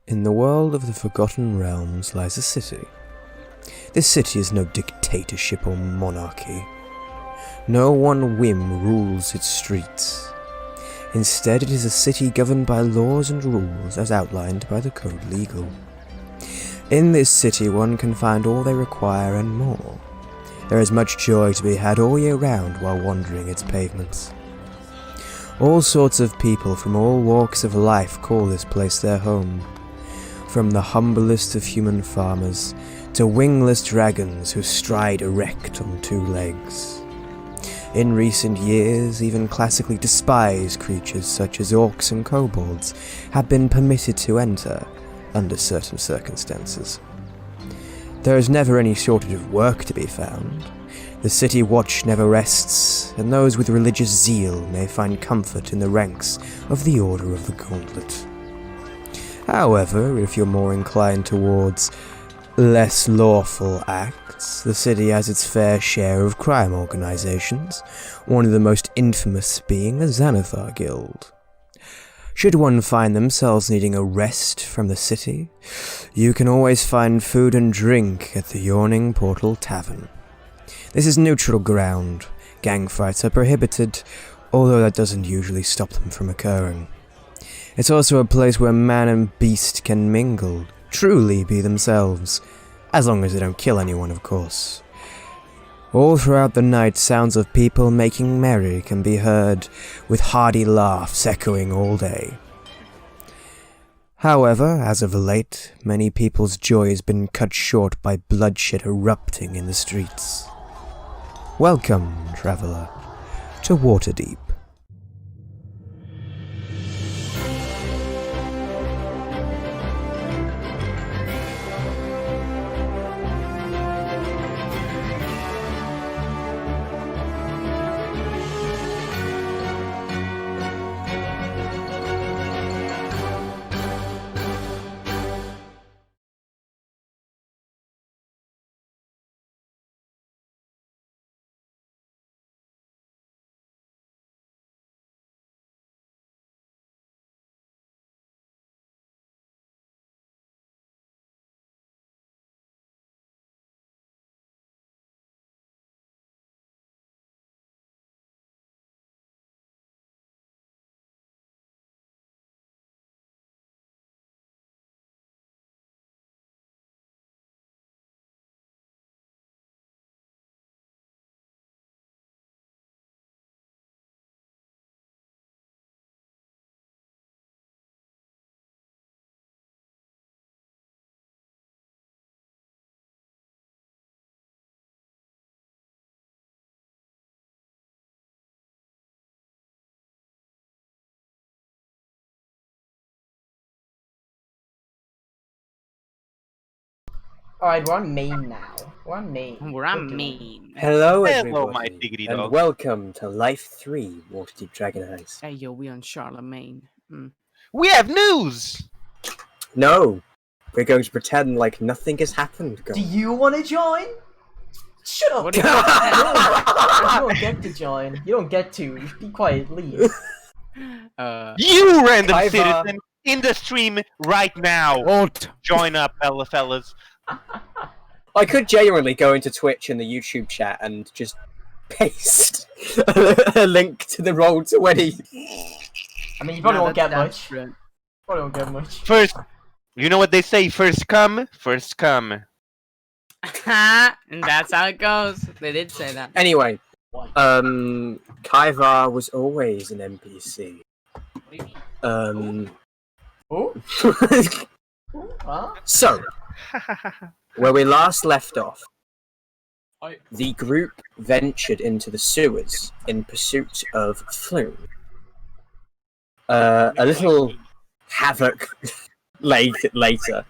In the world of the Forgotten Realms lies a city. This city is no dictatorship or monarchy. No one whim rules its streets. Instead, it is a city governed by laws and rules as outlined by the Code Legal. In this city one can find all they require and more. There is much joy to be had all year round while wandering its pavements. All sorts of people from all walks of life call this place their home. From the humblest of human farmers to wingless dragons who stride erect on two legs. In recent years, even classically despised creatures such as orcs and kobolds have been permitted to enter under certain circumstances. There is never any shortage of work to be found. The city watch never rests, and those with religious zeal may find comfort in the ranks of the Order of the Gauntlet. However, if you're more inclined towards less lawful acts, the city has its fair share of crime organizations, one of the most infamous being the Xanathar Guild. Should one find themselves needing a rest from the city, you can always find food and drink at the Yawning Portal Tavern. This is neutral ground. Gang fights are prohibited, although that doesn't usually stop them from occurring. It's also a place where man and beast can mingle, truly be themselves, as long as they don't kill anyone, of course. All throughout the night, sounds of people making merry can be heard, with hearty laughs echoing all day. However, as of late, many people's joy has been cut short by bloodshed erupting in the streets. Welcome, traveller, to Waterdeep. Alright, we're on main now. We're on main. We're on main. Hello, Hello, everybody, my diggity and dog. welcome to Life 3 Waterdeep Dragon Heist. Hey, yo, we on Charlemagne. We have news! No, we're going to pretend like nothing has happened, Do guys. you want to join? Shut up! What do you You don't get to join. You don't get to. Just be quiet, leave. You random Kaiva. citizen in the stream right now! Alt. Join up, fellas. I could genuinely go into Twitch and the YouTube chat and just paste a link to the Roll20. I mean, you probably won't get much. Probably won't get much. First, you know what they say, first come, first come. And that's how it goes. They did say that. Anyway, Kaiva was always an NPC. What do you mean? Oh? Huh? So, where we last left off, the group ventured into the sewers in pursuit of Flume. A little havoc later,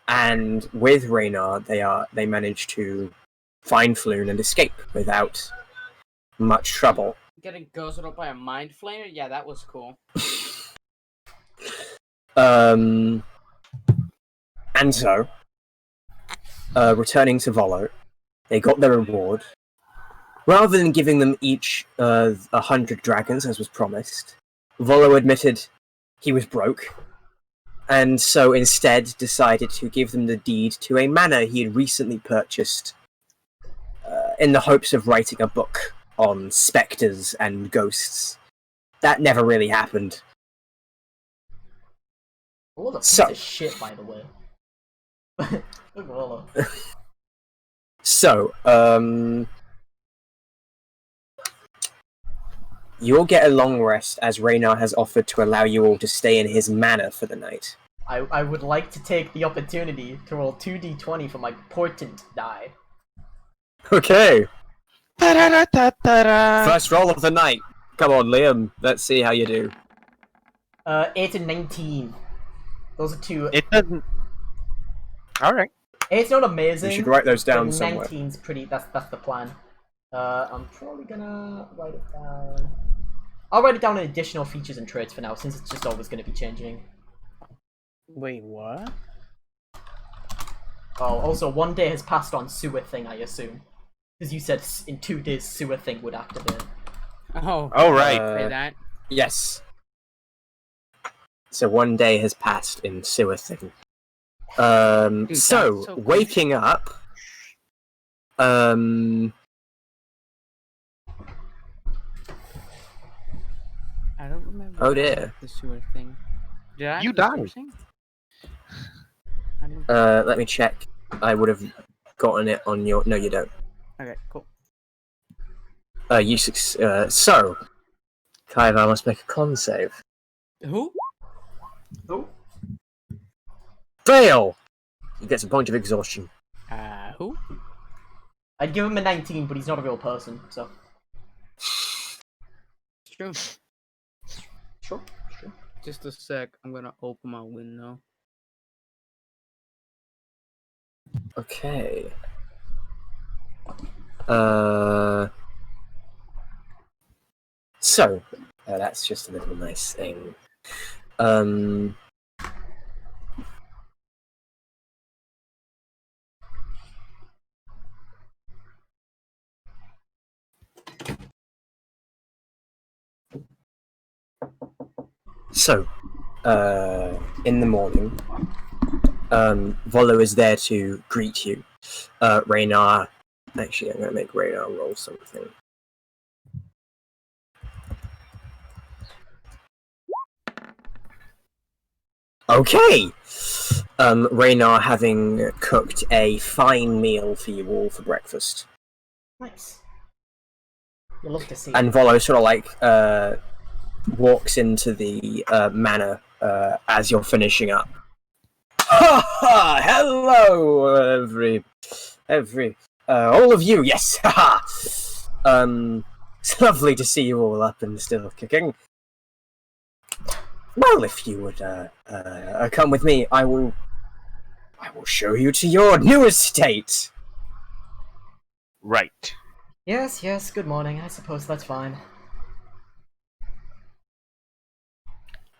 and with Raynar, they managed to find Flume and escape without much trouble. Getting ghosted up by a mind flayer? Yeah, that was cool. And so, returning to Volo, they got their reward. Rather than giving them each 100 dragons, as was promised, Volo admitted he was broke, and so instead decided to give them the deed to a manor he had recently purchased in the hopes of writing a book on spectres and ghosts. That never really happened. What a piece So- of shit, by the way. Look at Rollo. So, you'll get a long rest as Raynar has offered to allow you all to stay in his manor for the night. I would like to take the opportunity to roll 2d20 for my portent die. Okay. Ta-da-da-da-da-da. First roll of the night. Come on, Liam. Let's see how you do. 8 and 19. Those are two. It doesn't. All right. 8's not amazing. You should write those down but somewhere. 19's pretty. That's the plan. I'm probably gonna write it down. I'll write it down in additional features and traits for now, since it's just always gonna be changing. Wait, what? Oh, also 1 day has passed on sewer thing, I assume, because you said in 2 days sewer thing would activate. Oh, All right. say that. Yes. So 1 day has passed in sewer thing. Dude, So, that's so quick. waking up. I don't remember. Oh, dear. The sewer thing. Did I? You have the died. sewer thing? I don't... Let me check. I would have gotten it on your. No, you don't. Okay, cool. So, Kaiva must make a con save. Who? Oh, Fail! He gets a point of exhaustion. Who? I'd give him a 19, but he's not a real person, so It's true. sure. Just a sec. I'm gonna open my window. Okay. So, that's just a little nice thing. So, in the morning, Volo is there to greet you. Raynar. Actually, I'm going to make Raynar roll something. Okay! Raynar having cooked a fine meal for you all for breakfast. Nice. You love to see And it. Volo sort of like walks into the manor as you're finishing up. Ha ha! Hello, all of you. Yes, haha. It's lovely to see you all up and still kicking. Well, if you would come with me, I will show you to your new estate. Right. Yes, good morning. I suppose that's fine.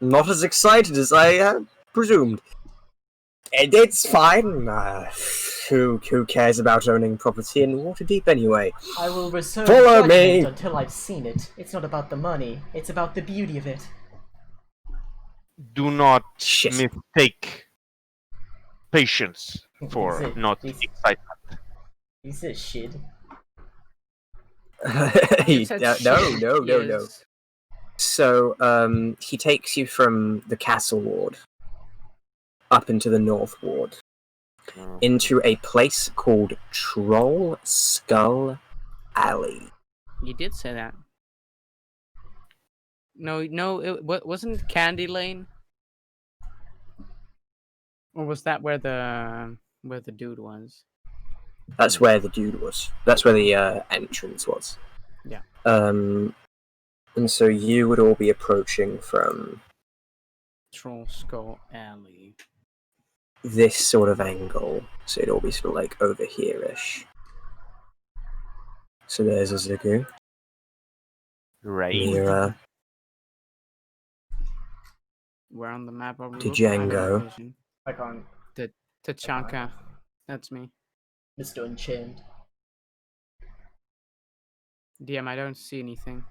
Not as excited as I presumed. It's fine. Who cares about owning property in Waterdeep anyway? I will reserve Follow judgment me. until I've seen it. It's not about the money, it's about the beauty of it. Do not Shit. mistake patience for Is it- not is- excitement. Piece of shit. You said shit. No. Yes. So, he takes you from the castle ward up into the north ward, into a place called Troll Skull Alley. You did say that. No, it wasn't Candy Lane. Or was that where the dude was? That's where the dude was. That's where the entrance was. Yeah. And so you would all be approaching from Troll Skull Alley. this sort of angle. So it'd all be sort of like over here-ish. So there's Azuku, Right. Mira, Where on the map are we To looking? I don't have Django. vision. I can't. Tachanka. That's me. Mr. Unchained. DM, I don't see anything.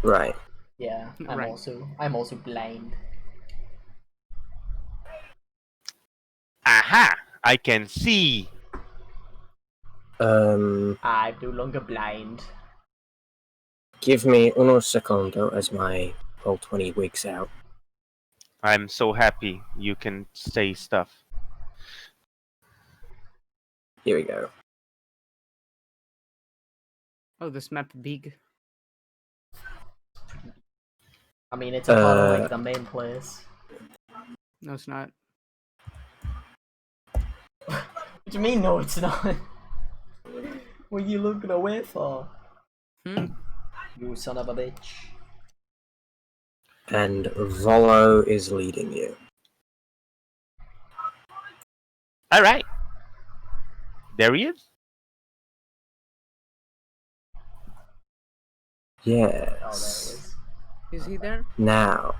Right. Yeah, Right. I'm also blind. Aha! I can see. I'm no longer blind. Give me uno secondo as my roll 20 wigs out. I'm so happy you can say stuff. Here we go. Oh, this map big. I mean, it's a part of like the main place. No, it's not. What do you mean? No, it's not. What are you looking away for? You son of a bitch. And Volo is leading you. All right. There he is. Yes. Oh, there it is. Is he there? Now,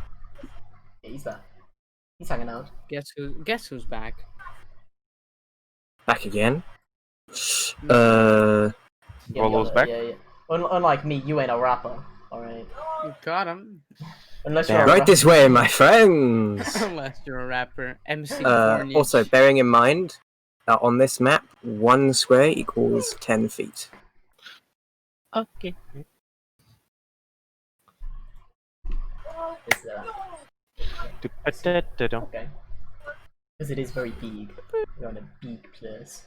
Yeah, he's there. He's hanging out. Guess who's back? back again. Yeah, Volo's back? Yeah. Unlike me, you ain't a rapper. Alright. You got him. Unless you're Damn. a Right rapper. this way, my friends! Unless you're a rapper. MC Also, bearing in mind, on this map, 1 square equals 10 feet. Okay. Is that? Okay. Because it is very big. We're on a big place.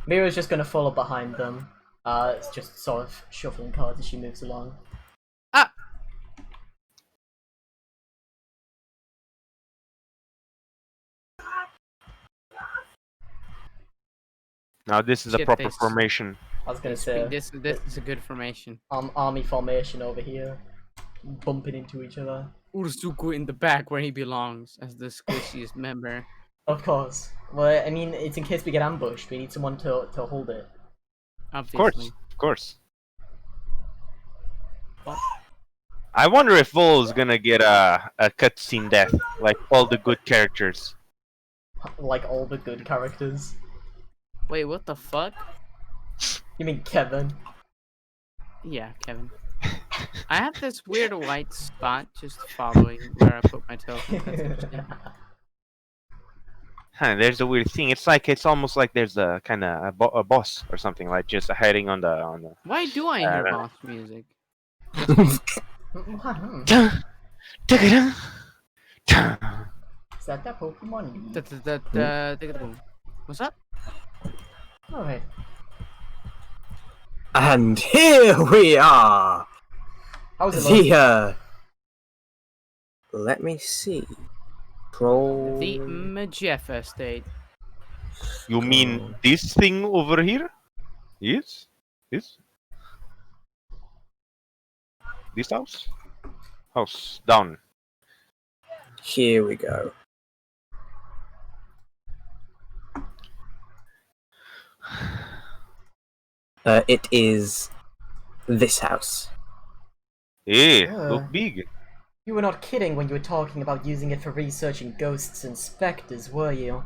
Mira's just gonna follow behind them. It's just sort of shuffling cards as she moves along. Ah! Now this is a Shit proper face. formation. I was gonna say This is a good formation. army formation over here, bumping into each other. Urzuku in the back where he belongs as the squishiest member. Of course. Well, I mean, it's in case we get ambushed. We need someone to hold it. Of course, Obviously. of course. What? I wonder if Volo's gonna get a cutscene death, like all the good characters. Like all the good characters. Wait, what the fuck? You mean Kevin? Yeah, Kevin. I have this weird white spot just following where I put my token. That's interesting. Huh, there's a weird thing. It's almost like there's a kind of a boss or something, like just hiding on the. Why do I hear don't know. boss music? Is that Pokemon League? What's up? Alright. And here we are! How's it looking? Let me see. Troll... The Majeff Estate. You mean this thing over here? Yes. This. This house. House down. Here we go. It is this house. Hey, Yeah. look big. You were not kidding when you were talking about using it for researching ghosts and specters, were you?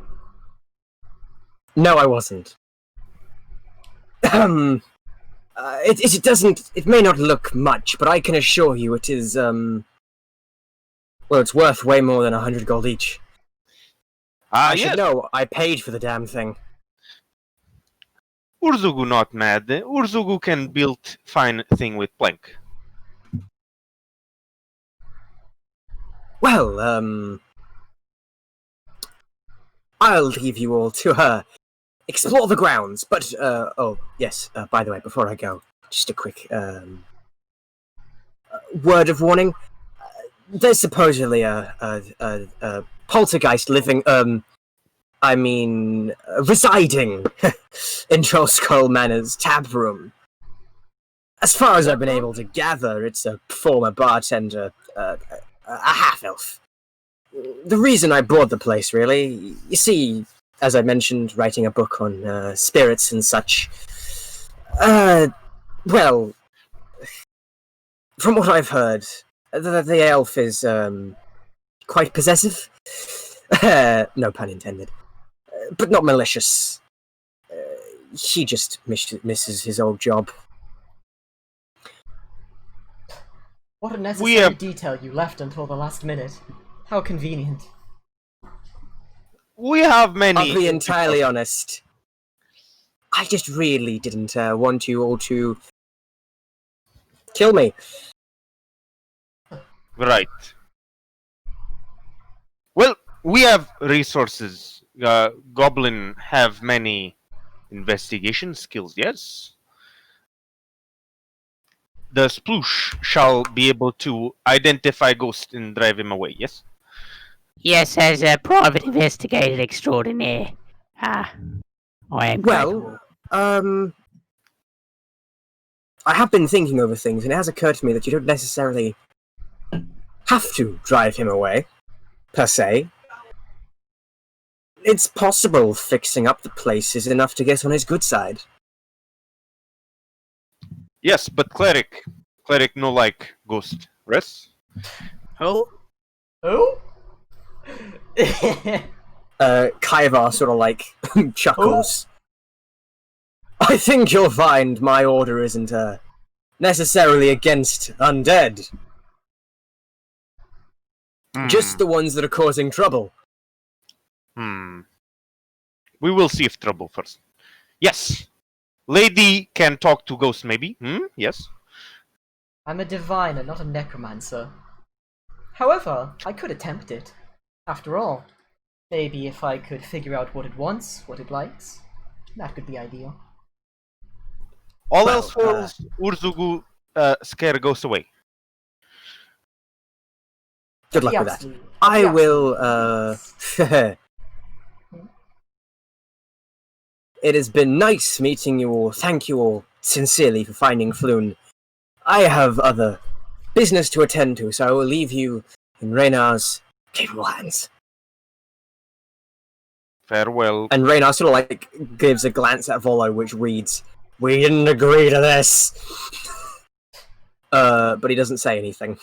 No, I wasn't. It may not look much, but I can assure you it is, well, it's worth way more than 100 gold each. I Yes. should know, I paid for the damn thing. Urzugu not mad. Urzugu can build fine thing with plank. Well, I'll leave you all to, explore the grounds, but, oh, yes, by the way, before I go, just a quick, word of warning. There's supposedly a poltergeist living, residing in Troll Skull Manor's tap room. As far as I've been able to gather, it's a former bartender, a half-elf. The reason I bought the place, really, you see, as I mentioned, writing a book on spirits and such. Well, From what I've heard, the elf is quite possessive. No pun intended. But not malicious. He just misses his old job. What a necessary detail you left until the last minute. How convenient. We have many. I'll be entirely honest. I just really didn't want you all to kill me. Right. Well, we have resources. Goblin have many investigation skills, yes? The sploosh shall be able to identify ghost and drive him away, yes? Yes, as a private investigator extraordinaire. I am capable. Well, I have been thinking over things, and it has occurred to me that you don't necessarily have to drive him away, per se. It's possible fixing up the place is enough to get on his good side. Yes, but cleric no like ghost. Res? Oh, Who? Kaivar sort of like chuckles. I think you'll find my order isn't necessarily against undead. Just the ones that are causing trouble. We will see if trouble first. Yes. Lady can talk to ghost, maybe? Yes. I'm a diviner, not a necromancer. However, I could attempt it. After all, maybe if I could figure out what it wants, what it likes, that could be ideal. All Well, else fails, Urzugu scare ghost away. Good luck The with that. absolute- I the will, absolute- It has been nice meeting you all. Thank you all sincerely for finding Floon. I have other business to attend to, so I will leave you in Reynar's capable hands. Farewell. And Reynar sort of like gives a glance at Volo, which reads, "We didn't agree to this." But he doesn't say anything.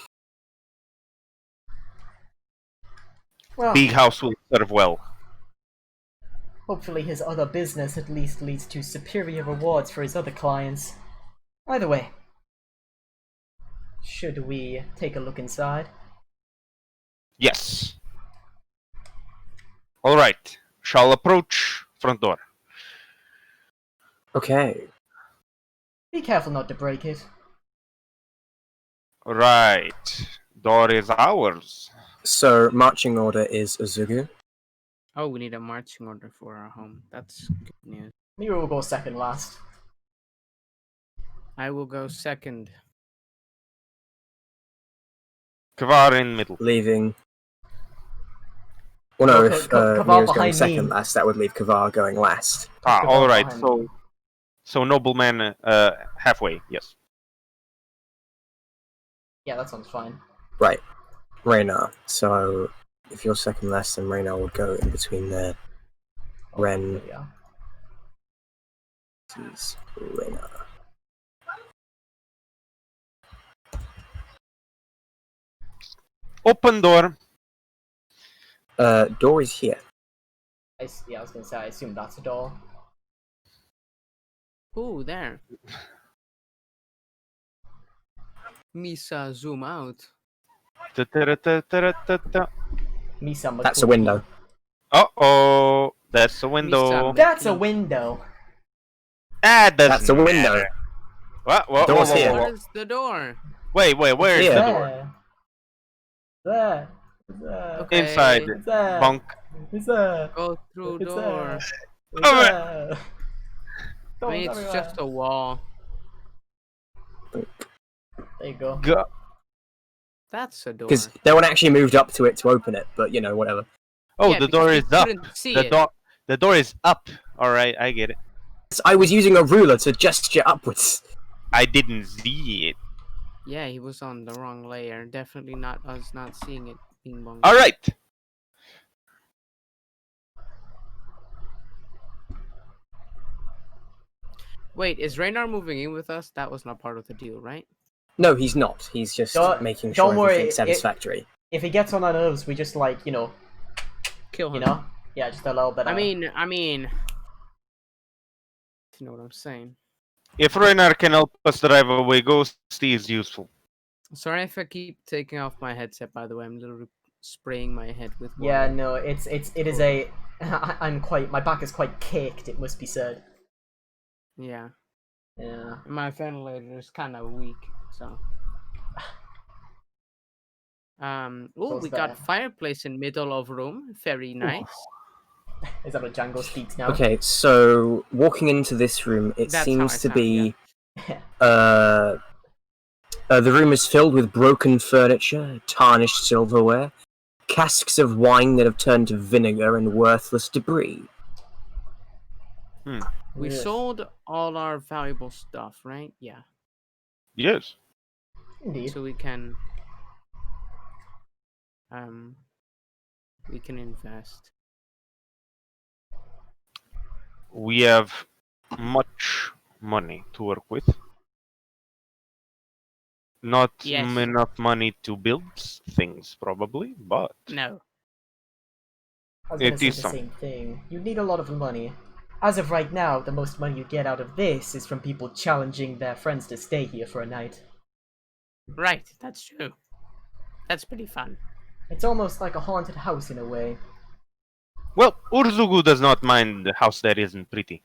Well, Big house will serve well. hopefully his other business at least leads to superior rewards for his other clients. Either way, should we take a look inside? Yes. Alright. Shall approach front door. Okay. Be careful not to break it. Right. Door is ours. So, marching order is Uzugu. oh, we need a marching order for our home. That's good news. Miru will go second last. I will go second. Kvar in middle. Leaving. Well, no, Okay, if Kavar Mia's going behind second me. last, that would leave Kavar going last. Ah, Kvar alright. behind So nobleman halfway, yes. Yeah, that sounds fine. Right. Reynar. So, if you're second last, then Reynar would go in between there. Ren. Yeah. This is Reynar. Open door. Door is here. Yeah, I was gonna say, I assume that's a door. Ooh, there. Misa, zoom out. Ta-ta-ra-ta-ta-ra-ta-ta. Misa That's a McCool. window. Uh-oh. That's a window. Misa. That's a window. Ah, That's a window. matter. What? Door's here. What is the door? Wait, where is Here. the door? There. There. Okay. Inside. It's there. Bunk. It's there. Go through It's door. there. It's Oh, there. I mean, it's just a wall. There you go. Go. That's a door. Because no one actually moved up to it to open it, but you know, whatever. Oh, Yeah, the door because is you up. couldn't see The it. door. The door is up. All right, I get it. So I was using a ruler to gesture upwards. I didn't see it. Yeah, he was on the wrong layer. Definitely not us not seeing it. Bing bong. All right. Wait, is Raynar moving in with us? That was not part of the deal, right? No, he's not. He's just Don't- making sure don't worry, everything's satisfactory. If he gets on our nerves, we just like, Kill him. yeah, just a little bit. I mean, you know what I'm saying. If Ragnar can help us drive away Ghosty, is useful. Sorry if I keep taking off my headset. By the way, I'm literally spraying my head with water. yeah, no, it is a. My back is quite caked. It must be said. Yeah. Yeah. My ventilator is kind of weak, so. Oh, So's we that. got fireplace in middle of room. Very nice. Is that what Django speaks now? Okay, so walking into this room, it That's how I seems to sound, be the room is filled with broken furniture, tarnished silverware, casks of wine that have turned to vinegar, and worthless debris. We Yes. sold all our valuable stuff, right? Yeah. Yes. Indeed. So we can invest. We have much money to work with. Not Yes. enough money to build things, probably, but No. I was gonna It say is the some. same thing. You need a lot of money. As of right now, the most money you get out of this is from people challenging their friends to stay here for a night. Right, that's true. That's pretty fun. It's almost like a haunted house in a way. well, Urzugu does not mind the house that isn't pretty.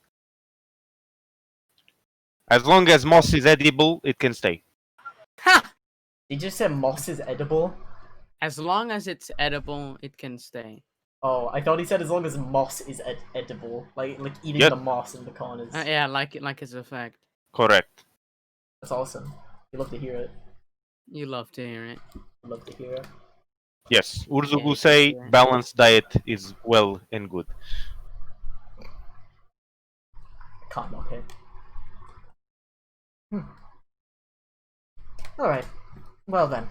As long as moss is edible, it can stay. Ha! Did you say moss is edible? As long as it's edible, it can stay. Oh, I thought he said as long as moss is edible, like eating Yep. the moss in the corners. Yeah, like it's a fact. Correct. That's awesome. You love to hear it. You love to hear it. You love to hear it. Yes, Yeah, Urzugu you say can do that. balanced diet is well and good. Can't knock it. Alright. Well then.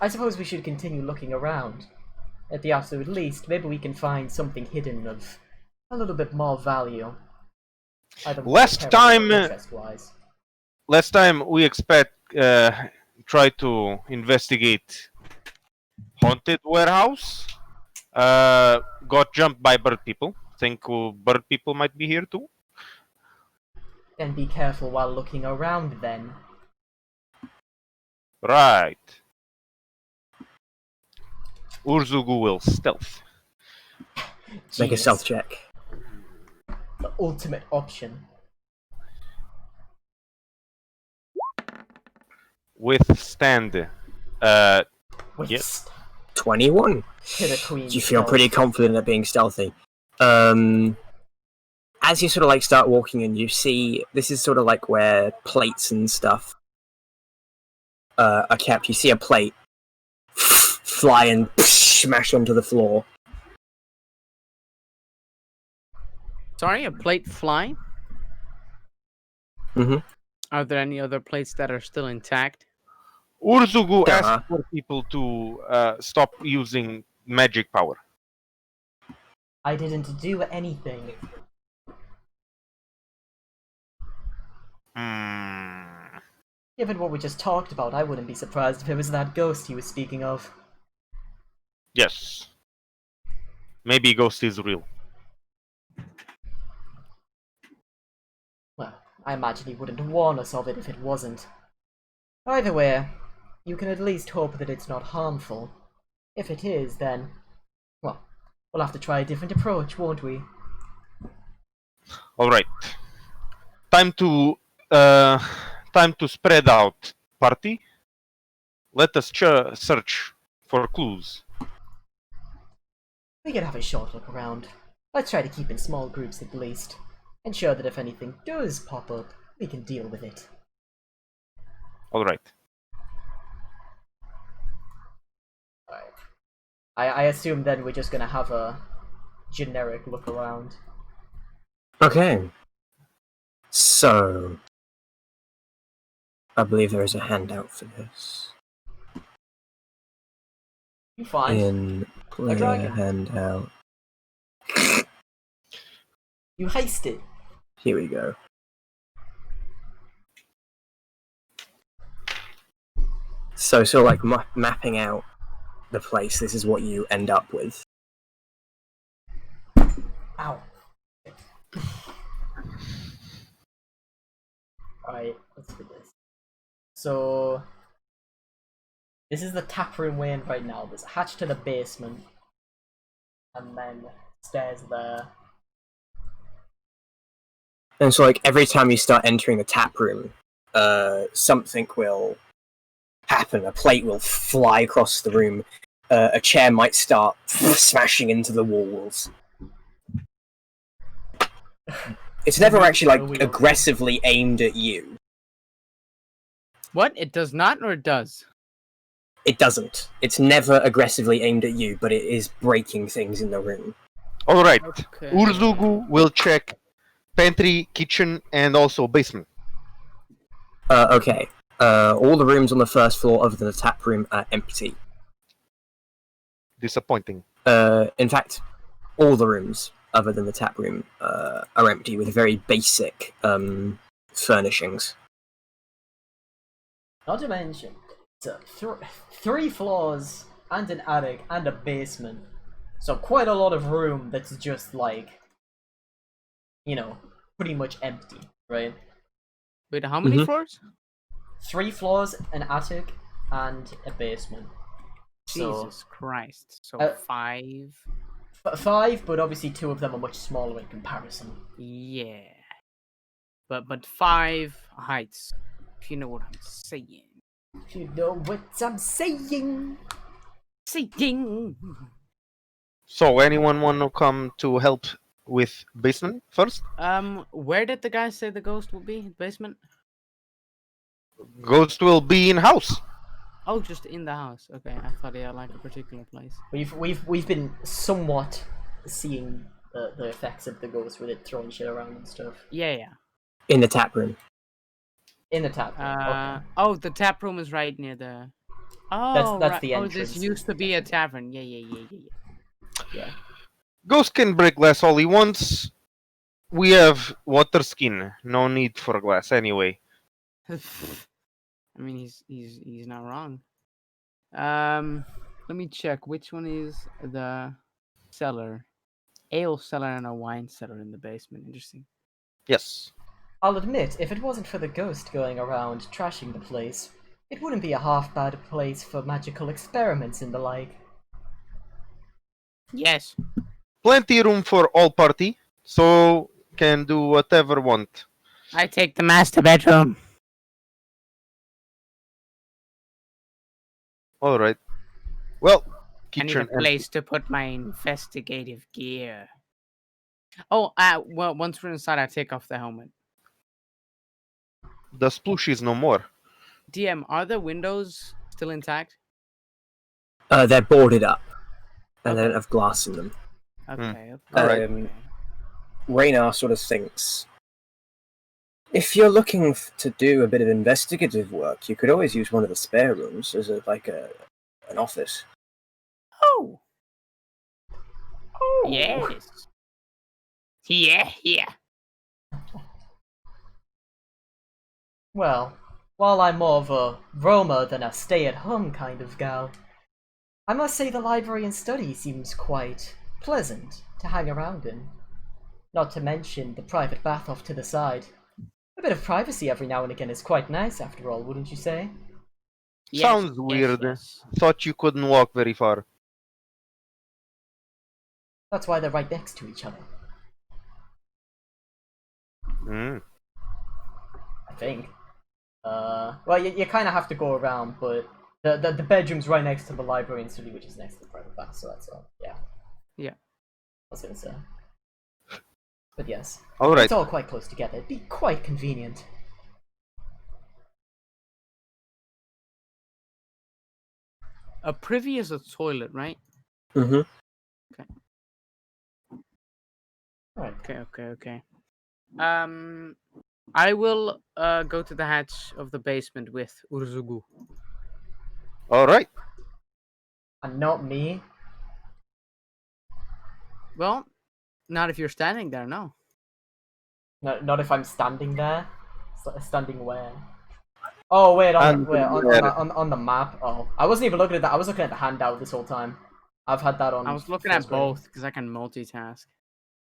I suppose we should continue looking around. At the absolute least, maybe we can find something hidden of a little bit more value. Either Last time, interest-wise. Last time we try to investigate haunted warehouse. Got jumped by bird people. Think bird people might be here too. Then be careful while looking around then. Right. Urzugu will stealth. Make a Genius. stealth check. The ultimate option. Withstand. With Yes. 21. to the queen. You feel pretty confident at being stealthy. As you sort of like start walking in, you see this is sort of like where plates and stuff are kept. You see a plate fly and smash onto the floor. Sorry, a plate fly? Mhm. Are there any other plates that are still intact? Urzugu Duh. asked for people to stop using magic power. I didn't do anything. Given what we just talked about, I wouldn't be surprised if it was that ghost he was speaking of. Yes. Maybe ghost is real. Well, I imagine he wouldn't warn us of it if it wasn't. Either way, you can at least hope that it's not harmful. If it is, then, well, we'll have to try a different approach, won't we? All right. Time to spread out, party. Let us search for clues. We can have a short look around. Let's try to keep in small groups at least. Ensure that if anything does pop up, we can deal with it. All right. Alright. I assume then we're just gonna have a generic look around. Okay. So, I believe there is a handout for this. You find In player dragon. handout. you heist it. Here we go. So, sort of like mapping out the place, this is what you end up with. Ow. Alright, let's do this. So, this is the tap room we're in right now. There's a hatch to the basement, and then stairs there. And so, like, every time you start entering the tap room, something will happen. A plate will fly across the room. A chair might start smashing into the walls. It's never actually, like, aggressively aimed at you. What? It does not, or it does? It doesn't. It's never aggressively aimed at you, but it is breaking things in the room. All right. Okay. Urzugu will check pantry, kitchen, and also basement. Okay. All the rooms on the first floor other than the tap room are empty. Disappointing. In fact, all the rooms other than the tap room are empty with very basic furnishings. Not to mention, it's 3 floors and an attic and a basement. So quite a lot of room that's just like, you know, pretty much empty, right? Wait, how many Mhm. floors? 3 floors, an attic, and a basement. So, Jesus Christ. So 5. 5, but obviously 2 of them are much smaller in comparison. Yeah. But 5 heights. If you know what I'm saying. If you know what I'm saying. Saying. So, anyone want to come to help with basement first? Where did the guy say the ghost will be? Basement? Ghost will be in house. Oh, just in the house. Okay, I thought he had like a particular place. We've been somewhat seeing the effects of the ghost with it throwing shit around and stuff. Yeah. In the tap room. In the tap room. Okay. Oh, the tap room is right near the. Oh, That's right. the Oh, this entrance. used to be a tavern. Yeah. Yeah. Ghost can break glass all he wants. We have water skin. No need for glass anyway. I mean, he's not wrong. Let me check. Which one is the cellar? Ale cellar and a wine cellar in the basement. Interesting. Yes. I'll admit, if it wasn't for the ghost going around trashing the place, it wouldn't be a half bad place for magical experiments and the like. Yes. Plenty room for all party, so can do whatever want. I take the master bedroom. All right. Well, I need kitchen a place to put my investigative gear. Oh, well, once we're inside, I take off the helmet. The splooshies no more. DM, are the windows still intact? They're boarded up. And they Okay. don't have glass in them. Okay. Alright. Raynar sort of thinks, if you're looking to do a bit of investigative work, you could always use one of the spare rooms as an office. Oh. Yes. Yeah. Well, while I'm more of a roamer than a stay-at-home kind of gal, I must say the library and study seems quite pleasant to hang around in. Not to mention the private bath off to the side. A bit of privacy every now and again is quite nice after all, wouldn't you say? Sounds weird. Yes. Thought you couldn't walk very far. That's why they're right next to each other, Mm. I think. Well, you kind of have to go around, but the bedroom's right next to the library and study, which is next to the private bath, so that's all. Yeah. Yeah. I was gonna say. But yes. All right. It's all quite close together. It'd be quite convenient. A privy is a toilet, right? Mm-hmm. Alright. Okay. I will go to the hatch of the basement with Urzugu. All right. And not me. Well, not if you're standing there, no. No, not if I'm standing there. Standing where? Oh wait, And on the map. Oh, I wasn't even looking at that. I was looking at the handout this whole time. I've had that on. I was looking full at screen. both because I can multitask.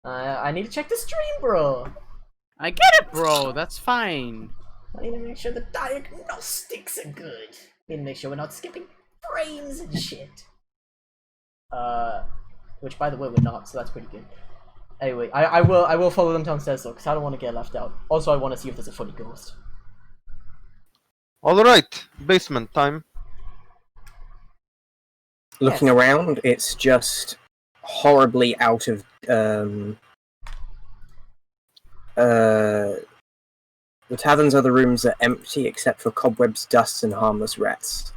I need to check the stream, bro. I get it, bro. That's fine. I need to make sure the diagnostics are good. Need to make sure we're not skipping frames and shit. Which by the way we're not, so that's pretty good. Anyway, I will follow them downstairs though, because I don't want to get left out. Also, I want to see if there's a funny ghost. all right, basement time. Looking around, it's just horribly out of the tavern's other rooms are empty except for cobwebs, dust, and harmless rats.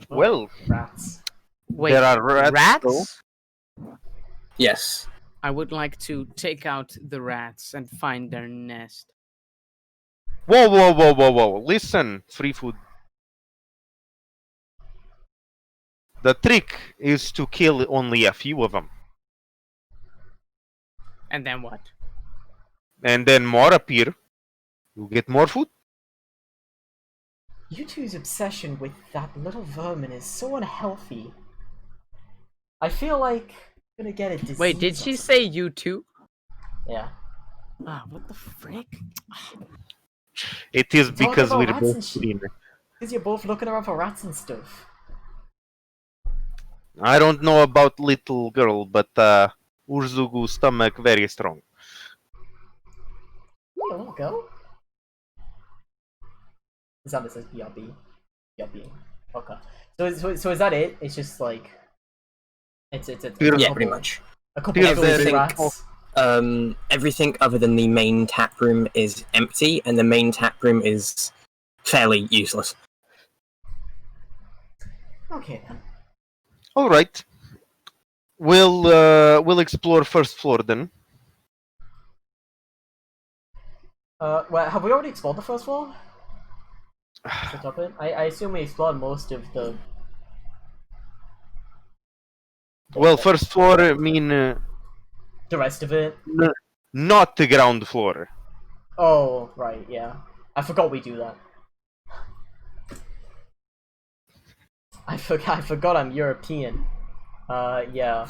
Well, Rats. Wait, there are rats. though. Yes. I would like to take out the rats and find their nest. Whoa, whoa, whoa, whoa, whoa! Listen, free food. The trick is to kill only a few of them, And then what? and then more appear. You get more food. You two's obsession with that little vermin is so unhealthy. I feel like I'm gonna get a disease. Wait, did or she something. say you too? Yeah. Ah, what the frick? It is Talk because about we're rats both and shit. green. Because you're both looking around for rats and stuff. I don't know about little girl, but Urzugu stomach very strong. Hey, little girl. Is that what it says? BRB. BRB. Okay. So is that it? It's just like it's Yeah, Yeah, pretty much. a couple Here's of filthy everything. rats. Everything other than the main tap room is empty, and the main tap room is fairly useless. Okay then. All right. We'll explore first floor then. Well, have we already explored the first floor? Is the top it? I assume we explored most of the. Well, first floor mean The rest of it. not the ground floor. Oh, right, yeah. I forgot we do that. I forgot I'm European. Yeah.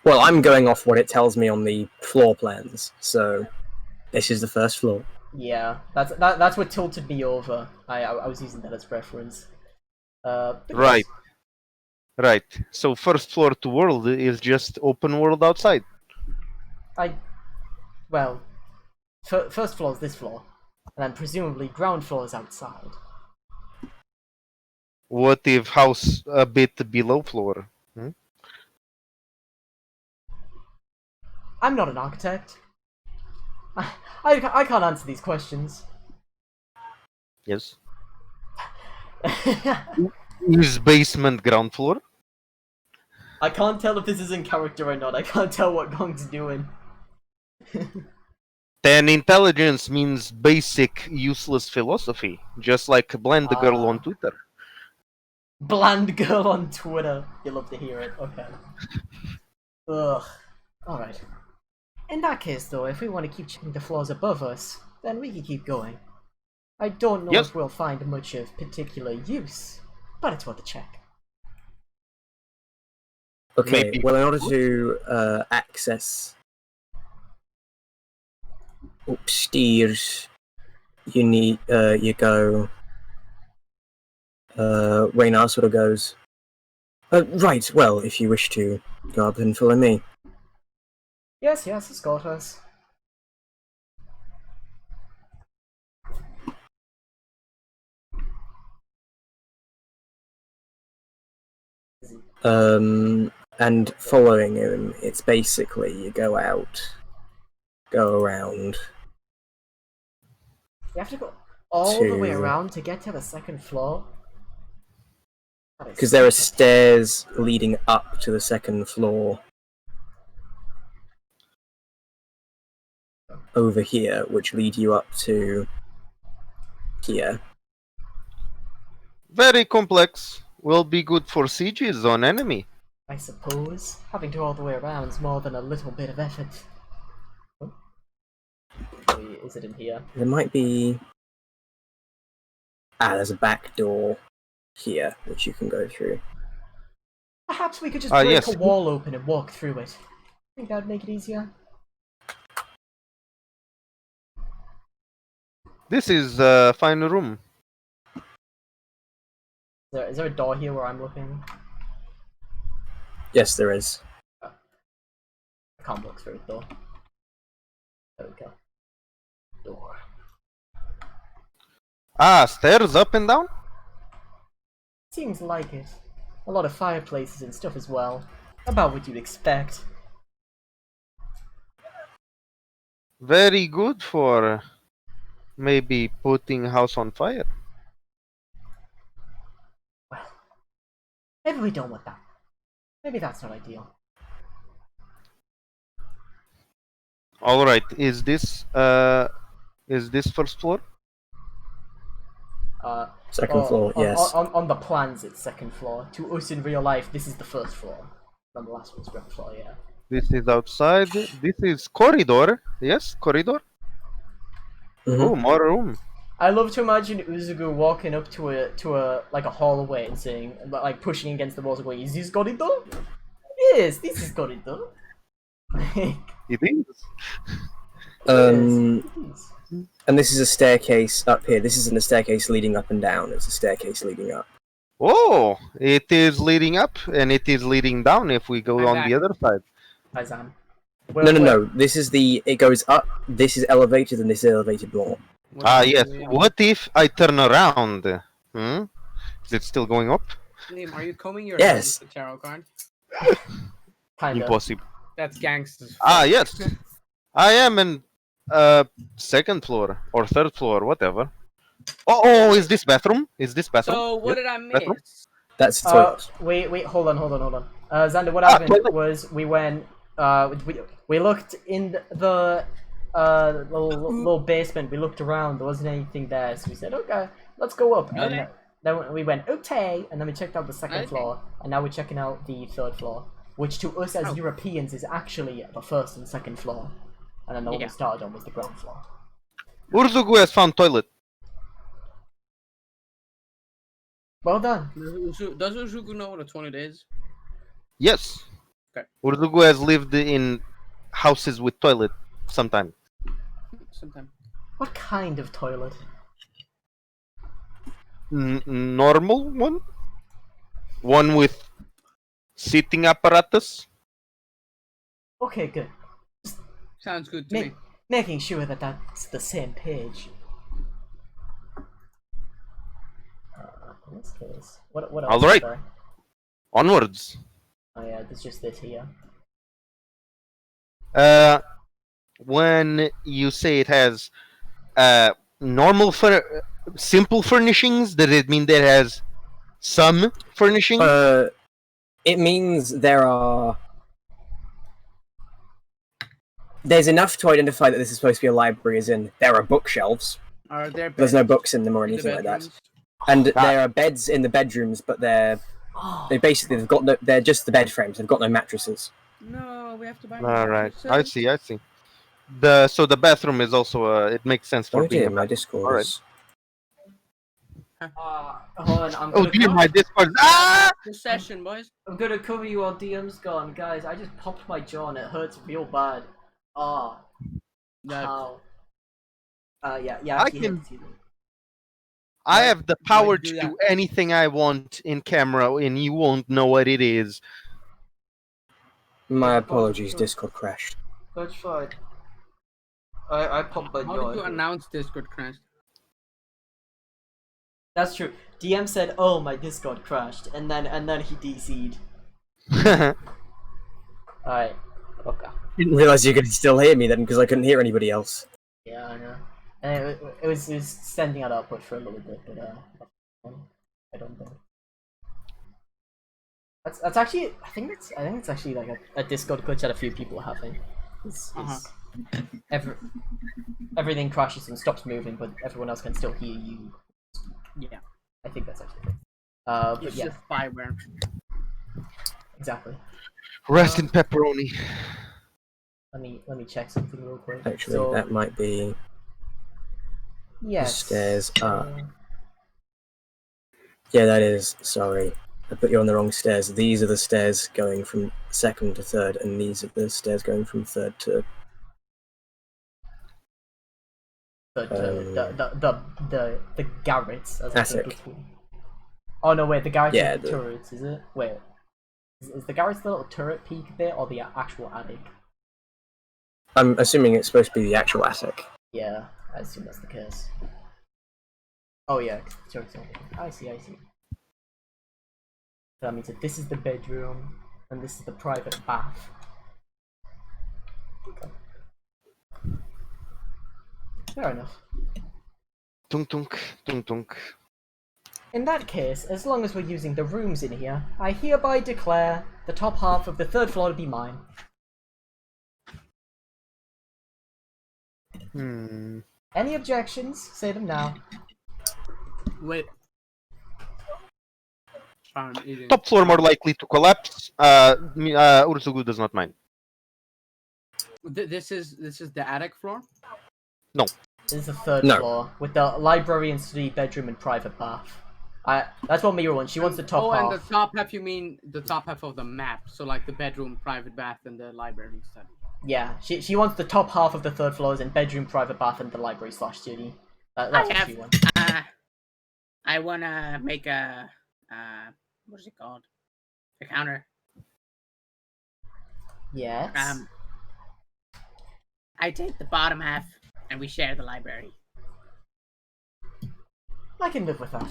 Well, I'm going off what it tells me on the floor plans, so this is the first floor. Yeah, that's what tilted me over. I was using that as reference. But yes. Right. Right. So first floor to world is just open world outside. Well, first floor is this floor, and then presumably ground floor is outside. What if house a bit below floor? I'm not an architect. I can't answer these questions. Yes. Is basement ground floor? I can't tell if this is in character or not. I can't tell what Gong's doing. Then intelligence means basic useless philosophy, just like blend the girl on Twitter. Bland girl on Twitter. You love to hear it. Okay. Ugh. Alright. In that case, though, if we want to keep checking the floors above us, then we can keep going. I don't know Yep. if we'll find much of particular use, but it's worth a check. Okay, Maybe. well, in order to access upstairs, you need you go. Raynar sort of goes. Right. Well, if you wish to go up and follow me. Yes, escort us. And following him, it's basically you go out, go around. You have to go all the way around to get to the second floor? Because there are stairs leading up to the second floor over here, which lead you up to here. Very complex. Will be good for sieges on enemy. I suppose having to go all the way around is more than a little bit of effort. actually? Is it in here? There might be. There's a back door here which you can go through. Perhaps we could just break yes. a wall open and walk through it. Think that would make it easier? This is a fine room. Is there a door here where I'm looking? Yes, there is. I can't walk through it though. There we go. Door. Stairs up and down? Seems like it. A lot of fireplaces and stuff as well. About what you'd expect. Very good for maybe putting house on fire. Well, maybe we don't want that. Maybe that's not ideal. All right. Is this first floor? Second floor, yes. On the plans, it's second floor. To us in real life, this is the first floor. On the last one's ground floor, yeah. This is outside. This is corridor. Yes, corridor. Mhm. Oh, more room. I love to imagine Uzugu walking up to a like a hallway and saying, like pushing against the walls and going, "Is this corridor? Yes, this is corridor." It is. Um, Yes, it is. and this is a staircase up here. This isn't a staircase leading up and down. It's a staircase leading up. Oh, it is leading up and it is leading down if we go I'm on back. the other side. Hi, Zam. No. This is it goes up. This is elevated, and this is elevated more. Yes. What if I turn around? Is it still going up? Liam, are you combing your Yes. hair with the tarot card? Kinda. Impossible. That's gangsters. Yes. I am in second floor or third floor, whatever. Oh, is this bathroom? Is this bathroom? So what did I Bathroom? miss? That's the toilet. Wait, hold on. Xander, what happened toilet. was we went, we looked in the little basement. We looked around. There wasn't anything there, so we said, okay, let's go up. Okay. And then we went okay, and then we checked out the second Okay. floor, and now we're checking out the third floor, which to us as Oh. Europeans is actually the first and second floor, and then the one Yeah. we started on was the ground floor. Urzugu has found toilet. Well done. Does Uzugu know what a toilet is? Yes. Okay. Urzugu has lived in houses with toilet sometime. Sometime. What kind of toilet? Normal one? One with sitting apparatus? Okay, good. Sounds good to Ma- me. Making sure that that's the same page. In this case, what else? All right. Is there? Onwards. Oh yeah, there's just this here. When you say it has normal simple furnishings, does it mean that it has some furnishings? It means there's enough to identify that this is supposed to be a library, as in there are bookshelves. Are there There's no beds books in them or in the anything like that. bedrooms? And there are beds in the bedrooms, but they're just the bed frames. They've got no mattresses. No, we have to buy. All right, mattresses. I see. So the bathroom is also it makes sense for Oh being. dear, my Discord Alright. is... Hold on, I'm Oh gonna, dear, my Discord. This session, boys. I'm gonna cover you while DM's gone, guys. I just popped my jaw and it hurts real bad. Ah, That ow. Yeah. I he can- hits you. I have the power do to that? do anything I want in camera, and you won't know what it is. My apologies, Discord crashed. That's fine. I popped my How jaw. did you announce Discord crashed? That's true. DM said, "Oh, my Discord crashed," and then he DC'd. Alright. Okay. Didn't realize you could still hear me then, because I couldn't hear anybody else. Yeah, I know. And it was sending out output for a little bit, but I don't think. That's actually I think it's actually like a Discord glitch that a few people are having. Everything crashes and stops moving, but everyone else can still hear you. Yeah. I think that's actually. But It's yeah, just spyware. exactly. Rest in pepperoni. Let me check something real quick. Actually, So, that might be yes. stairs up. Yeah, that is. Sorry, I put you on the wrong stairs. These are the stairs going from second to third, and these are the stairs going from third to. The garrets, as I think attic. it's called. Oh no, wait, the garrets Yeah, is the turrets, is it? Wait, is the garrets the little turret peak bit or the actual attic? I'm assuming it's supposed to be the actual attic. Yeah, I assume that's the case. Oh yeah, turrets. I see. So that means that this is the bedroom and this is the private bath. Okay. Fair enough. Tunk tunk, tunk tunk. In that case, as long as we're using the rooms in here, I hereby declare the top half of the third floor to be mine. Any objections? Say them now. Wait. Sorry, I'm eating. Top floor more likely to collapse. Ursugu does not mind. This is the attic floor. No. This is the third No. floor with the library and study bedroom and private bath. That's what Mira wants. She wants the top Oh, half. and the top half, you mean the top half of the map? So like the bedroom, private bath, and the library and study. Yeah, she wants the top half of the third floors in bedroom, private bath, and the library / study. That's what she wants. I wanna make a what is it called? A counter. Yes. I take the bottom half and we share the library. I can live with that.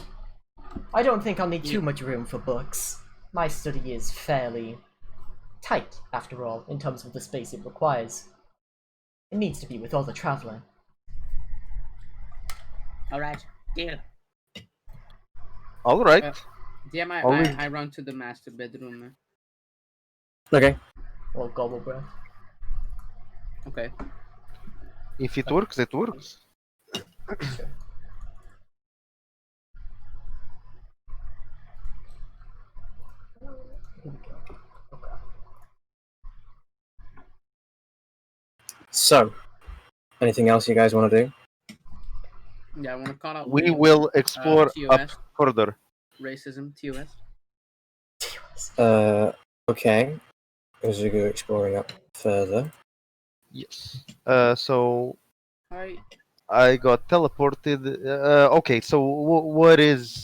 I don't think I'll need too much room for books. My study is fairly tight, after all, in terms of the space it requires. It needs to be with all the traveling. Alright, deal. Alright. DM, Always. I run to the master bedroom. Okay. Or gobble breath. Okay. If it works, it works. Sure. Here we go. Okay. So, anything else you guys want to do? Yeah, I want to call out. We William, will explore up TOS, further. racism, TOS. Okay. As we go exploring up further. Yes. So Hi. I got teleported. Okay, so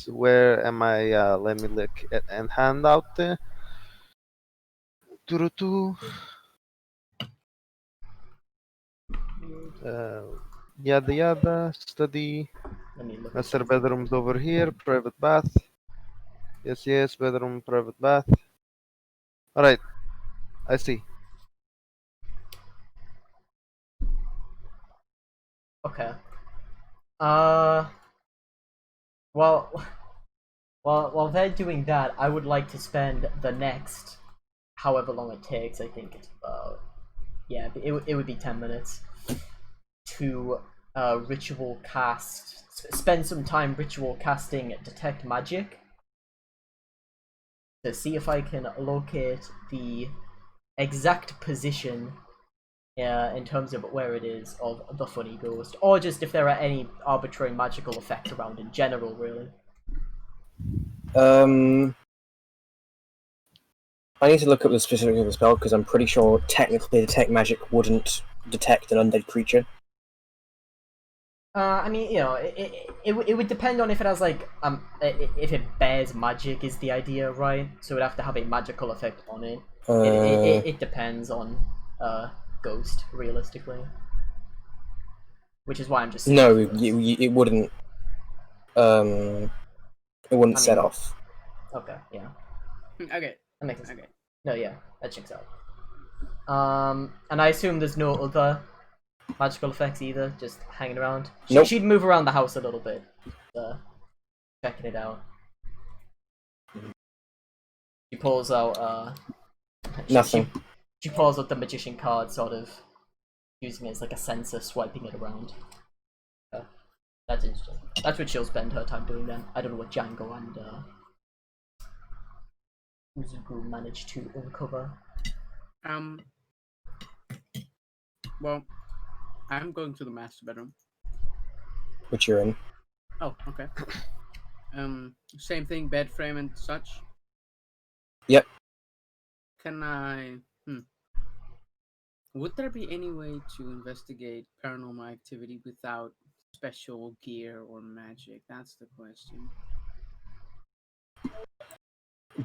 where am I? Let me look at and hand out. Turutu. Yada yada. Study. Let me look. Master bedrooms over here. Private bath. Yes. Bedroom, private bath. All right. I see. Okay. Well, while they're doing that, I would like to spend the next, however long it takes. I think it's about, yeah, it would be 10 minutes to ritual cast. Spend some time ritual casting detect magic to see if I can locate the exact position in terms of where it is of the funny ghost, or just if there are any arbitrary magical effects around in general, really. I need to look up the specifics of the spell because I'm pretty sure technically detect magic wouldn't detect an undead creature. I mean, you know, it would depend on if it has like if it bears magic is the idea, right? So it would have to have a magical effect on it. It depends on ghost realistically, which is why I'm just saying No, it wouldn't. It wouldn't set off. Okay, yeah, Okay. that makes sense. Okay. No, yeah, that checks out. And I assume there's no other magical effects either, just hanging around. Nope. She'd move around the house a little bit, checking it out. She pulls out Nothing. She pulls out the magician card, sort of using it as like a sensor, swiping it around. That's interesting. That's what she'll spend her time doing then. I don't know what Django and Uzuku managed to uncover. Well, I'm going to the master bedroom. which you're in. Oh, okay. Same thing, bed frame and such. Yep. Can I? Would there be any way to investigate paranormal activity without special gear or magic? That's the question.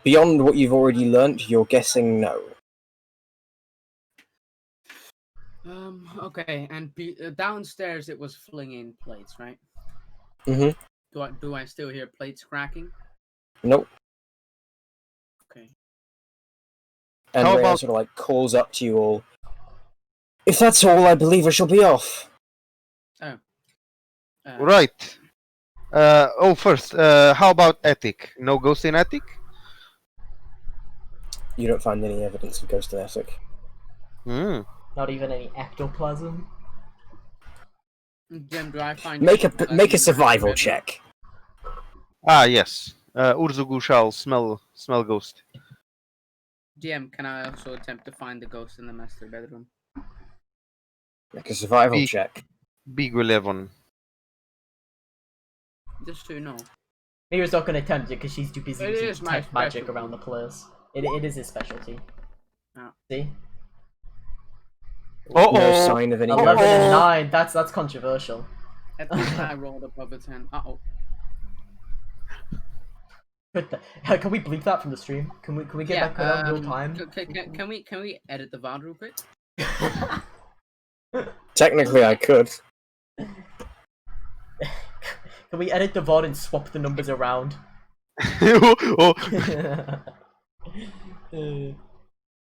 Beyond what you've already learnt, you're guessing no. Okay, and downstairs it was flinging plates, right? Mhm. Do I still hear plates cracking? Nope. Okay. And How Rhea about- sort of like calls up to you all. If that's all, I believe I shall be off. Oh. Right. First, how about attic? No ghost in attic? You don't find any evidence of ghost in attic. Hmm. Not even any ectoplasm. Jim, do I find Make ectoplasm a in the master survival bedroom? check. Ah, yes. Urzugu shall smell ghost. DM, can I also attempt to find the ghost in the master bedroom? Make a survival Be- check. Big 11. Just so you know. Mira's not gonna attempt it because she's too busy It using is my detect magic specialty. around the place. It is his specialty. Oh. See? Uh-oh. No sign of any 11 ghosts. and 9, that's controversial. At least I rolled above a 10. Uh-oh. Can we bleep that from the stream? Can we get that cut out in real time? Can we edit the VOD real quick? Technically, I could. Can we edit the VOD and swap the numbers around? Oh.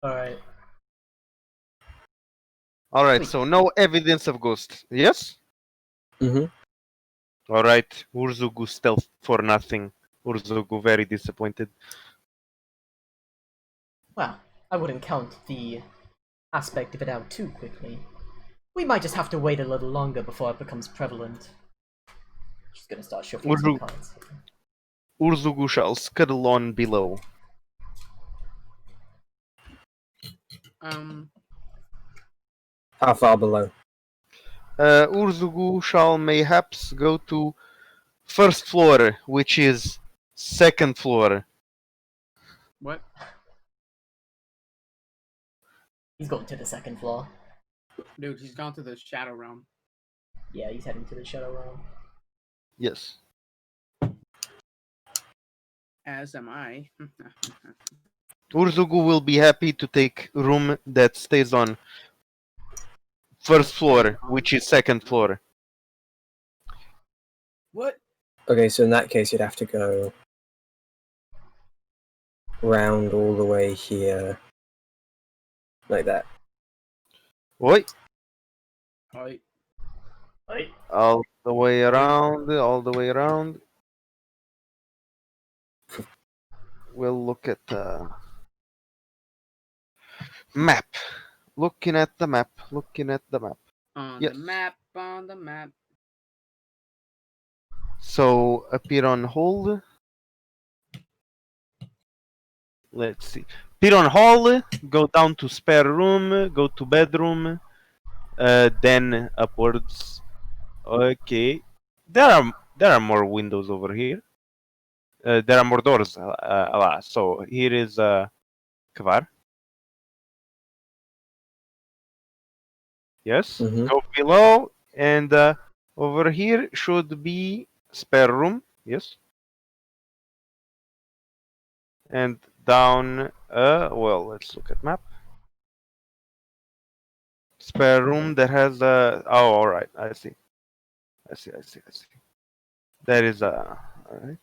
Alright. All right, Wait. so no evidence of ghost. Yes? Mm-hmm. All right. Urzugu stealth for nothing. Urzugu very disappointed. Well, I wouldn't count the aspect of it out too quickly. We might just have to wait a little longer before it becomes prevalent. She's gonna start shuffling some cards. Urzugu shall scuttle on below. How far below? Urzugu shall mayhaps go to first floor, which is second floor. What? He's going to the second floor. Dude, he's gone to the shadow realm. Yeah, he's heading to the shadow realm. Yes. As am I. Urzugu will be happy to take room that stays on first floor, which is second floor. What? Okay, so in that case, you'd have to go round all the way here, like that. Oi, Hi. all the way around, all the way around. We'll look at the map. Looking at the map. Looking at the map. On Yes. the map, on the map. So appear on hold. Let's see. Appear on hall. Go down to spare room. Go to bedroom. Then upwards. Okay. There are more windows over here. There are more doors. So here is Kvar. Yes. Mhm. Go below, and over here should be spare room. Yes. And down. Well, let's look at map. Spare room that has oh, all right. I see. That is all right.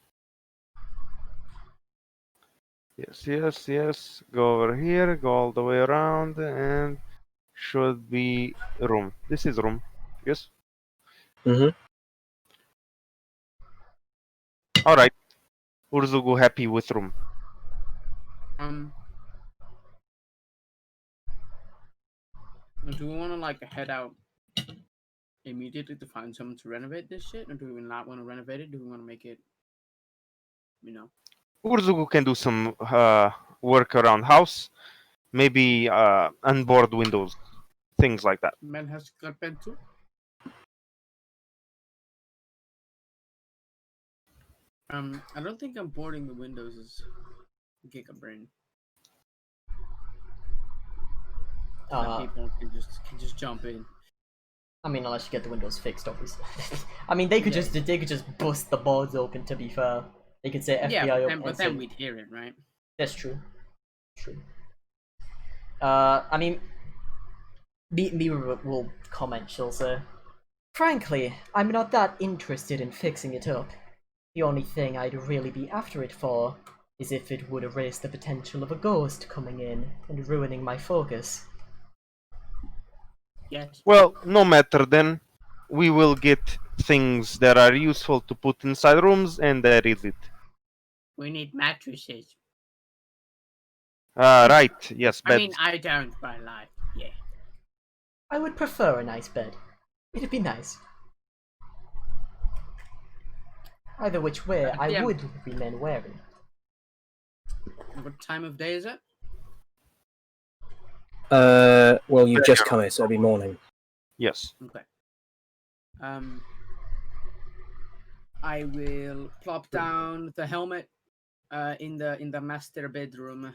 Yes. Go over here. Go all the way around, and should be room. This is room. Yes. Mhm. All right. Urzugu happy with room. Do we want to like head out immediately to find someone to renovate this shit, or do we not want to renovate it? Do we want to make it, you know? Urzugu can do some work around house. Maybe unboard windows things like that. Man has got bent too. I don't think I'm boarding the windows as Gigabrain. That people can just jump in. I mean, unless you get the windows fixed, obviously. I mean, they could just bust the boards open. To be fair, they could say FBI. Yeah, but then we'd hear it, right? That's true. True. I mean, me will comment. She'll say, frankly, I'm not that interested in fixing it up. The only thing I'd really be after it for is if it would erase the potential of a ghost coming in and ruining my focus. Yes. Well, no matter then. We will get things that are useful to put inside rooms, and that is it. We need mattresses. Right, yes, I beds. mean, I don't, but like, yeah. I would prefer a nice bed. It'd be nice. Either which way, I yeah. would remain wearing. What time of day is it? Well, you've just come here, so it'll be morning. Yes. Okay. I will plop down the helmet in the master bedroom,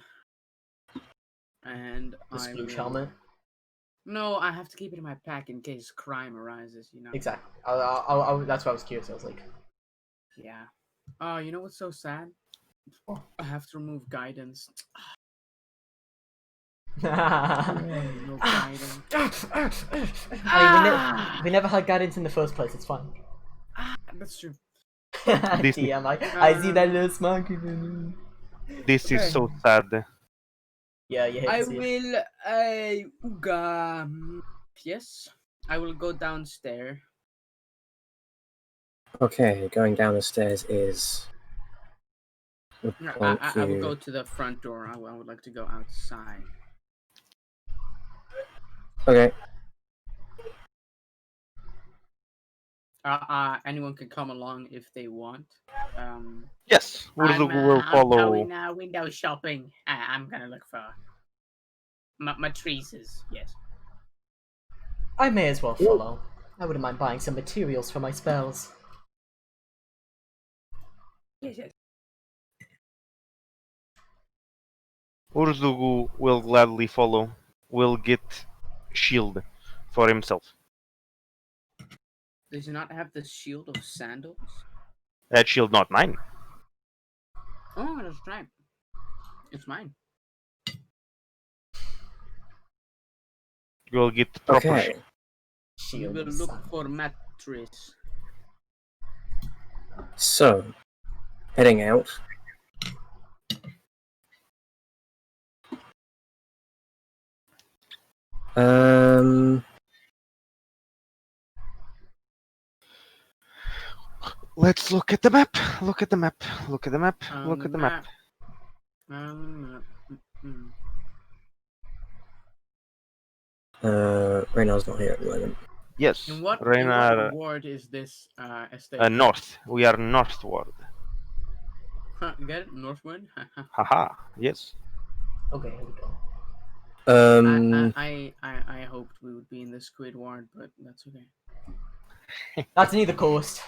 and The I sploosh will... helmet. No, I have to keep it in my pack in case crime arises. You know. Exactly. That's why I was curious. I was like, Yeah. Oh, you know what's so sad? What? I have to remove guidance. no guidance. I mean, we never had guidance in the first place. It's fine. That's true. DM, I see that little smoky. This is Okay. so sad. Yeah, you hate I to see it. will. Yes, I will go downstairs. Okay, going down the stairs is. I will go to the front door. I would like to go outside. Okay. Anyone can come along if they want. Yes, Urzugu will I'm follow. going window shopping. I'm gonna look for matrices. Yes. I may as well follow. I wouldn't mind buying some materials for my spells. Yes. Urzugu will gladly follow. Will get shield for himself. Does he not have the shield of sandals? That shield not mine. Oh, that's right. It's mine. You will get proper Okay. shield. We Shield. will and look sand. for mattress. So, heading out. Let's look at the map. Look at the map. Look at the map. Look at the map. Reynard's not here at the moment. Yes, In what Reina. ward is this estate? North. We are northward. You get it? Northwood? Haha. Yes. Okay, here we go. I hoped we would be in the Squid Ward, but that's okay. That's near the coast.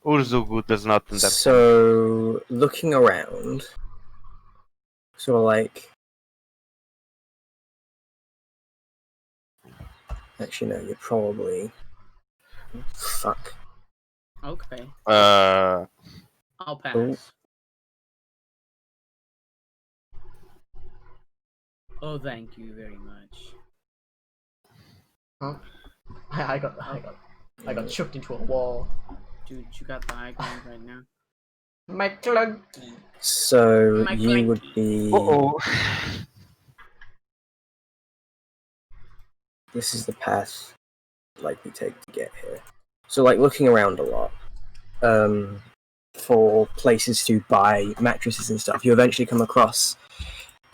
Urzugu does not understand. So, looking around, sort of like. Actually, no, you're probably. Fuck. Okay, Uh, I'll pass. Oh. Oh, thank you very much. Huh? I got chucked into a wall. Dude, you got the high ground right now. My clunky. So, My you would clanky. be. oh. This is the path like we take to get here. So like looking around a lot for places to buy mattresses and stuff, you eventually come across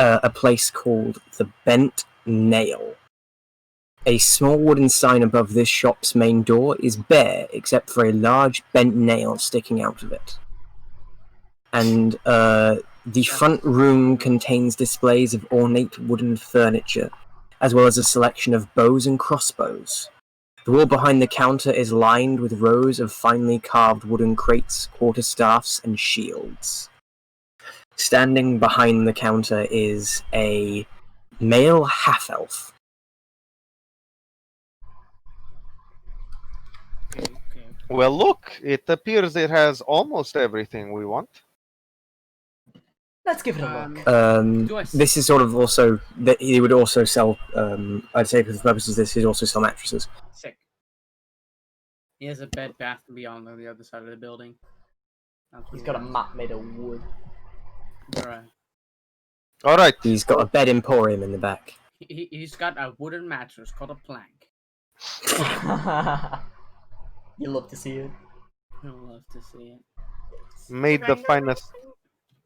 a place called the Bent Nail. A small wooden sign above this shop's main door is bare except for a large bent nail sticking out of it. And the front room contains displays of ornate wooden furniture as well as a selection of bows and crossbows. The wall behind the counter is lined with rows of finely carved wooden crates, quarterstaffs, and shields. Standing behind the counter is a male half-elf. Okay. Well, look, it appears it has almost everything we want. Let's give it a look. Do I This is sort of also that he would also sell. I'd say for the purposes of this, he'd also sell mattresses. Sick. He has a Bed Bath & Beyond on the other side of the building. That's what He's he got a has. map made of wood. Bruh. All right. He's got a bed emporium in the back. He's got a wooden mattress called a plank. You love to see it. I love to see it. Made the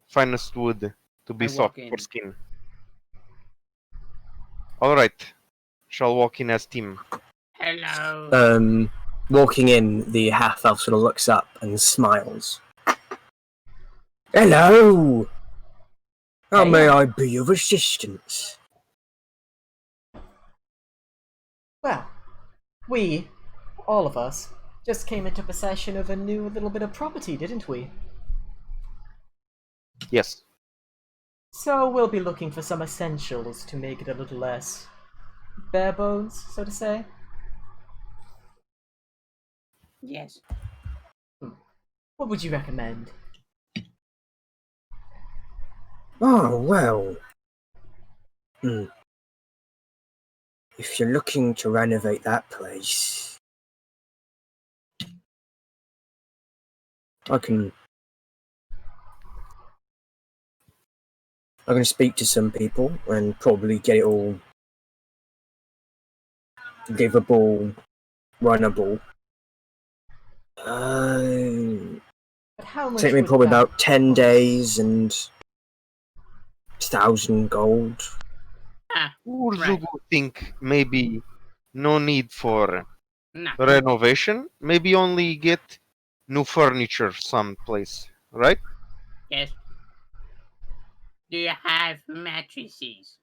finest wood to be I soft walk for in. skin. All right. Shall walk in as team. Hello. Walking in, the half-elf sort of looks up and smiles. Hello! How may I be of assistance? Well, we, all of us, just came into possession of a new little bit of property, didn't we? Yes. So we'll be looking for some essentials to make it a little less bare bones, so to say. Yes. What would you recommend? Oh, well. If you're looking to renovate that place, I can speak to some people and probably get it all livable, runnable. But how much Take me would probably that about 10 cost? days and 1,000 gold. Urzugu think maybe no need for No. renovation. Maybe only get new furniture someplace, right? Yes. Do you have mattresses?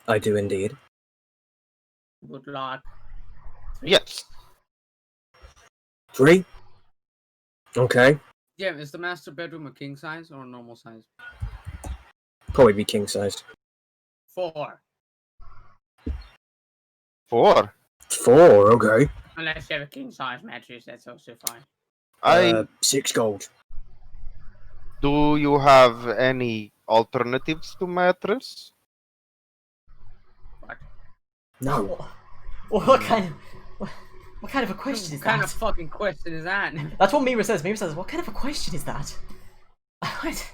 I do indeed. Good luck. Yes. 3? Okay. Yeah, is the master bedroom a king size or a normal size? Probably be king sized. 4. 4. 4, okay. Unless you have a king size mattress, that's also fine. 6 gold. Do you have any alternatives to mattress? What? No. What kind of a question is What kind that? of fucking question is that? That's what Mira says. Mira says, what kind of a question is that? What?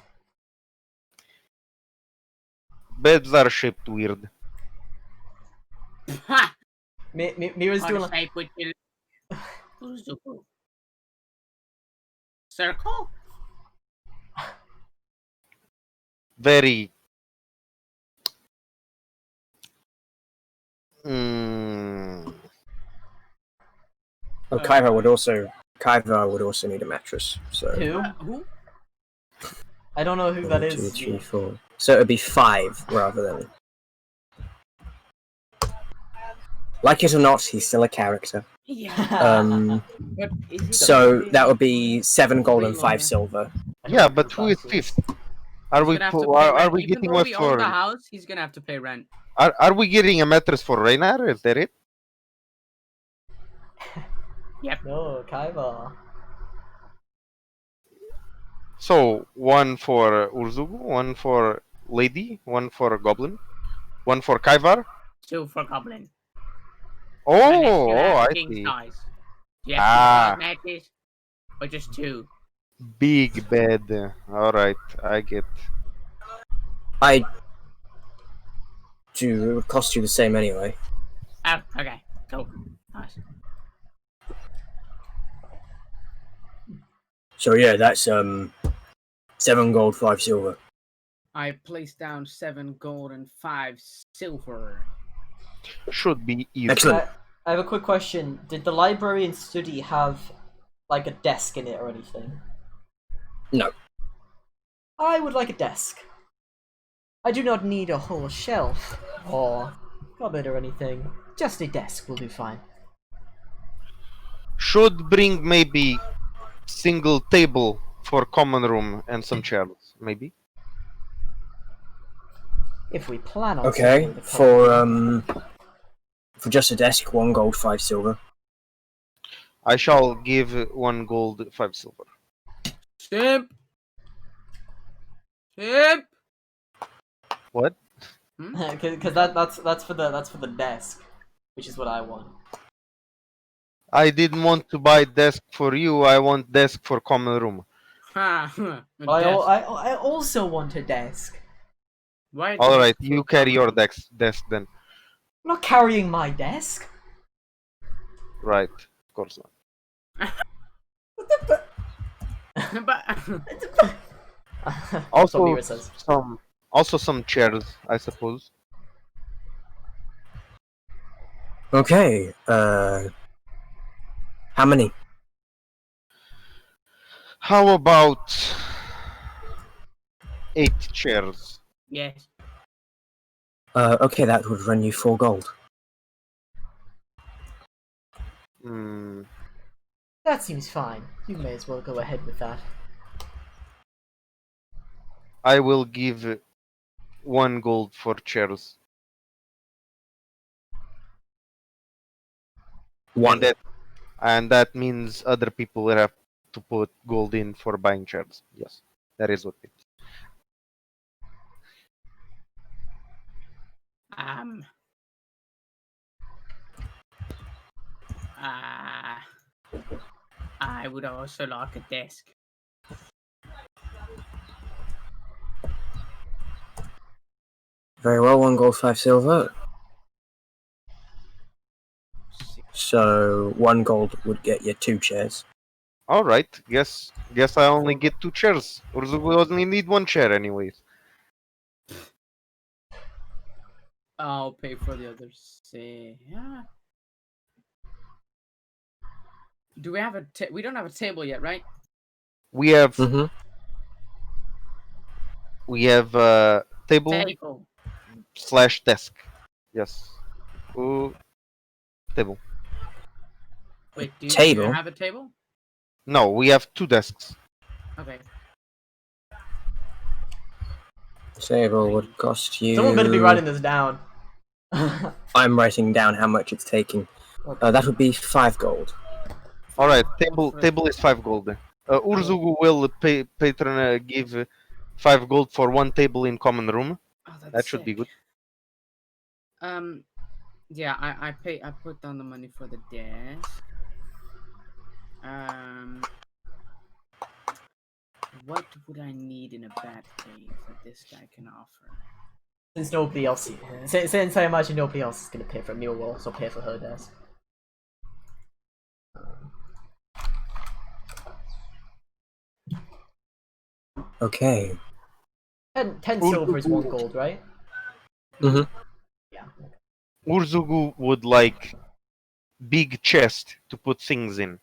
Beds are shaped weird. Ha! Mira's doing like... Shape with your circle? Very. Oh, Kaiva would also need a mattress. So Who? Who? I don't know who that 1, 2, is. 3, 4. So it'd be 5 rather than. Like it or not, he's still a character. Yeah. But is it So really- that would be 7 gold and Way 5 longer. silver. Yeah, but who is fifth? Are we He's gonna have to po- pay are rent. we Even getting though what we own the for? house, he's gonna have to pay rent. Are we getting a mattress for Reynar? Is that it? No, Kaiba. So 1 for Urzugu, 1 for Lady, 1 for Goblin, 1 for Kaivar. 2 for goblin. Oh, Unless you have I king see. size. Do you have king Ah. size mattress? Or just 2? Big bed. All right, I get. I do. It would cost you the same anyway. Oh, okay. Cool. Nice. So yeah, that's 7 gold, 5 silver. I placed down 7 gold and 5 silver. Should be easy. Excellent. I have a quick question. Did the library and study have like a desk in it or anything? No. I would like a desk. I do not need a whole shelf or cupboard or anything. Just a desk will do fine. Should bring maybe single table for common room and some chairs, maybe. If we plan on Okay, sitting in the common room. for just a desk, 1 gold, 5 silver. I shall give 1 gold, 5 silver. Simp. Simp. What? Because that's for the desk, which is what I want. I didn't want to buy desk for you. I want desk for common room. Ha. I also want a desk. Why All right, desk you for carry your common? desk then. I'm not carrying my desk. Right, of course not. But That's what Also Mira says. some chairs, I suppose. Okay, how many? How about 8 chairs? yes. Okay, that would run you 4 gold. Hmm. That seems fine. You may as well go ahead with that. I will give 1 gold for chairs. 1. And that means other people will have to put gold in for buying chairs. Yes, that is what it is. I would also like a desk. Very well, 1 gold, 5 silver. So 1 gold would get you 2 chairs. All right. Guess I only get 2 chairs. Urzugu only need 1 chair anyways. I'll pay for the others. Yeah. Do we have a? We don't have a table yet, right? We have Mm-hmm. table Table. / desk. Yes. Table. Wait, do Table? you have a table? No, we have 2 desks. Okay. Table would cost you... Someone better be writing this down. I'm writing down how much it's taking. Okay. That would be 5 gold. All right. Gold for a Table is 5 gold. Urzugu will give 5 gold for 1 table in common room. Oh, that's That should be sick. good. Yeah, I put down the money for the desk. What would I need in a bad cave that this guy can offer? Since nobody else, since I imagine nobody else is gonna pay for a meal, we'll also pay for her desk. Okay. 10 silver is 1 gold, right? Mm-hmm. Yeah. Urzugu would like big chest to put things in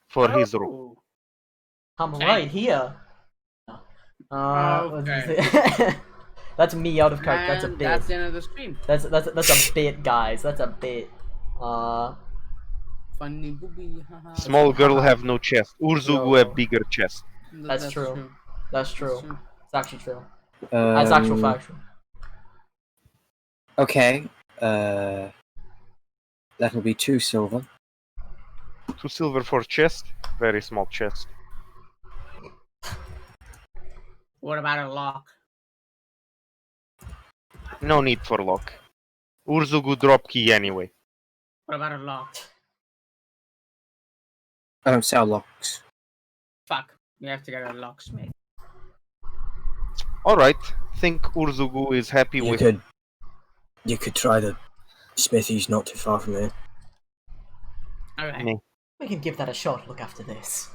for his room. Oh, I'm Okay. right here. Okay. That's me out of character. That's a and bit. that's the end of the stream. That's a bit, guys. That's a bit. Funny booby. Haha. Small girl have no chest. Urzugu Yo. have bigger chest. That's true. That's true. It's actually true. Um, That's actual factual. Okay. That'll be 2 silver. 2 silver for chest. Very small chest. What about a lock? No need for lock. Urzugu drop key anyway. What about a lock? I don't sell locks. Fuck. We have to get a locksmith. Alright. Think Urzugu is happy You with could try the smithies not too far from here. Alright. me. We can give that a shot. Look after this.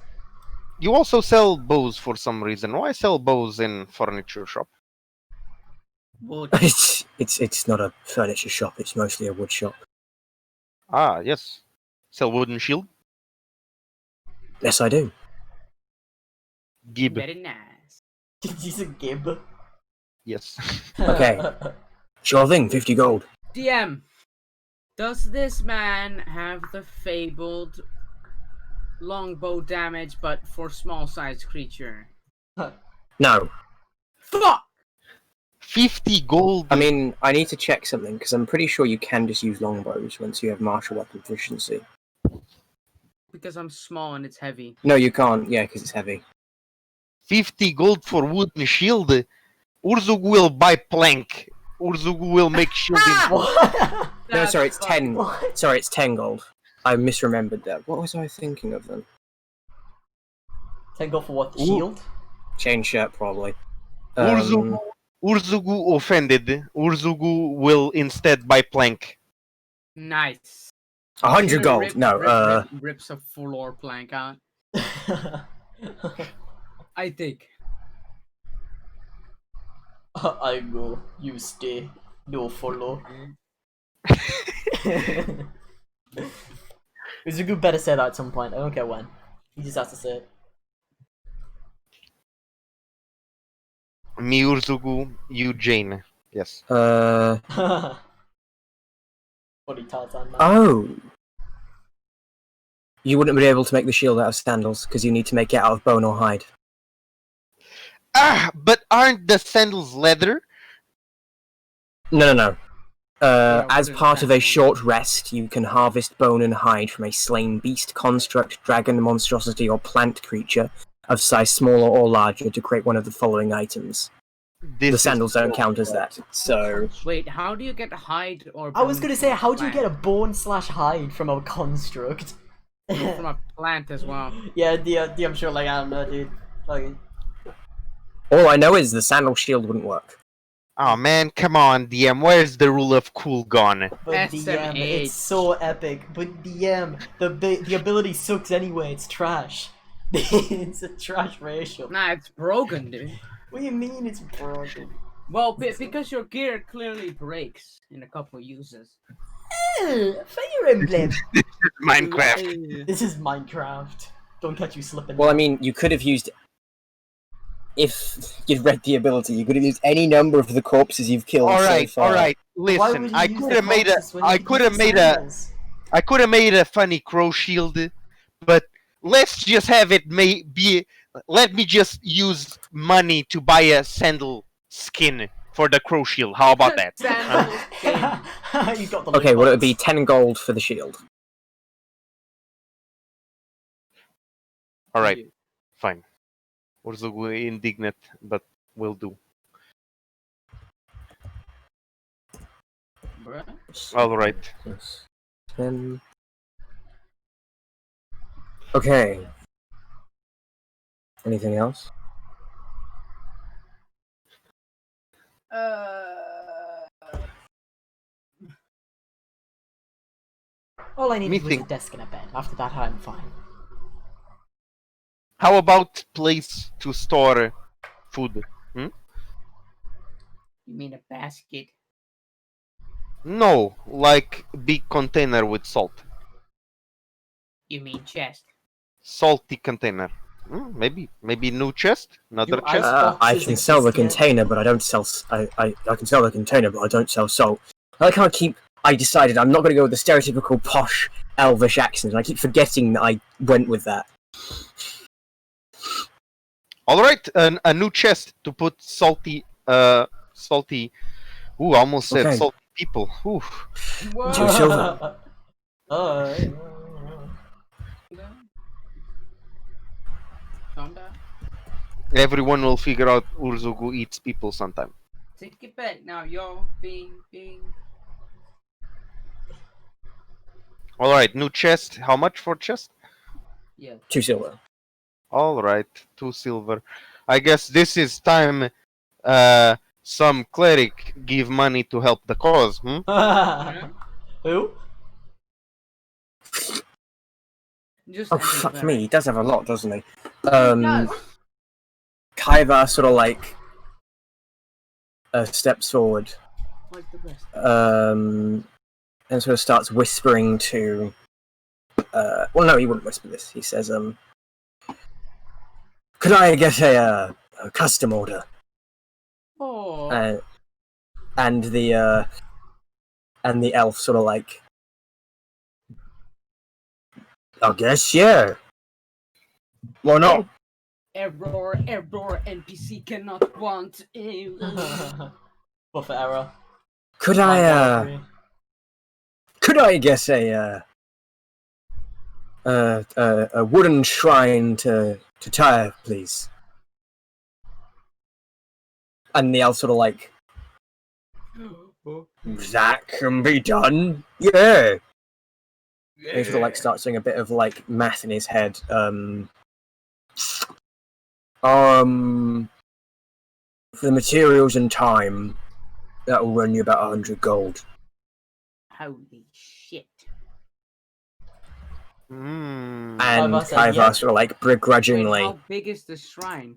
You also sell bows for some reason. Why sell bows in furniture shop? Wood. It's not a furniture shop, it's mostly a wood shop. Ah, yes. Sell wooden shield? Yes, I do. Gib. Very nice. He's a gib. Yes. Okay. Sure thing, 50 gold. DM, does this man have the fabled longbow damage, but for small-sized creature? No. Fuck! 50 gold. I mean, I need to check something, because I'm pretty sure you can just use longbows once you have martial weapon proficiency. Because I'm small and it's heavy. No, you can't, yeah, because it's heavy. 50 gold for wooden shield. Urzug will buy plank. Urzug will make shield in... What? No, sorry, it's 10. What? Sorry, it's 10 gold. I misremembered that. What was I thinking of then? 10 gold for what? The Ooh. shield? Chain shirt, probably. Urzugu offended. Urzugu will instead buy plank. Nice. 100 gold. No, rips a floor plank out. I think. I go, you stay, no follow. Uzugu better say that at some point, I don't care when. He just has to say it. Me Urzugu, you Jane. Yes. Funny Tarzan man. Oh! You wouldn't be able to make the shield out of sandals, because you need to make it out of bone or hide. Ah, but aren't the sandals leather? No. As what is part of a sandals? short rest, you can harvest bone and hide from a slain beast, construct, dragon, monstrosity, or plant creature of size smaller or larger to create one of the following items. This The sandals don't count as that, so... Wait, how do you get hide or I was bone gonna from say, a how do you plant? get a bone slash hide from a construct? From a plant as well? Yeah, I'm sure, like, I don't know, dude. Like, All I know is the sandal shield wouldn't work. Oh man, come on, DM. Where's the rule of cool gone? but DM, SMH. it's so epic. But DM, the ability sucks anyway. It's trash. It's a trash ratio. Nah, it's broken, dude. What do you mean it's broken? Well, because your gear clearly breaks in a couple uses. Fire Emblem. Minecraft. This is Minecraft. Don't catch you slipping. Well, I mean, you could have used... If you'd read the ability, you could have used any number of the corpses you've killed so far. Alright. Why Listen, would you I use could the have made a corpses when you I could could use have the made a sandals? I could have made a funny crow shield, but let's just have it be let me just use money to buy a sandal skin for the crow shield. How about that? Sandals skin. You got the Okay, well, it would be loot 10 gold for the shield. Alright, fine. Urzugu indignant, but will do. Bruh. Alright. Plus 10. Okay. Anything else? All I needed was a Meeting. desk and a bed. After that, I'm fine. How about place to store food? You mean a basket? No, like big container with salt. You mean chest? Salty container. Maybe new chest, another Do chest. ice- I boxes can sell the exist yet? container, but I don't sell. I can sell the container, but I don't sell salt. I can't keep. I decided I'm not going to go with the stereotypical posh Elvish accent, and I keep forgetting that I went with that. All right, a new chest to put salty. Ooh, I almost said Okay. salty people. Ooh. Whoa. 2 silver. Calm down. Everyone will figure out Urzugu eats people sometime. Take it back now, yo. Bing. All right, new chest. How much for chest? Yeah. 2 silver. All right, 2 silver. I guess this is time. Some cleric give money to help the cause. Who? Just Oh any fuck cleric. me, he does have a lot, doesn't he? He does. Kaiva sort of like steps forward, Like the best. and sort of starts whispering to. Well, no, he wouldn't whisper this. He says, "Could I get a custom order?" Oh, and the elf sort of like, I guess, yeah. Why not? Error, NPC cannot want. Buffer error. Could Line I 103. guess a wooden shrine to Tyre, please? And the elf sort of like, that can be done. Yeah. He sort of like starts doing a bit of like math in his head. For the materials and time, that will run you about 100 gold. Holy shit. Hmm. And Kaiva said Kaiva yeah. sort of like Wait, begrudgingly. how big is the shrine?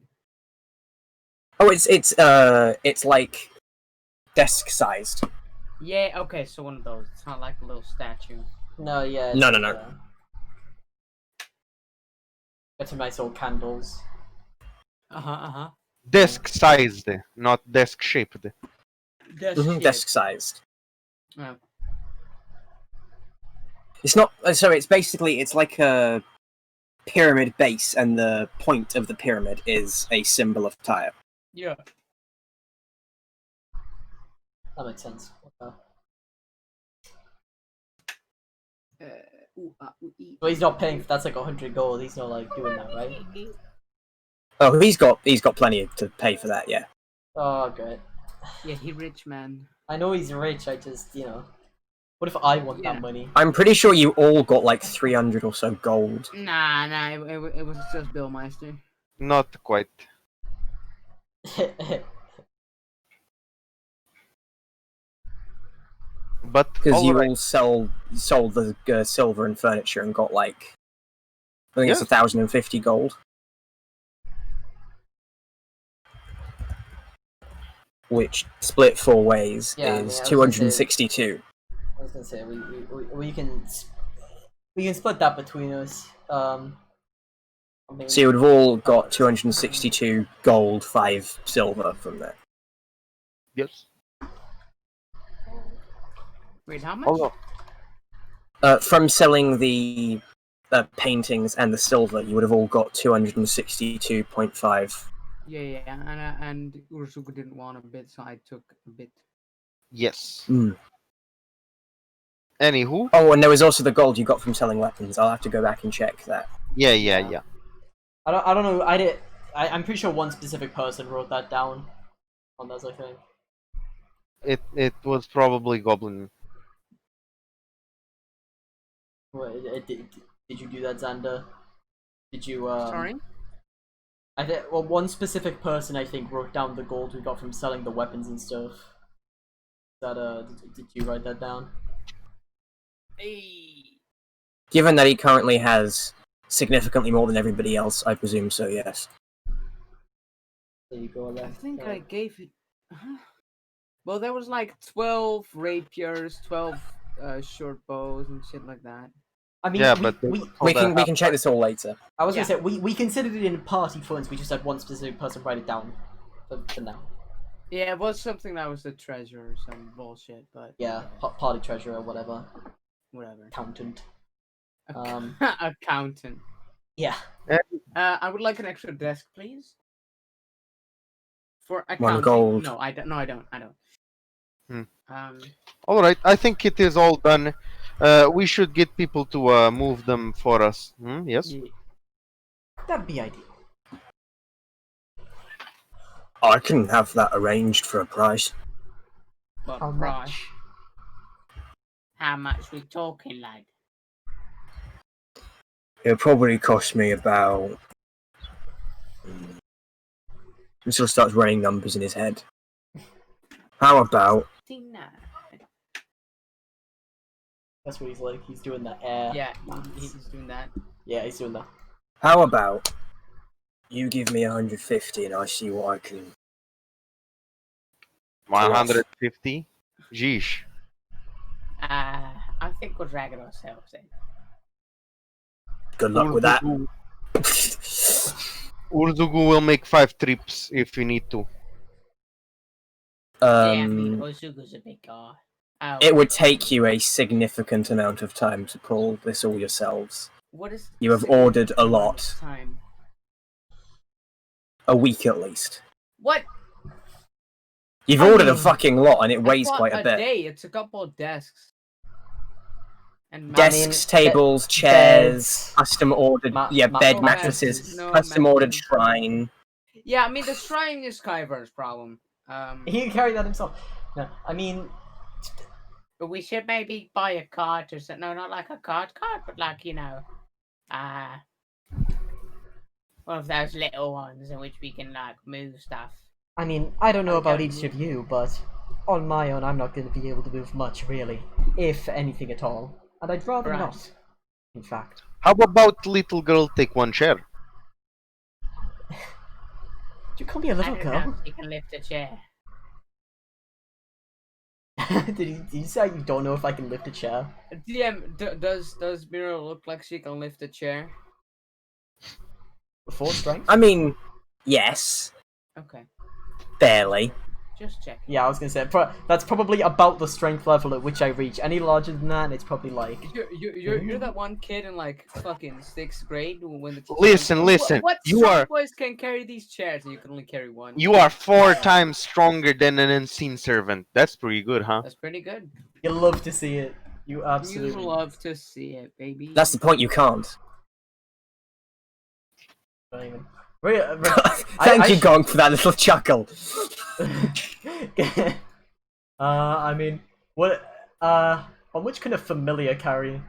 Oh, it's like desk sized. Yeah, okay, so one of those. It's not like a little statue. No, yeah. No, it's no, like, no. Got some nice old candles. Desk sized, not desk shaped. Desk sized. Oh. It's not. So it's basically like a pyramid base, and the point of the pyramid is a symbol of Tyre. Yeah. That makes sense. Okay. But he's not paying. That's like 100 gold. He's not like doing that, right? Oh, he's got plenty to pay for that. Yeah. Oh, great. Yeah, he rich, man. I know he's rich. I just, what if I want Yeah. that money? I'm pretty sure you all got like 300 or so gold. Nah, it was just Bill Meister. Not quite. But Because you alright. all sold the silver and furniture and got like, I think it's Yeah. 1,050 gold. Which split 4 ways Yeah, I mean, is I was gonna say- 262. I was gonna say we can split that between us. I mean, So you would have all got 262 gold, 5 silver from there. Yes. Wait, how much? Although, From selling the paintings and the silver, you would have all got 262.5. Yeah, and Ursuku didn't want a bit, so I took a bit. yes. Mm. Anywho, Oh, and there was also the gold you got from selling weapons. I'll have to go back and check that. yeah. I don't know. I'm pretty sure one specific person wrote that down on those. I think. It was probably Goblin. Did you do that, Xander? Did you? Sorry? Well, one specific person I think wrote down the gold we got from selling the weapons and stuff. Did you write that down? Hey. Given that he currently has significantly more than everybody else, I presume so, yes. There you go. I think I gave it. Well, there was like 12 rapiers, 12 short bows, and shit like that. I mean, Yeah, we, but we, We can check this all later. I was Yeah. gonna say we considered it in party funds. We just had one specific person write it down for now. Yeah, it was something that was the treasure or some bullshit, but Yeah, party treasurer or whatever, whatever. accountant. Accountant. Yeah. I would like an extra desk, please. For accounting. 1 gold. No, I don't. No, I don't. Hmm. Um. All right. I think it is all done. We should get people to move them for us. Yes. Yeah. That'd be ideal. I can have that arranged for a price. But How price. much? How much we talking, lad? It'll probably cost me about... He sort of starts running numbers in his head. How about... That's what he's like. He's doing that air. Yeah, he's doing that. Yeah, he's doing that. How about... You give me 150 and I see what I can... 150. Jeesh. I think we'll drag it ourselves then. Good luck with that. Urzugu will make 5 trips if you need to. Ozuga's a big guy. Oh, It would take you a significant amount of time to pull this all yourselves. what is You have significant ordered a amount of lot. Time. A week at least. What? You've I ordered a mean, fucking lot, and it I weighs thought quite a bit. day. It's a couple of desks. And Desks, I mean, tables, chairs, beds, custom ordered, bed no mattresses, mattresses, no custom ordered mattresses. shrine. Yeah, I mean the shrine is Kyver's problem. He can carry that himself. No, I mean, But we should maybe buy a cart or something. No, not like a cart, but like one of those little ones in which we can like move stuff. I mean, I don't know I about can't each move. of you, but on my own, I'm not going to be able to move much, really, if anything at all. And I'd rather Right. not. In fact, How about little girl take one chair? you call me a little girl. You can lift a chair. Did you say you don't know if I can lift a chair? DM, does Mira look like she can lift a chair? Before strength? I mean, yes, Okay, barely. just checking. Yeah, I was gonna say that's probably about the strength level at which I reach. Any larger than that, and it's probably like You're that one kid in like fucking 6th grade when the teacher Listen, listen, What you strong are- boys can carry these chairs and you can only carry one? You are 4 times stronger than an unseen servant. That's pretty good, huh? That's pretty good. you love to see it. You You absolutely love to see it, baby. That's the point. You can't. don't even. Thank Thank you, Gong, for that little chuckle. I mean, what? How much can a familiar carry?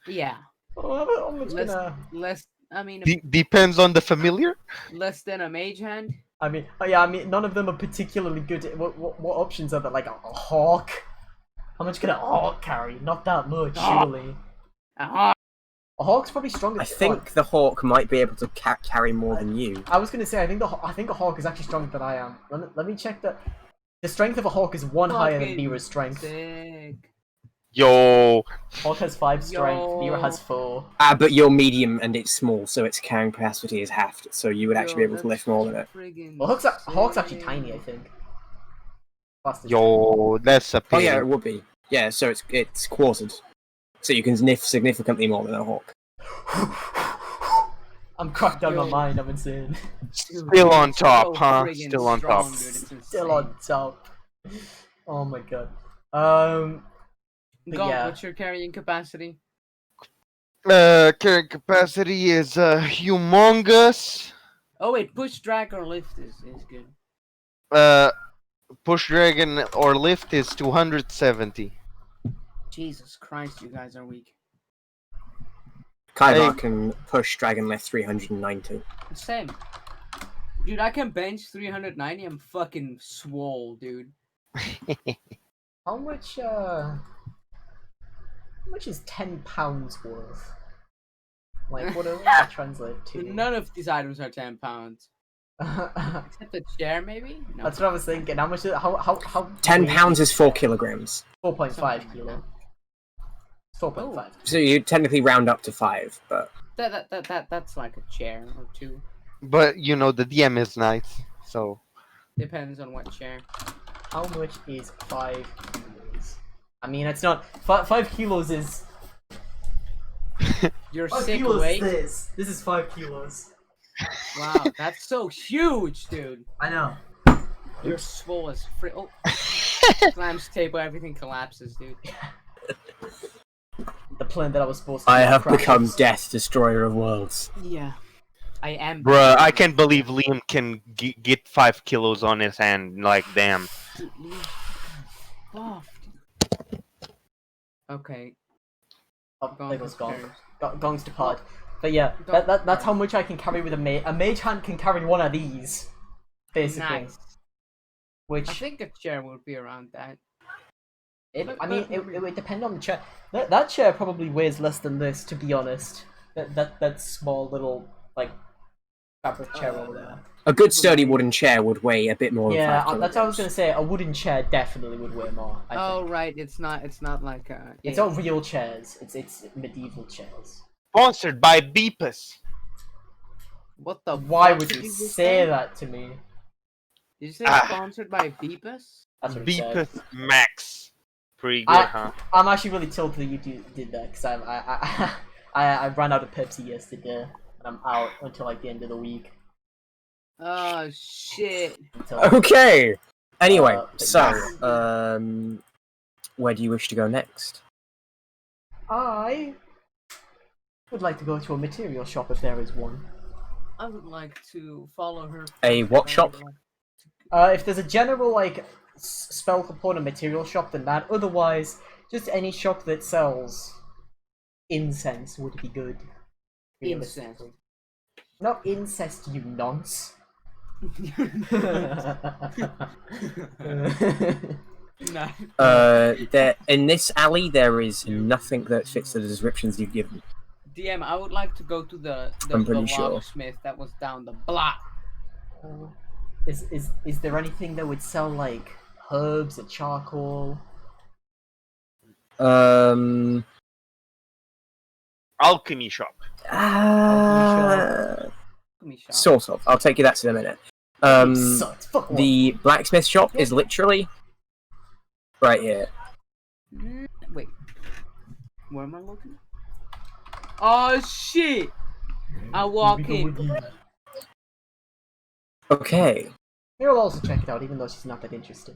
Yeah. How much can Less. I mean, Depends on the familiar. less than a mage hand. I mean, oh yeah, I mean, none of them are particularly good. What options are there? Like a hawk? How much can a hawk carry? Not that much, surely. Aha. A hawk's probably stronger. I think the hawk might be able to carry more than you. I was gonna say, I think a hawk is actually stronger than I am. Let me check that. The strength of a hawk is one higher than Fucking Mira's strength. Sick. Yo, Hawk has 5 strength. Mira has 4. But you're medium and it's small, so its carrying capacity is halved. So you would actually be able to lift more than it. Well, Hawk's actually tiny, I think. Plus the yo, that's a Oh pity. yeah, it would be. Yeah, so it's quartered. So you can sniff significantly more than a hawk. I'm cracked out of my mind. I'm insane. Still on top, So huh? friggin' Still on top. strong, dude, it's Still insane. on top. Oh my god. But Gong, yeah. what's your carrying capacity? Carrying capacity is humongous. Oh wait, push, drag, or lift is good. Push dragon or lift is 270. Jesus Christ, you guys are weak. Kaivar Hey. can push dragon lift 390. Same. Dude, I can bench 390. I'm fucking swole, dude. How much is £10 worth? Like, what does that translate to? None of these items are 10 pounds. Except the chair, maybe? No. That's what I was thinking. How much? How? 10 weight pounds is 4 kilograms. 4.5 Something kilo. like 4.5. So you technically round up to 5, but That's like a chair or two. But you know the DM is nice, so Depends on what chair. How much is 5 kilos? I mean, it's not 5 kilos is. Your 5 sick kilos weight. is this is 5 kilos. Wow, that's so huge, dude. I know. You're swole as fri- Oh, slams table, everything collapses, dude. The plan that I was supposed to. I do have crashes. become Death, Destroyer of Worlds. Yeah, I am. bruh, I can't believe Liam can get 5 kilos on his hand. Like, damn. Dude, leave- Buff, dude. Okay. Oh, there goes Gong. Gong. Gong's depart. But yeah, that's how much I can carry with a mage. A mage hand can carry one of these, basically. Nice. Which I think a chair would be around that. it would depend on the chair. That chair probably weighs less than this, to be honest. That small little like fabric chair over there. A good sturdy wooden chair would weigh a bit more than Yeah, 5 that's what I was kilograms. gonna say. A wooden chair definitely would weigh more. I Oh think. right, it's not like It's yeah. not real chairs. It's medieval chairs. Sponsored by Beepus. What the Why fuck would did you just say that to me? Did you say Ah. sponsored by Beepus? That's what he said. Beepeth Max. Pretty good, huh? I'm actually really tilted that you did that because I ran out of Pepsi yesterday and I'm out until like the end of the week. Oh shit. Until, Okay. Anyway, but so yes. where do you wish to go next? I would like to go to a material shop if there is one. I would like to follow her. A what I shop? would like If there's a general like spell component material shop, then that. Otherwise, just any shop that sells incense would be good. Incense. realistically. Not incest, you nonce. No. There in this alley there is nothing that fits the descriptions you've given. DM, I would like to go to the I'm pretty sure. locksmith that was down the block. Is there anything that would sell like herbs or charcoal? Alchemy shop. Sort of. I'll take you that in a minute. Sucks. Fuck The blacksmith shop is literally right here. Wait. Where am I looking? Oh shit! I walk in. Okay. We'll also check it out, even though she's not that interested.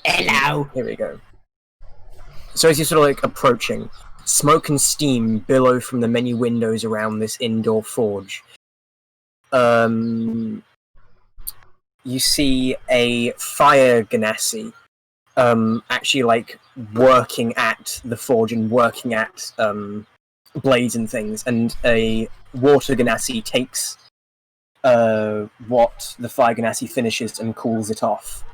Hello. Here we go. So as you're sort of like approaching, smoke and steam billow from the many windows around this indoor forge. You see a fire ganassi actually like working at the forge and working at blades and things, and a water ganassi takes what the fire ganassi finishes and cools it off.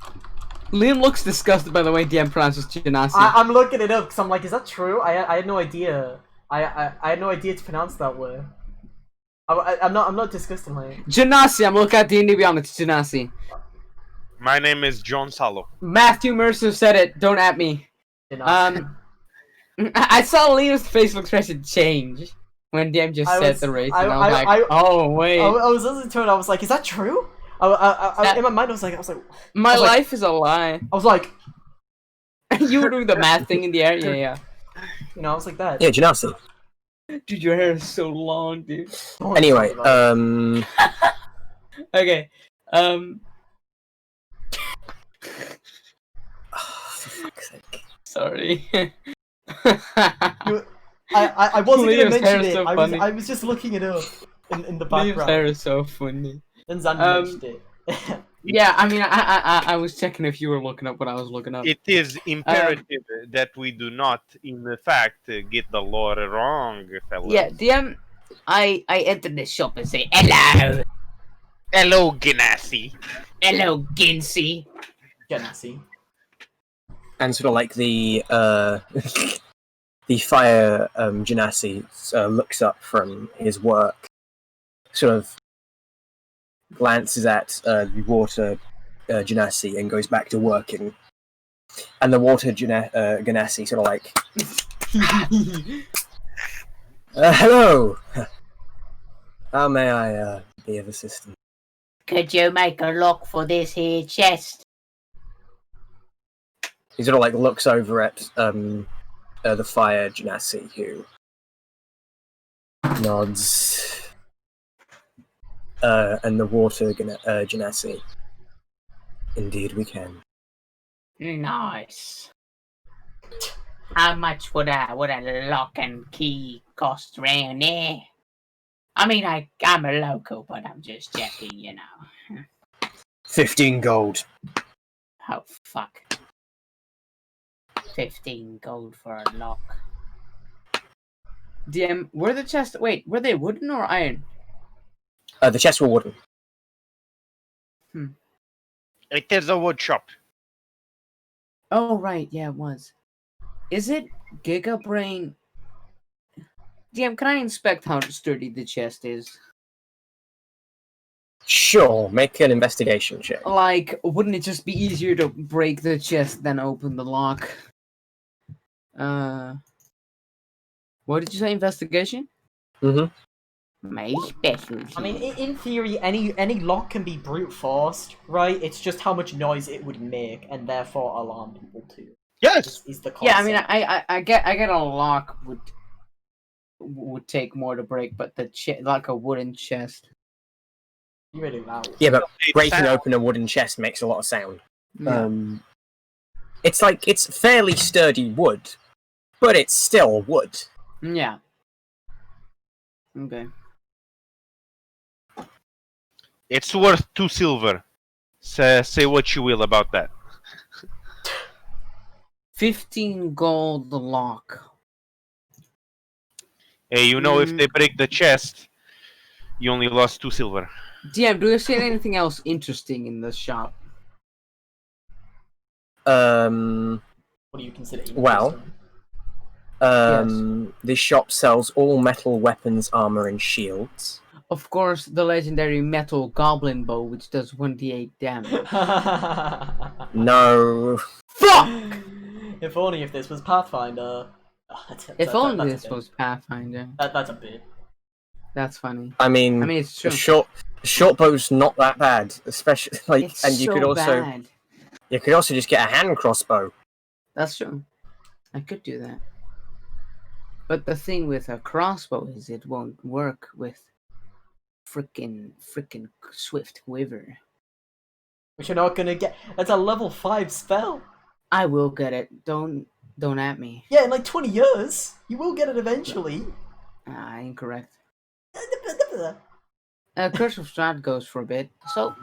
Liam looks disgusted by the way DM pronounces Genasi. I'm looking it up because I'm like, is that true? I had no idea. I had no idea to pronounce that word. I'm not disgusted by it. Genasi, I'm looking at D&D Beyond, it's Genasi. My name is John Salo. Matthew Mercer said it, don't at me. I saw Liam's facial expression change when DM just said the race, and I was like, oh wait. I was listening to it. I was like, is that true? In my mind, I was like, my life is a lie. I was like, you were doing the math thing in the air, yeah. You know, I was like that. Yeah, Genasi. Dude, your hair is so long, dude. Anyway, Okay, for fuck's sake. sorry. I wasn't Liam's gonna hair mention is it. so I funny. was just looking it up in the Liam's background. hair is so funny. Then Xander mentioned it. Yeah, I mean, I was checking if you were looking up what I was looking up. It is imperative that we do not, in fact, get the lore wrong, fellas. Yeah, DM, I enter the shop and say, hello! Hello, Ganassi. Hello, Ginsey. Genasi. And sort of like the the fire genasi looks up from his work, sort of glances at the water genasi and goes back to working. And the water genasi sort of like, hello. How may I be of assistance? Could you make a lock for this here chest? He sort of like looks over at the fire genasi, who nods, and the water genasi. Indeed, we can. Nice. How much would a lock and key cost around there? I mean, I'm a local, but I'm just checking, you know. 15 gold. Oh, fuck. 15 gold for a lock. DM, were the chests... Wait, were they wooden or iron? The chests were wooden. It is a wood shop. Oh, right, yeah, it was. Is it Gigabrain... DM, can I inspect how sturdy the chest is? Sure, make an investigation check. Like, wouldn't it just be easier to break the chest than open the lock? What did you say, investigation? Mm-hmm. My specialty. I mean, in theory, any lock can be brute forced, right? It's just how much noise it would make, and therefore alarm people too. Yes. Is the concept. Yeah, I mean, I get a lock would take more to break, but like a wooden chest. You really loud. Yeah, but breaking sound. open a wooden chest makes a lot of sound. Yeah. It's fairly sturdy wood, but it's still wood. Yeah. Okay. It's worth 2 silver. Say what you will about that. 15 gold the lock. Hey, you know, if they break the chest, you only lost 2 silver. DM, do you see anything else interesting in the shop? What do you consider? Well, the shop sells all metal weapons, armor, and shields. Of course, the legendary metal goblin bow, which does 1d8 damage. No. Fuck! If only if this was Pathfinder. If only this was Pathfinder. That's a bit. That's funny. I mean, It's true. the short bow's not that bad, especially like, It's and you so could also bad. just get a hand crossbow. That's true. I could do that. But the thing with a crossbow is it won't work with frickin' Swift Quiver. Which you're not gonna get. That's a level 5 spell. I will get it. Don't at me. Yeah, in like 20 years, you will get it eventually. Incorrect. Curse of Strahd goes for a bit, so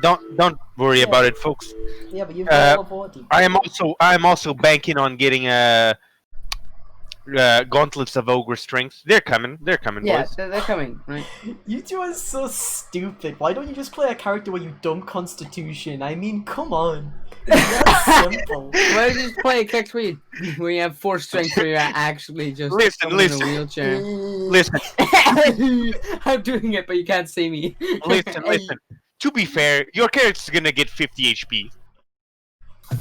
Don't worry about it, folks. Yeah, but you've got all of Waterdeep. I am also banking on getting gauntlets of ogre strength. They're coming, yeah, boys. they're coming, right? You two are so stupid. Why don't you just play a character where you dump Constitution? I mean, come on. That's simple. Why don't you just play a character where you have 4 strength where you're actually just Listen. in a wheelchair? Listen, I'm doing it, but you can't see me. listen. To be fair, your character's gonna get 50 HP.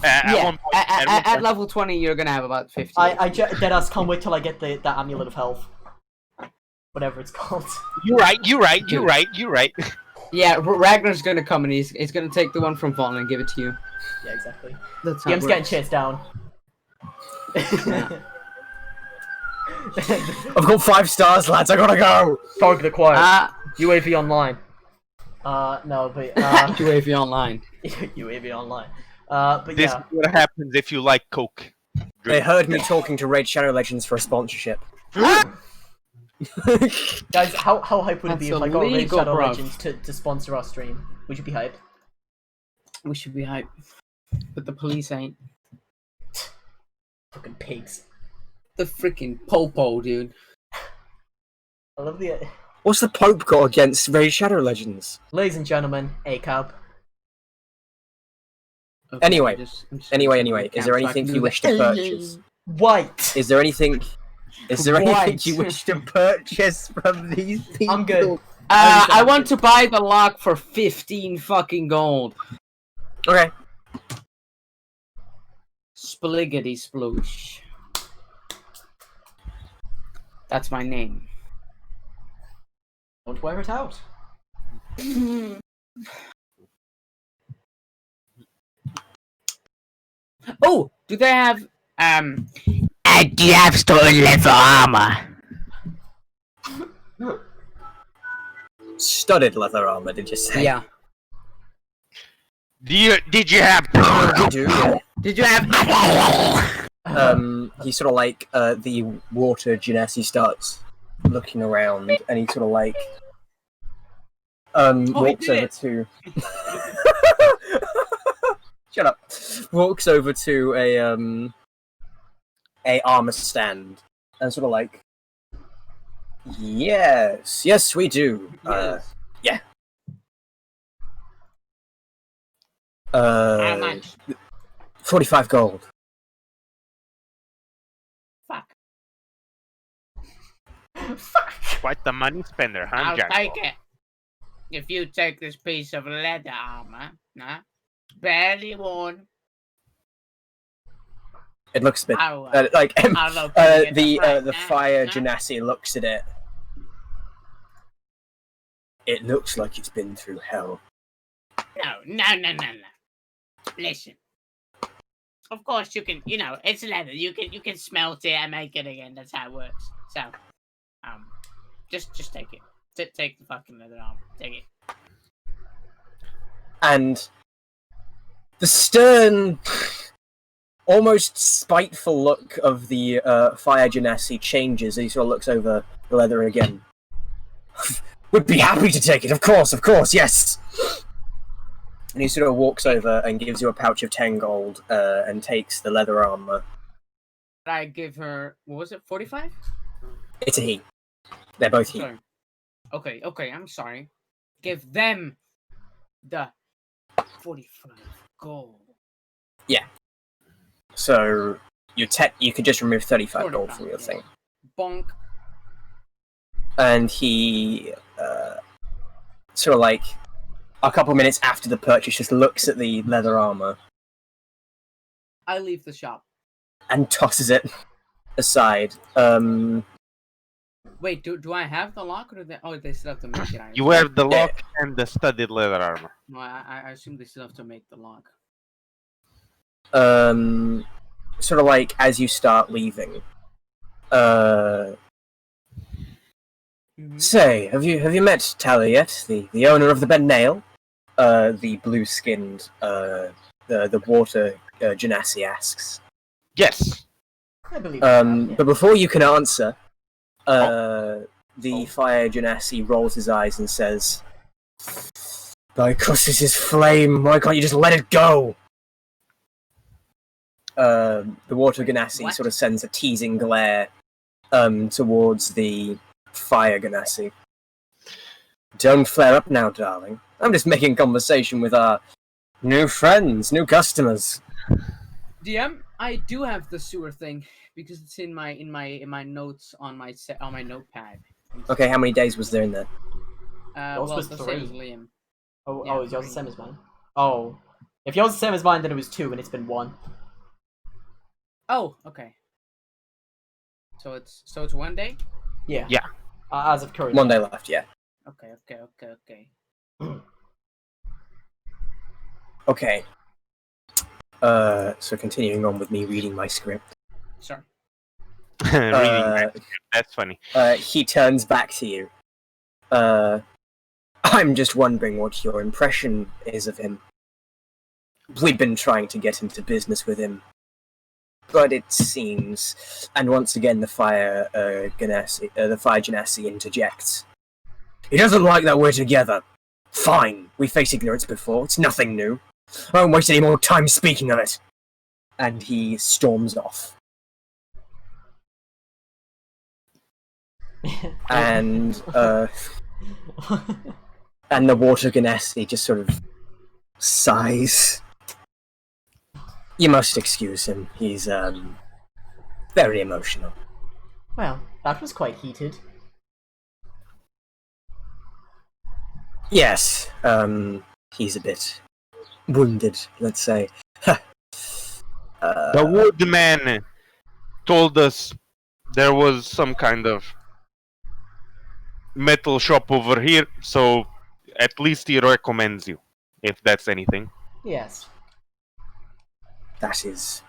At level 20, you're gonna have about 50. Deadass can't wait till I get the Amulet of Health. Whatever it's called. You're right. Yeah, Ragnar's gonna come and he's gonna take the one from Fallen and give it to you. Yeah, exactly. That's how it DM's getting works. chased down. Yeah. I've got 5 stars, lads. I gotta go. Target acquired. UAV online. No, but UAV online. UAV online. But This yeah. is what happens if you like Coke. They heard me talking to Raid Shadow Legends for a sponsorship. Guys, how hype would it be That's if I got Raid illegal, Shadow bruv. Legends to sponsor our stream? Would you be hyped? We should be hype, but the police ain't. Fucking pigs. The freaking popo, dude. I love the. What's the Pope got against Raid Shadow Legends? Ladies and gentlemen, ACAB. Okay, Anyway, I'm just Anyway, gonna is there so I can anything do you the- wish to purchase? White! Is there anything White. you wish to purchase from these people? I'm good. I want to buy the lock for 15 fucking gold. Okay. Spliggity sploosh. That's my name. Don't wear it out. Oh, do they have Do you have stolen leather armor? Studded leather armor, did you say? yeah? Did you have? You do, yeah. Did you have He sort of like the water genasi starts looking around, and he sort of like walks over to. Shut up. Walks over to a armor stand and sort of like, yes, we do. Yeah. How much? 45 gold. Fuck. Quite the money spender, huh, I'll Jack? take it. If you take this piece of leather armor, nah, barely worn. It looks a bit I'll, like I'll locate it the right the now, fire nah. genasi looks at it It looks like it's been through hell. No. Listen. Of course you can, it's leather. You can smelt it and make it again. That's how it works. So, just take it. Take the fucking leather arm. Take it. And the stern, almost spiteful look of the Fire Genasi changes as he sort of looks over the leather again. Would be happy to take it, of course, yes! And he sort of walks over and gives you a pouch of 10 gold and takes the leather armor. I give her, what was it, 45? It's a he. They're both he. Sorry. Okay, I'm sorry. Give them the 45 gold. So you could just remove 35 gold 45, from your yeah. thing. Bonk. And he sort of like a couple minutes after the purchase just looks at the leather armor I leave the shop. and tosses it aside. Wait, do I have the lock or do they? Oh, they still have to make it. You have the lock and the studded leather armor. No, I assume they still have to make the lock. Sort of like as you start leaving. Say, have you met Tally yet? The owner of the Ben Nail? The blue-skinned, the water genasi asks. Yes. I believe that, But before you can answer, the fire genasi rolls his eyes and says, "Because this is flame, why can't you just let it go?" The water genasi What? sort of sends a teasing glare towards the fire genasi. Don't flare up now, darling. I'm just making conversation with our new friends, new customers. DM, I do have the sewer thing because it's in my notes on my notepad. Okay, how many days was there in there? Yours Well, was the 3. same as Liam. Oh, is yours the 3. same as mine? Oh. If yours is the same as mine, then it was 2 and it's been 1. Oh, okay. So it's 1 day. Yeah. Yeah. As of current. 1 day left, yeah. Okay. Okay. So continuing on with me reading my script. Sorry. Reading that. That's funny. He turns back to you. I'm just wondering what your impression is of him. We've been trying to get into business with him. But it seems, and once again the fire genasi interjects. He doesn't like that we're together. Fine, we faced ignorance before, it's nothing new. I won't waste any more time speaking of it. And he storms off. And and the water genasi just sort of sighs. You must excuse him. He's very emotional. Well, that was quite heated. Yes, he's a bit wounded, let's say. The woodman told us there was some kind of metal shop over here, so at least he recommends you, if that's anything. Yes. That is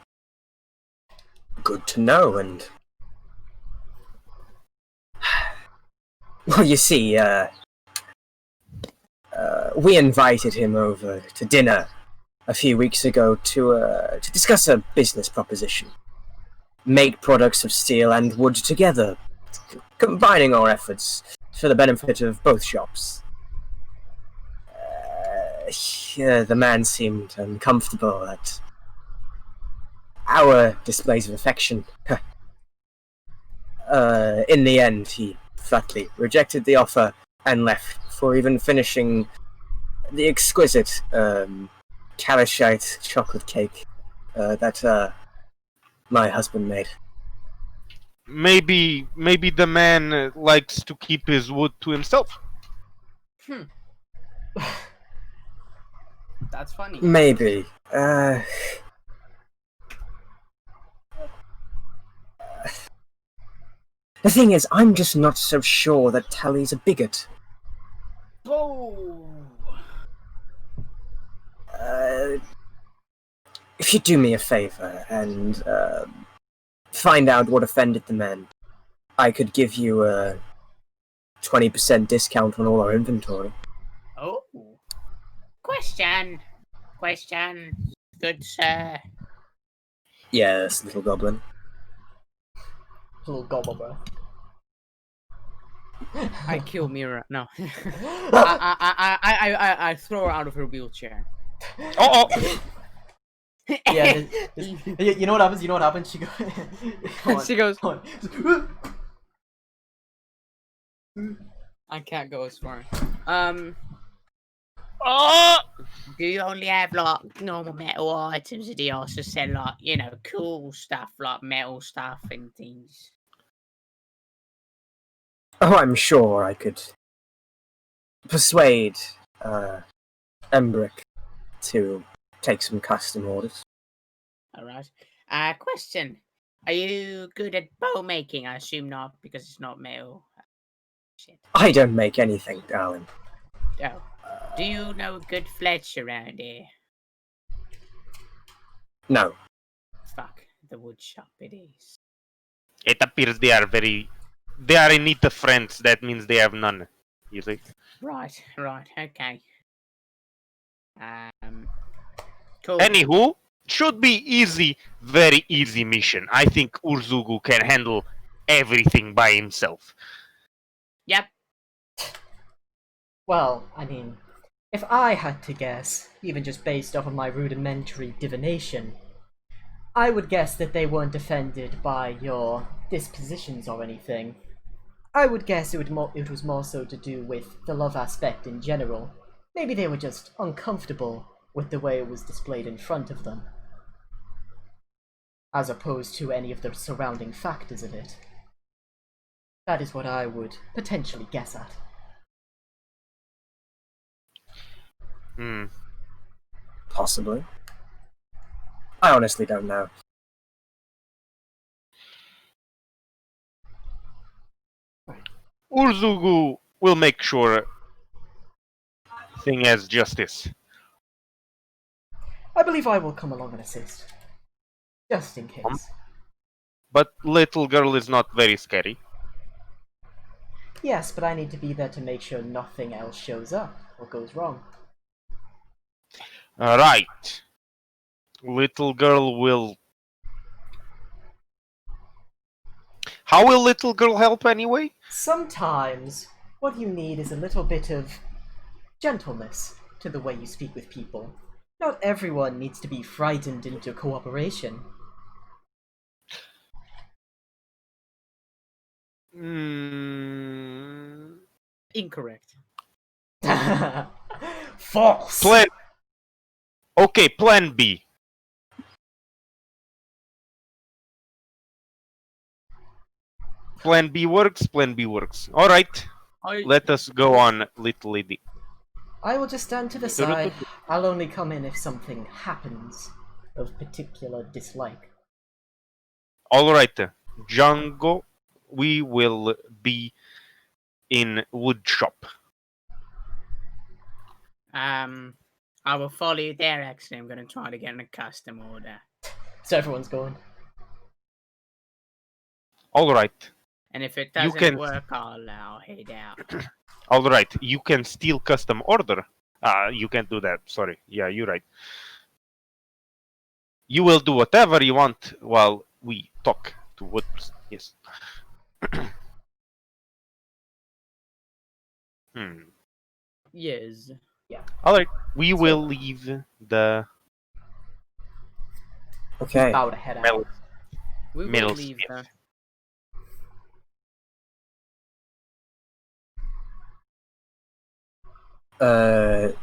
good to know, and well, you see, we invited him over to dinner a few weeks ago to discuss a business proposition. Make products of steel and wood together, combining our efforts for the benefit of both shops. The man seemed uncomfortable at our displays of affection. In the end, he flatly rejected the offer and left before even finishing the exquisite Kalashite chocolate cake that my husband made. Maybe the man likes to keep his wood to himself. That's funny. Maybe. The thing is, I'm just not so sure that Tally's a bigot. Oh. If you do me a favor and find out what offended the men, I could give you a 20% discount on all our inventory. Oh. Question. Good sir. Yes, little goblin. Little gobbler. I kill Mira. No. I throw her out of her wheelchair. Oh, Yeah, you know what happens? You know what happens? She goes. She goes, On. I can't go as far. oh! Do you only have like normal metal items, or do you also sell like, you know, cool stuff like metal stuff and things? Oh, I'm sure I could persuade Embrick to take some custom orders. Alright. Question. Are you good at bow making? I assume not, because it's not metal. Shit. I don't make anything, darling. Oh. Do you know a good fletch around here? No. Fuck. The wood shop it is. It appears they are in need of friends. That means they have none. You see? Right, okay. Cool. Anywho, should be easy, very easy mission. I think Urzugu can handle everything by himself. Yep. Well, I mean, if I had to guess, even just based off of my rudimentary divination, I would guess that they weren't offended by your dispositions or anything. I would guess it was more so to do with the love aspect in general. Maybe they were just uncomfortable with the way it was displayed in front of them, as opposed to any of the surrounding factors of it. That is what I would potentially guess at. Possibly. I honestly don't know. Urzugu will make sure thing has justice. I believe I will come along and assist. Just in case. But little girl is not very scary. Yes, but I need to be there to make sure nothing else shows up or goes wrong. Right. Little girl will... How will little girl help anyway? Sometimes, what you need is a little bit of gentleness to the way you speak with people. Not everyone needs to be frightened into cooperation. Incorrect. False! Okay, plan B. Plan B works, Alright, let us go on, little lady. I will just stand to the side. I'll only come in if something happens of particular dislike. Alright, Django, we will be in wood shop. I will follow you there. Actually, I'm gonna try to get a custom order. So everyone's going. Alright. And if it doesn't work, I'll head out. Alright, you can steal custom order. You can't do that, sorry. Yeah, you're right. You will do whatever you want while we talk to wood person. Yes. Yes. Yeah. Alright, we will leave the Okay. Bow to head out. Mel. We will Middle leave Smith.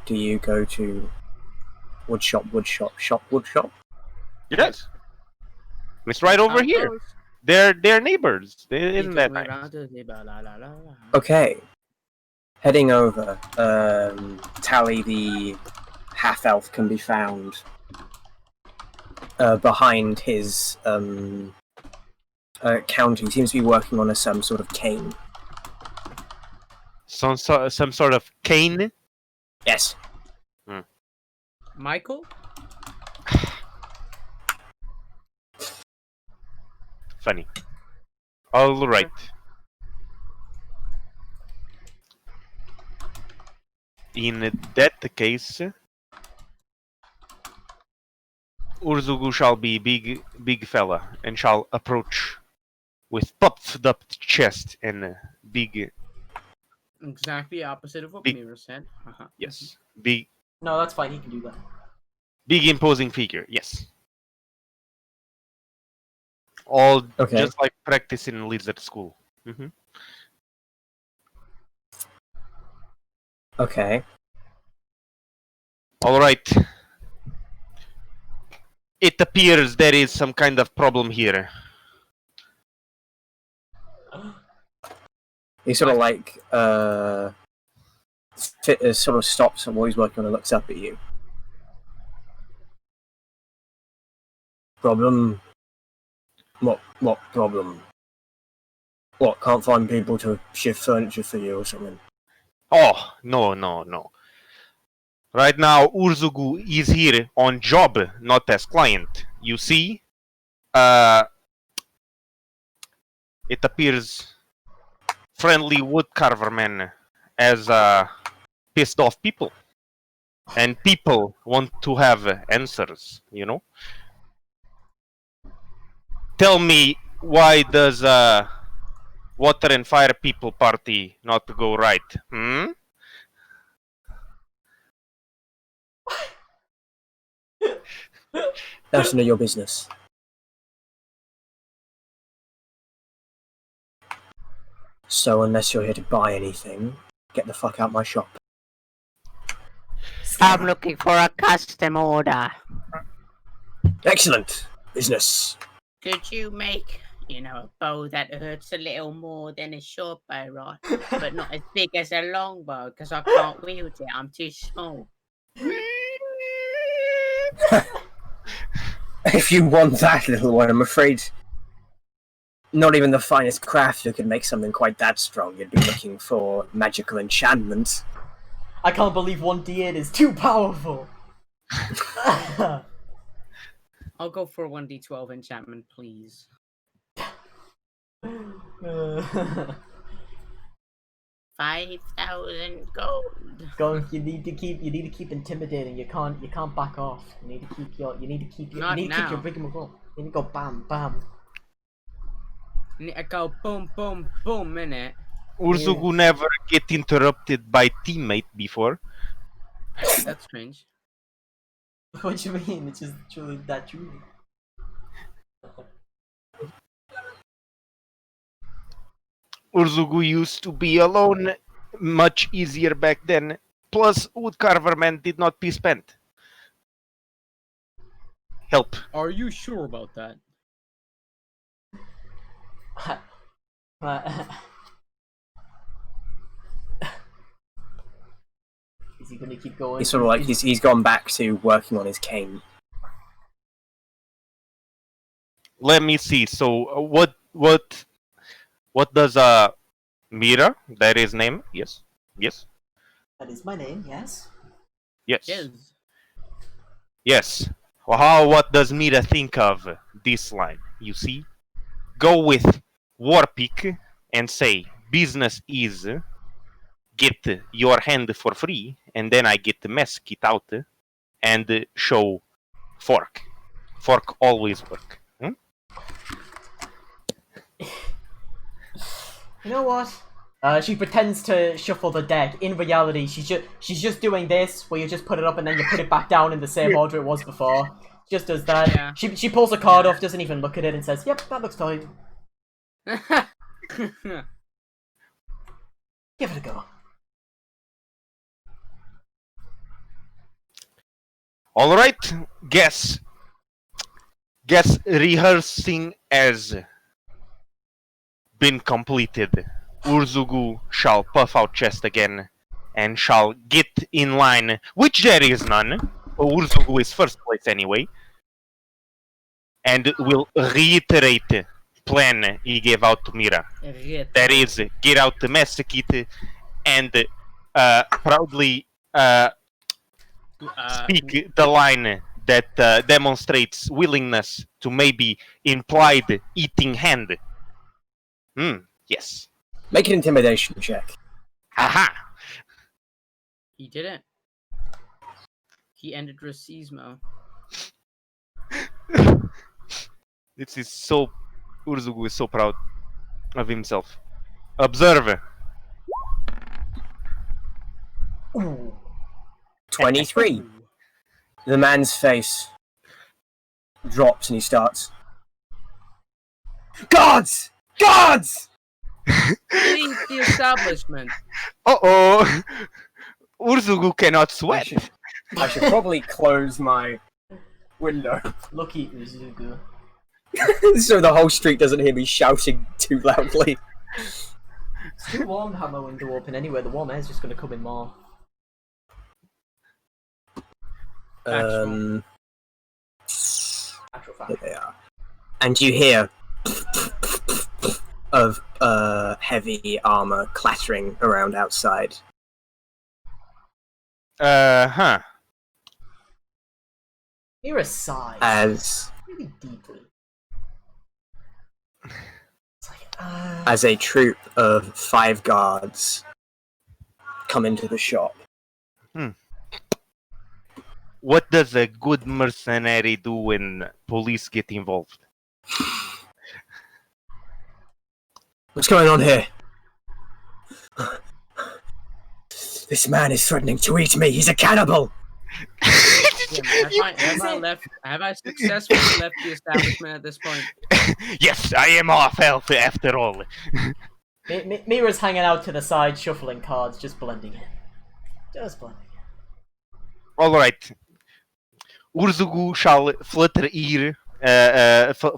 Do you go to wood shop? Yes. It's right over here. They're neighbors. Isn't that nice? Okay. Heading over, Tally the half-elf can be found behind his counter. He seems to be working on some sort of cane. Some sort of cane? Yes. Michael? Funny. All right. In that case, Urzugu shall be big fella and shall approach with puffed up chest and big, Exactly opposite of what Big- Mira said. Uh-huh. yes, big No, that's fine. He can do that. imposing figure. Yes. All Okay. just like practice in lizard school. Hmm. Okay. All right. It appears there is some kind of problem here. He sort of like sort of stops on what he's working on and looks up at you. Problem? What problem? What, can't find people to shift furniture for you or something? Oh, no. Right now, Urzugu is here on job, not as client. You see? It appears friendly woodcarver man as pissed off people. And people want to have answers, you know? Tell me, why does Water and Fire People Party not go right? Hmm? That's none of your business. So unless you're here to buy anything, get the fuck out my shop. I'm looking for a custom order. Excellent! Business. Could you make, a bow that hurts a little more than a short bow, right? But not as big as a long bow, because I can't wield it. I'm too small. If you want that, little one, I'm afraid not even the finest crafter could make something quite that strong. You'd be looking for magical enchantment. I can't believe 1d8 is too powerful. I'll go for 1d12 enchantment, please. 5,000 gold. Go. You need to keep intimidating. You can't back off. You need to keep your Not now. rigmarole. You need to go bam bam. I go boom, boom, boom, innit? Urzugu never get interrupted by teammate before. That's strange. What do you mean? It's just truly that true. Urzugu used to be alone, much easier back then. Plus, Woodcarver Man did not be spent. Help. Are you sure about that? Is he gonna keep going? He's sort of like he's gone back to working on his cane. Let me see. So, what does Mira? That is name? Yes. That is my name. Yes. Yes. Well, what does Mira think of this line? You see, go with Warpeak and say business is get your hand for free, and then I get the mess kit out and show fork. Fork always work. You know what? She pretends to shuffle the deck. In reality, she's just doing this, where you just put it up and then you put it back down in the same order it was before. Just does that. Yeah. She pulls a card off, doesn't even look at it, and says, "Yep, that looks fine. Give it a go." All right. Guess rehearsing has been completed. Urzugu shall puff out chest again and shall get in line, which there is none. Urzugu is first place anyway, and will reiterate plan he gave out to Mira. That is, get out the mess kit and proudly speak the line that demonstrates willingness to maybe implied eating hand. Yes. Make an intimidation check. Aha! He did it. He ended racismo. This is so... Urzugu is so proud of himself. Observe. Ooh. 23. The man's face drops and he starts. Gods! Gods! Leave the establishment. Uh-oh! Urzugu cannot sweat. I should probably close my window Lucky Uzugu. so the whole street doesn't hear me shouting too loudly. It's too warm to have my window open anyway. The warm air's just going to come in more. Um, Actual fact. here they are. And you hear of heavy armor clattering around outside. Huh. Mira sighs As really deeply. It's like, as a troop of 5 guards come into the shop. What does a good mercenary do when police get involved? What's going on here? This man is threatening to eat me. He's a cannibal. Have I successfully left the establishment at this point? Yes, I am half elf after all. Mira's hanging out to the side, shuffling cards, just blending in. Just blending in. Alright. Urzugu shall flutter ear,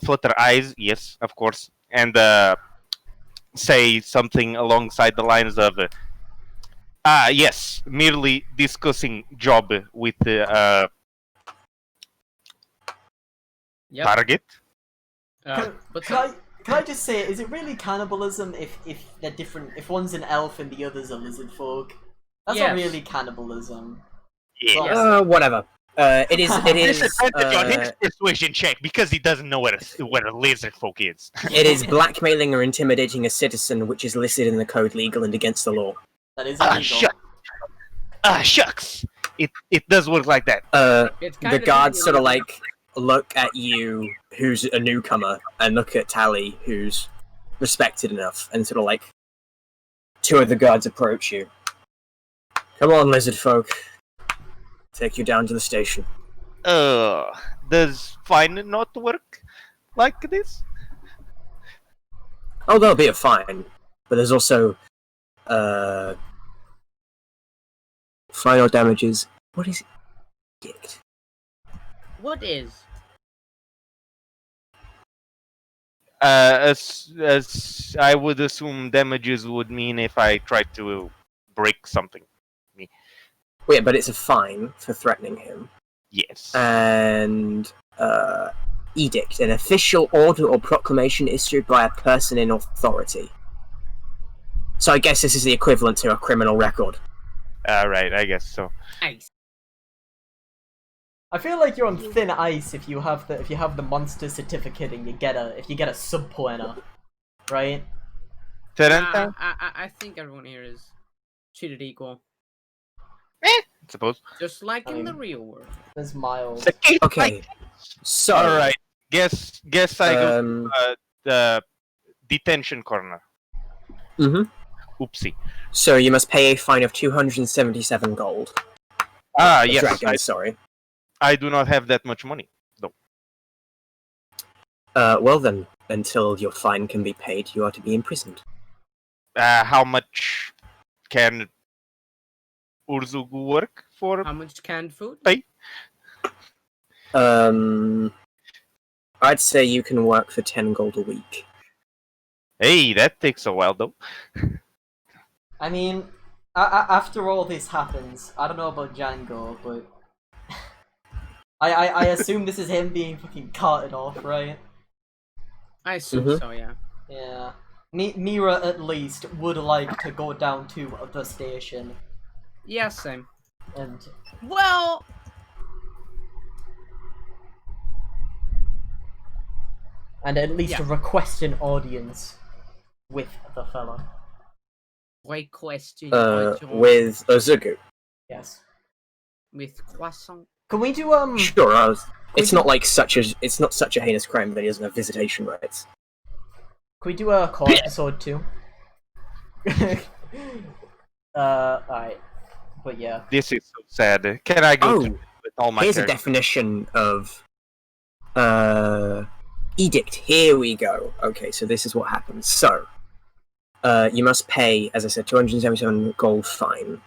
flutter eyes, yes, of course, and say something alongside the lines of, yes, merely discussing job with Yep. target. What's Can up? I just say, is it really cannibalism if they're different? If one's an elf and the other's a lizard folk, that's not Yes. really cannibalism. Yeah. Whatever. It is. It is. Disadvantage on his persuasion check because he doesn't know what a lizard folk is. It is blackmailing or intimidating a citizen, which is listed in the code legal and against the law. That is Ah, illegal. shucks. It does work like that. It's The kind guards of sort of like look at you, who's a newcomer, and look at Tally, who's respected enough, and sort of like 2 of the guards approach you. Come on, lizard folk. Take you down to the station. Does fine not work like this? Oh, there'll be a fine, but there's also final damages. What is it? Gigged. What is? As I would assume damages would mean if I tried to break something. Wait, but it's a fine for threatening him. Yes. And edict, an official order or proclamation issued by a person in authority. So I guess this is the equivalent to a criminal record. Right, I guess so. Nice. I feel like you're on thin ice if you have the monster certificate and you get a sub pointer, right? Terenta? I think everyone here is treated equal, Suppose. just like I in the mean- real world. There's miles. Okay, so Alright. Guess I go Um, the detention corner. mhm. Oopsie. So you must pay a fine of 277 gold. Yes. Dragons, sorry. I do not have that much money. Well then, until your fine can be paid, you are to be imprisoned. How much can Urzugu work for? How much canned food? I'd say you can work for 10 gold a week. Hey, that takes a while though. I mean, after all this happens, I don't know about Django, but I assume this is him being fucking carted off, right? I assume Mhm. so. Yeah. Yeah. Mira at least would like to go down to the station Yeah, same. and Well, at least Yeah. request an audience with the fella. great question. With Ozugu. Yes. With croissant. Can we do Sure, it's not like such a heinous crime that he doesn't have visitation rights. Can we do a core episode too? Alright. But yeah. This is so sad. Can I go to Oh, with all my here's a characters? definition of edict. Here we go. Okay, so this is what happens. So, you must pay, as I said, 277 gold fine,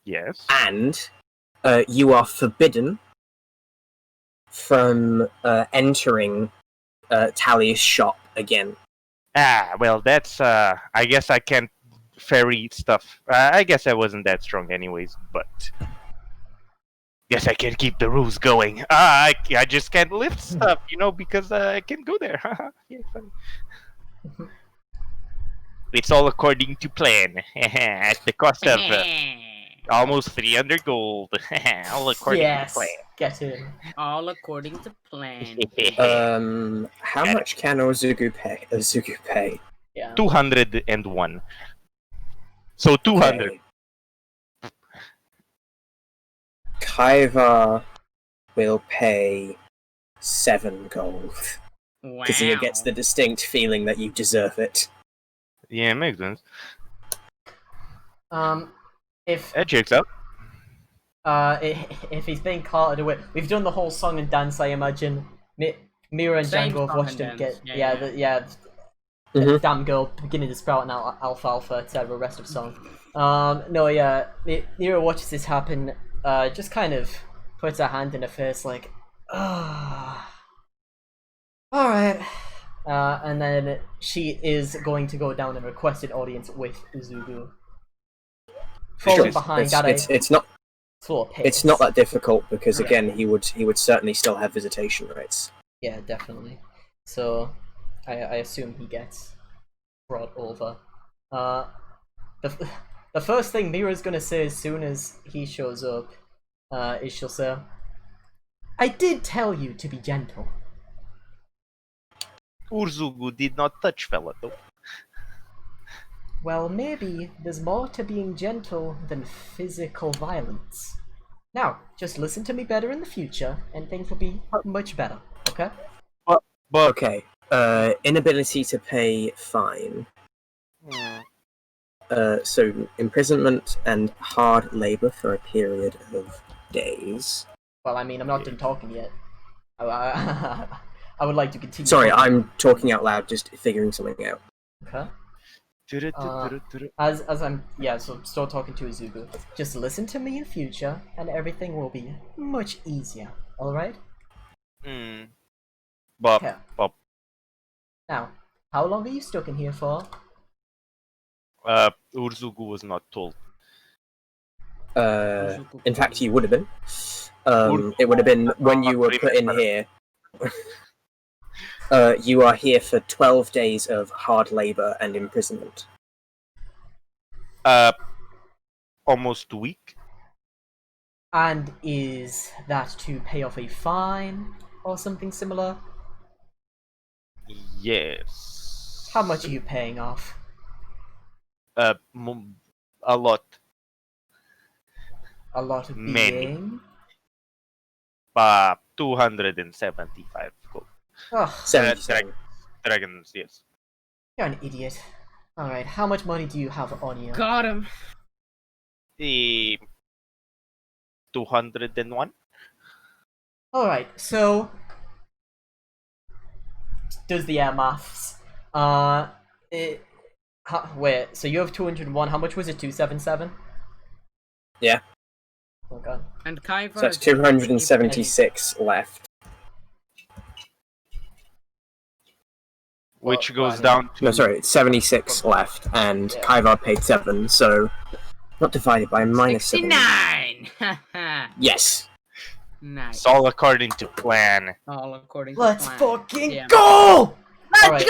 Yes. and you are forbidden from entering Tally's shop again. Ah, well, that's I guess I can't ferry stuff. I guess I wasn't that strong, anyways. But guess I can keep the rules going. I just can't lift stuff, because I can't go there. Yeah, funny. It's all according to plan. At the cost of almost 300 gold. All according Yes. to Get in. All according to plan. plan. How much can Ozugu pay? Yeah. 201. So 200. Okay. Kaiva will pay 7 gold. Wow. Because he gets the distinct feeling that you deserve it. Yeah, makes sense. If That checks out. if he's being carted away, we've done the whole song and dance. I imagine Mira and Same Django have song watched and him dance. get Yeah, the Mhm. damn girl beginning to sprout now alfalfa, etc. Rest of song. Mira watches this happen. Just kind of puts her hand in her face like, ah. All right. And then she is going to go down and request an audience with Uzugu. Falling Sure, behind at it's not slow pace. it's not that difficult because Yeah. again he would certainly still have visitation rights. Yeah, definitely. So, I assume he gets brought over. The first thing Mira's gonna say as soon as he shows up, is she'll say, "I did tell you to be gentle." Urzugu did not touch fella though. Well, maybe there's more to being gentle than physical violence. Now, just listen to me better in the future, and things will be much better. Okay? But Okay. Inability to pay fine. So imprisonment and hard labor for a period of days. Well, I mean, I'm not done talking yet. I would like to continue. Sorry, talking. I'm talking out loud, just figuring something out. Okay. As I'm so still talking to Izugu. Just listen to me in future, and everything will be much easier. All right? Bob, Okay. Bob. Now, how long are you stuck in here for? Urzugu was not told. In fact, you would have been. It would have been when you were put in here. You are here for 12 days of hard labor and imprisonment. Almost a week. And is that to pay off a fine or something similar? Yes. How much are you paying off? A lot. A lot of Many. being. 275 gold. Ugh, 77. Dragons, yes. you're an idiot. Alright, how much money do you have on you? Got him. 201. Alright, so does the air maths. Wait, so you have 201, how much was it? 277? Yeah. Oh god. And Kaiva. So that's 276 left. Which Well, goes I mean- down to No, sorry, it's 76 left, and Kaivar paid 7, so not divided by minus 7. 69. Yes. Nice. It's all according to plan. All according to Let's plan. fucking Yeah. go! Alright.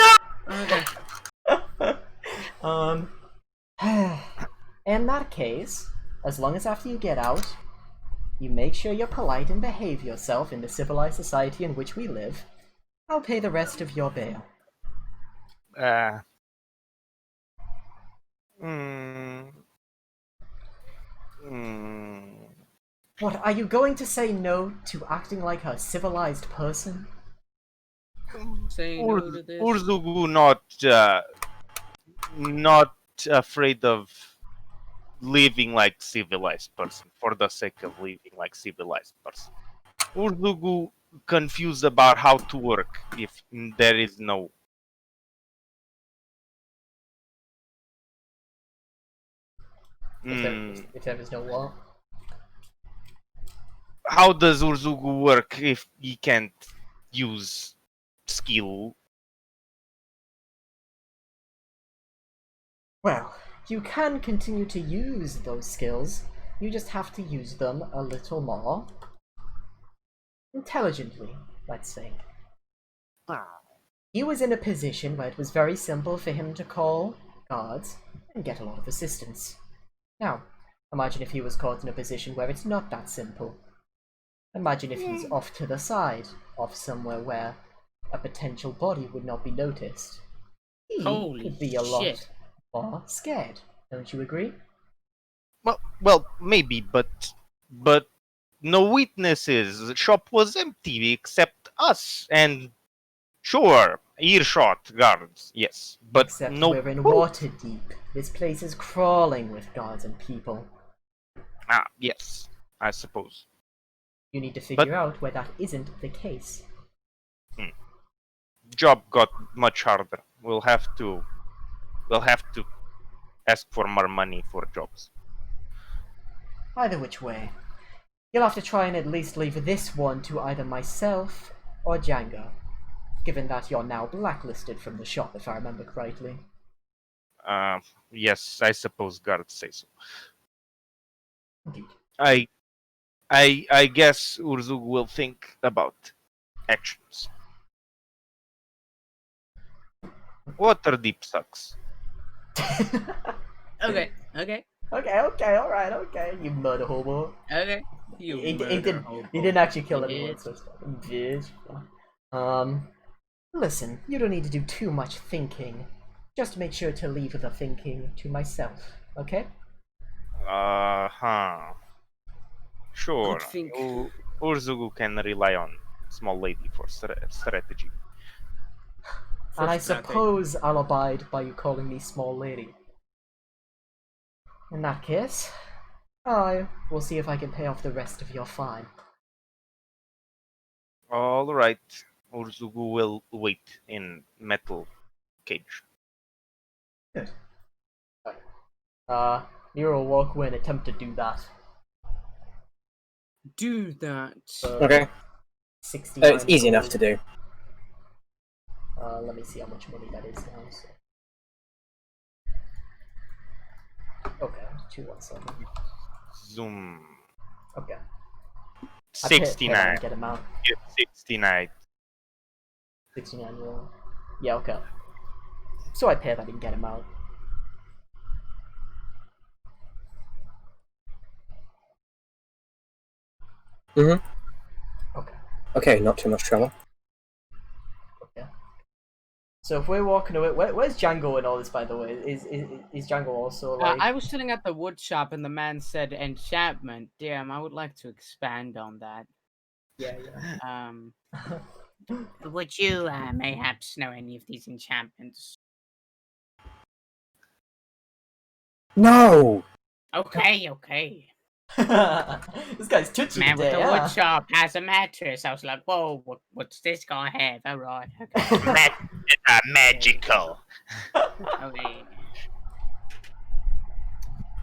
Okay. Um, in that case, as long as after you get out, you make sure you're polite and behave yourself in the civilized society in which we live, I'll pay the rest of your bail. Uh, mm, mm, What, are you going to say no to acting like a civilized person? Say no to this. Urzugu not afraid of living like civilized person for the sake of living like civilized person. Urzugu confused about how to work if there is no. If there is no what? How does Urzugu work if he can't use skill? Well, you can continue to use those skills, you just have to use them a little more intelligently, let's say. He was in a position where it was very simple for him to call guards and get a lot of assistance. Now, imagine if he was caught in a position where it's not that simple. Imagine if he's off to the side, off somewhere where a potential body would not be noticed. He Holy could be a lot shit. more scared. Don't you agree? Well, maybe, but no witnesses. The shop was empty except us, and sure, earshot guards, yes, but Except no. we're in Waterdeep. This place is crawling with guards and people. Yes, I suppose. You need to figure out where that isn't the case. Job got much harder. We'll have to ask for more money for jobs. Either which way, you'll have to try and at least leave this one to either myself or Django, given that you're now blacklisted from the shop, if I remember correctly. Yes, I suppose guards say so. Indeed. I guess Urzug will think about actions. Waterdeep sucks. Okay. Okay, alright, okay, you murder hobo. Okay. You murder hobo. He didn't actually kill Bitch. anyone, so bitch. Listen, you don't need to do too much thinking. Just make sure to leave the thinking to myself, okay? Sure. Good think. Urzugu can rely on small lady for strategy. And I strategy. suppose I'll abide by you calling me small lady. In that case, I will see if I can pay off the rest of your fine. All right. Urzugu will wait in metal cage. Good. Nero will walk away and attempt to do that. Do that. Okay. 69 It's easy enough gold. to do. Let me see how much money that is now. So. Okay, 217. Zoom. Okay. I paid that 69. and get him out. 69. 69 roll. Yeah, okay. So I pay that and get him out. Mhm. Okay. Okay, not too much trouble. Okay. So if we're walking away, where's Django in all this, by the way? Is Django also like? I was sitting at the wood shop and the man said enchantment. Damn, I would like to expand on that. Yeah. Would you mayhaps know any of these enchantments? No! Okay. This guy's touchy Man with today, the huh? wood shop has a mattress. I was like, whoa, what's this gonna have? All right. Okay. Magical. Okay.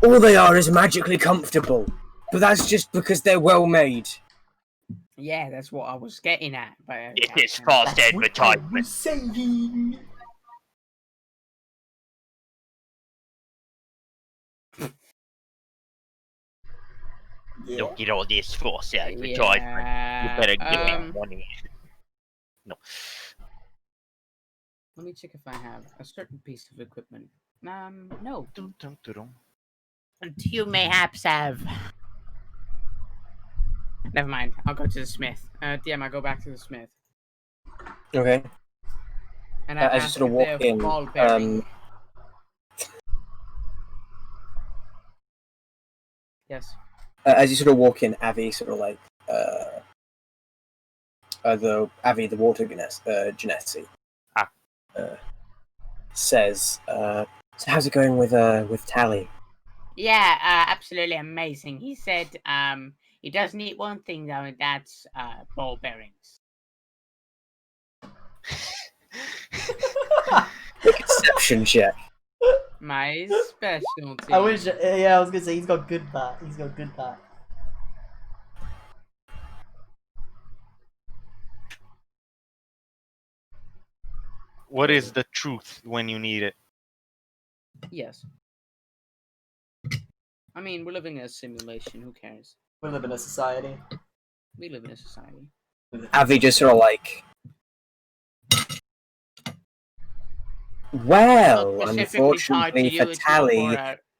All they are is magically comfortable. But that's just because they're well made. Yeah, that's what I was getting at. But It okay. is false That's what I advertisement. was saying. Yeah. Look at all this false advertisement. You better give me money. No. Let me check if I have a certain piece of equipment. No. Dum, dum, dum. You mayhaps have. Never mind. I'll go to the smith. DM, I go back to the smith. Okay. And I As you ask sort of if walk they have in, ball bearing. Yes. as you sort of walk in, Avi sort of like the water Genesi says, "So how's it going with Tally?" Yeah, absolutely amazing. He said he does need one thing though, and that's ball bearings. Make a deception check. My specialty. I wish. Yeah, I was gonna say he's got good bat. He's got good bat. What is the truth when you need it? Yes. I mean, we're living in a simulation. Who cares? We live in a society. We live in a society. Avi just sort of like, well, Not specifically tied to unfortunately you, for it's more Tally,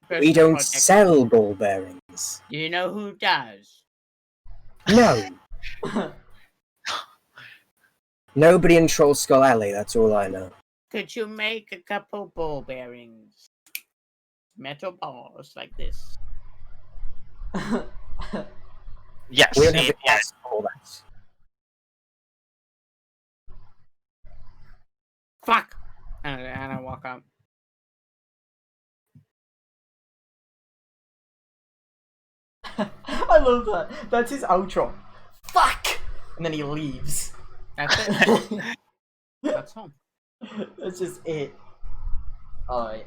for a we personal don't project. sell ball bearings. Do you know who does? No. Nobody in Troll Skull Alley, that's all I know. Could you make a couple ball bearings? Metal balls like this. Yes. We don't have the yes. cash for all that. Fuck! And I walk out. I love that. That's his outro. Fuck! And then he leaves. That's it. That's home. That's just it. Alright.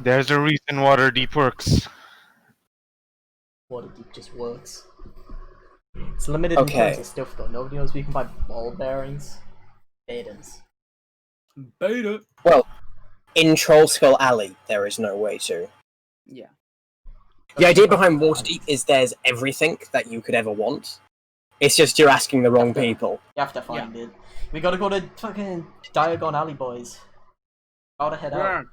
There's a reason Waterdeep works. Waterdeep just works. It's limited in Okay. terms of stuff though. Nobody knows we can buy ball bearings. Betas. Beta. Well, in Troll Skull Alley, there is no way to. Yeah. The idea behind Waterdeep is there's everything that you could ever want. It's just you're asking the wrong people. You have to find it. We gotta go to fucking Diagon Alley, boys. Gotta head out.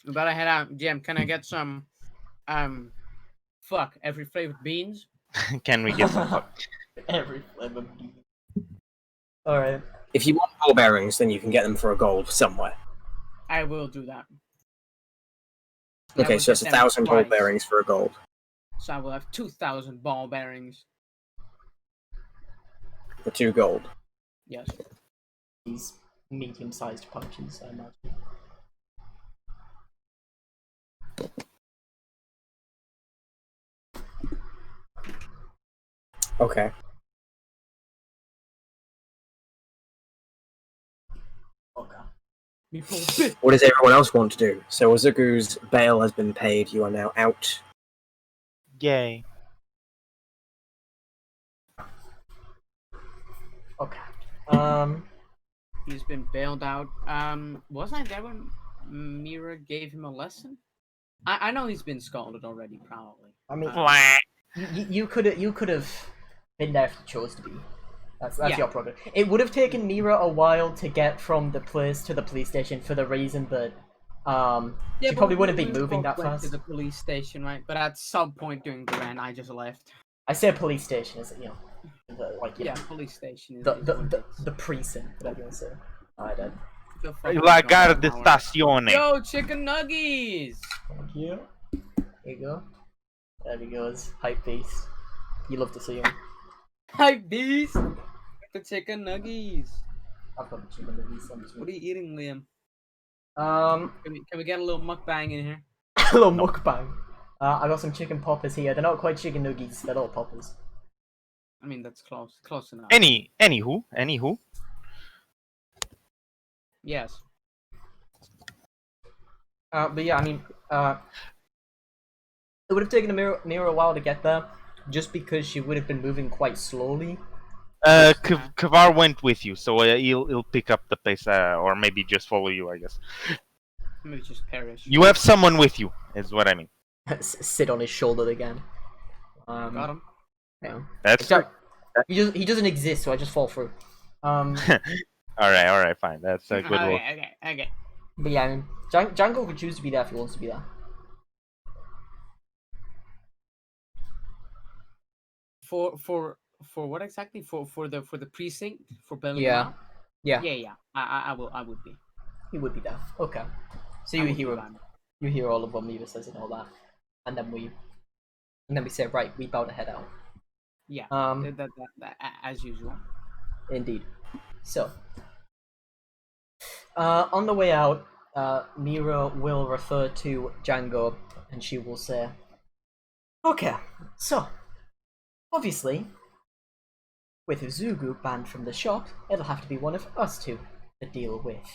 We better head out. Jim, can I get some, fuck, every flavored beans? Can we get some? Every flavor bean. Alright. If you want ball bearings, then you can get them for a gold somewhere. I will do that. Okay, so it's 1,000 ball bearings for a gold. So I will have 2,000 ball bearings. For 2 gold. Yes. These medium-sized pouches, I imagine. Okay. Okay. What does everyone else want to do? So Ozuku's bail has been paid. You are now out. Yay. Okay. He's been bailed out. Wasn't I there when Mira gave him a lesson? I know he's been scalded already, probably. I mean, Wah. you could have been there if you chose to be. That's Yeah. your problem. It would have taken Mira a while to get from the place to the police station for the reason that she but probably wouldn't we be moving both that went fast. to the police station, right? But at some point during the run, I just left. I say police station, is you know, like you Yeah, know, police station. Is the precinct, whatever you want to say. Alright then. La Stazione. Yo, chicken nuggies! Thank you. There you go. There he goes. Hype beast. You love to see him. Hi, bees! The chicken nuggies. I've got the chicken nuggies. What are you eating, Liam? Can we get a little mukbang in here? a little mukbang. I got some chicken poppers here. They're not quite chicken nuggies. They're little poppers. I mean, that's close enough. Anywho. Yes. But yeah, I mean, it would have taken Mira a while to get there, just because she would have been moving quite slowly. Kavar went with you, so he'll pick up the pace, or maybe just follow you, I guess. Maybe just perish. You have someone with you, is what I mean. Sit on his shoulder again. Got him. Yeah. That's Except, he doesn't exist, so I just fall through. Alright, fine. That's a good one. Okay. But yeah, I mean, Django could choose to be there if he wants to be there. For what exactly? For the precinct for bailing him Yeah. out? Yeah, Yeah. I would be. he would be there. Okay. So I you would be hear fine. you hear all of what Miva says and all that, and then we say right, we bow to head out. Yeah. Um, As usual. indeed. So, on the way out, Mira will refer to Django, and she will say, "Okay, so obviously, with Uzugu banned from the shop, it'll have to be one of us two to deal with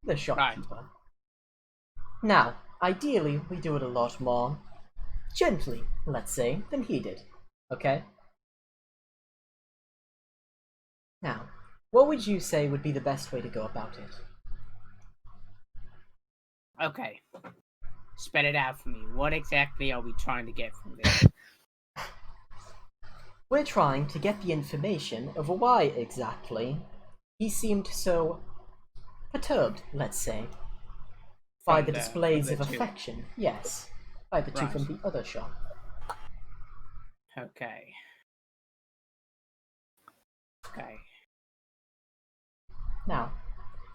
the shopkeeper. Now, ideally, we do it a lot more gently, let's say, than he did. Okay? Now, what would you say would be the best way to go about it?" Okay. Spell it out for me. What exactly are we trying to get from this? We're trying to get the information of why exactly he seemed so perturbed, let's say, by the displays of two. affection. Yes, by the two Right. from the other shop. Okay. Okay. Now,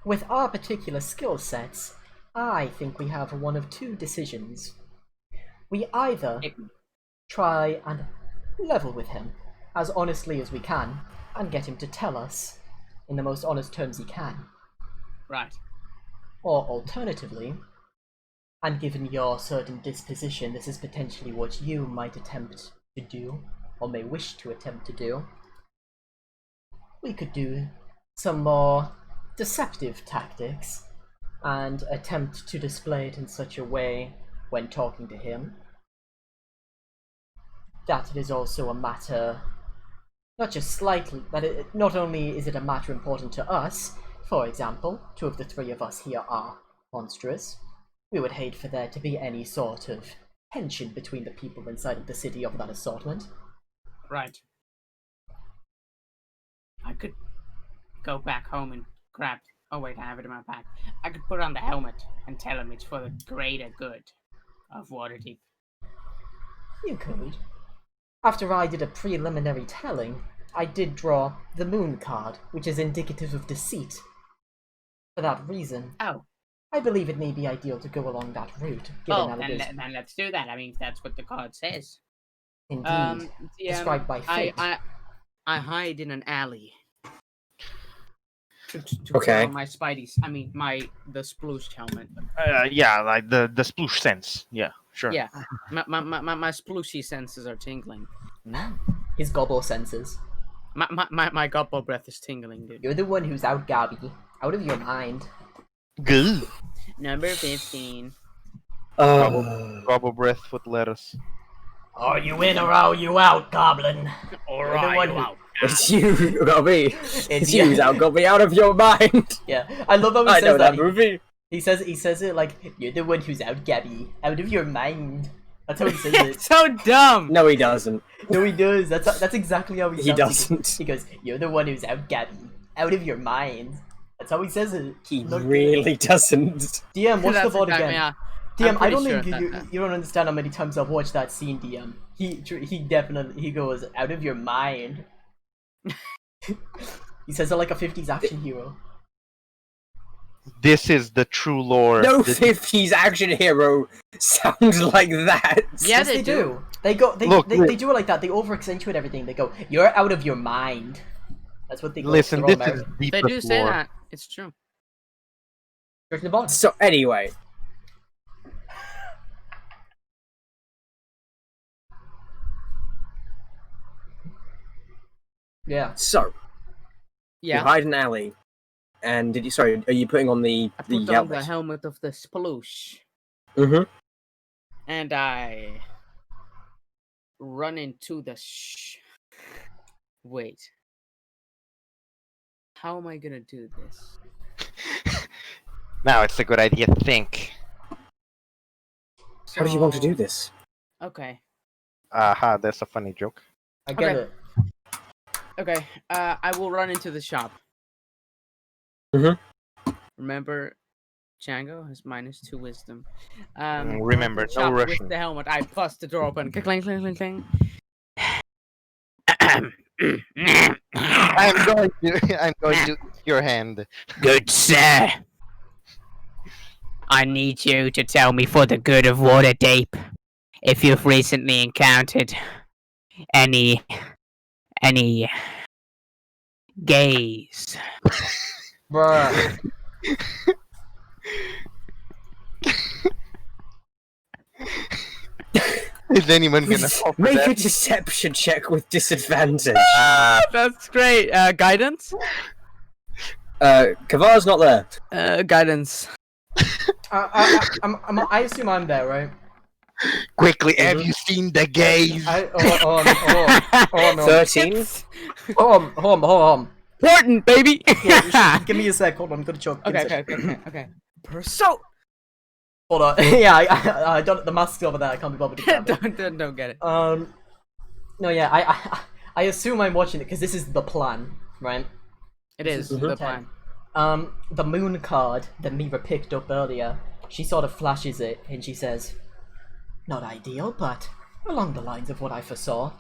with our particular skill sets, I think we have one of two decisions. We either try and level with him as honestly as we can and get him to tell us in the most honest terms he can, Right. or alternatively, and given your certain disposition, this is potentially what you might attempt to do, or may wish to attempt to do, we could do some more deceptive tactics and attempt to display it in such a way when talking to him that it is also a matter, not just slightly, that it, not only is it a matter important to us, for example, two of the three of us here are monstrous, we would hate for there to be any sort of tension between the people inside of the city of that assortment. Right. I could go back home and grab. Oh wait, I have it in my bag. I could put on the helmet and tell him it's for the greater good of Waterdeep. You could. After I did a preliminary telling, I did draw the moon card, which is indicative of deceit. For that reason, Oh. I believe it may be ideal to go along that route, given Oh, that then, it is then let's do that. I mean, that's what the card says. indeed described by fate. I hide in an alley. To Okay. put on my Spideys. I mean, the sploosh helmet. Yeah, like the sploosh sense. Yeah, sure. Yeah, my splooshy senses are tingling. His gobble senses. My gobble breath is tingling, dude. You're the one who's out, Gabby. Out of your mind. Good. Number 15. Gobble breath with lettuce. Are you in or are you out, Goblin? Or You're the are one you who- out? It's you, got me. It's Yeah. you, got me out of your mind. Yeah, I love how he I says know that. that movie. He says it like, you're the one who's out, Gabby. Out of your mind. That's how he says it. So dumb. No, he doesn't. No, he does. That's exactly how he He sounds. doesn't. He goes, you're the one who's out, Gabby. Out of your mind. That's how he says it. He Not good. really doesn't. DM, watch the That's VOD exactly- again. yeah. DM, I'm I don't pretty think sure you don't understand how many times I've watched that scene, DM. He definitely, he goes, out of your mind. He says it like a 50s action hero. This is the true lore. No This- 50s action hero sounds like that. Yeah, Yes, they they do. do. They go, they, Look, they, look. they do it like that. They over accentuate everything. They go, you're out of your mind. That's what they go. Listen, They're all this is American. deepest They do say lore. that. It's true. Straight to the bottom. So anyway, Yeah. so you Yeah. hide in an alley, and did you? Sorry, are you putting on the I put on helmet? the helmet of the sploosh, Mm-hmm. and I run into the Wait. How am I gonna do this? Now it's a good idea to think. How do you want to do this? Okay. Aha, that's a funny joke. I get Okay. it. Okay. I will run into the shop. Mhm. Remember Django has -2 wisdom. Remember, going to the no shop rushing. With the helmet, I bust the door open. Clang, clang, clang, clang. I'm going to eat your hand. Good sir. I need you to tell me for the good of Waterdeep if you've recently encountered any gays. Bruh. Is anyone gonna fall for Make a that? deception check with disadvantage. That's great. Guidance? Kavar's not there. Guidance. I assume I'm there, right? Quickly, have you seen the gays? Oh no. 13. Hold on. Important, baby! Yeah, give me a sec. Hold on, I'm gonna choke. Give me a sec. Okay. Perso! Hold on. Yeah, I don't. The mask's over there. I can't be bothered to grab it. don't get it. No, yeah. I assume I'm watching it because this is the plan, right? It is This the is plan. The moon card that Mira picked up earlier. She sort of flashes it and she says, "Not ideal, but along the lines of what I foresaw."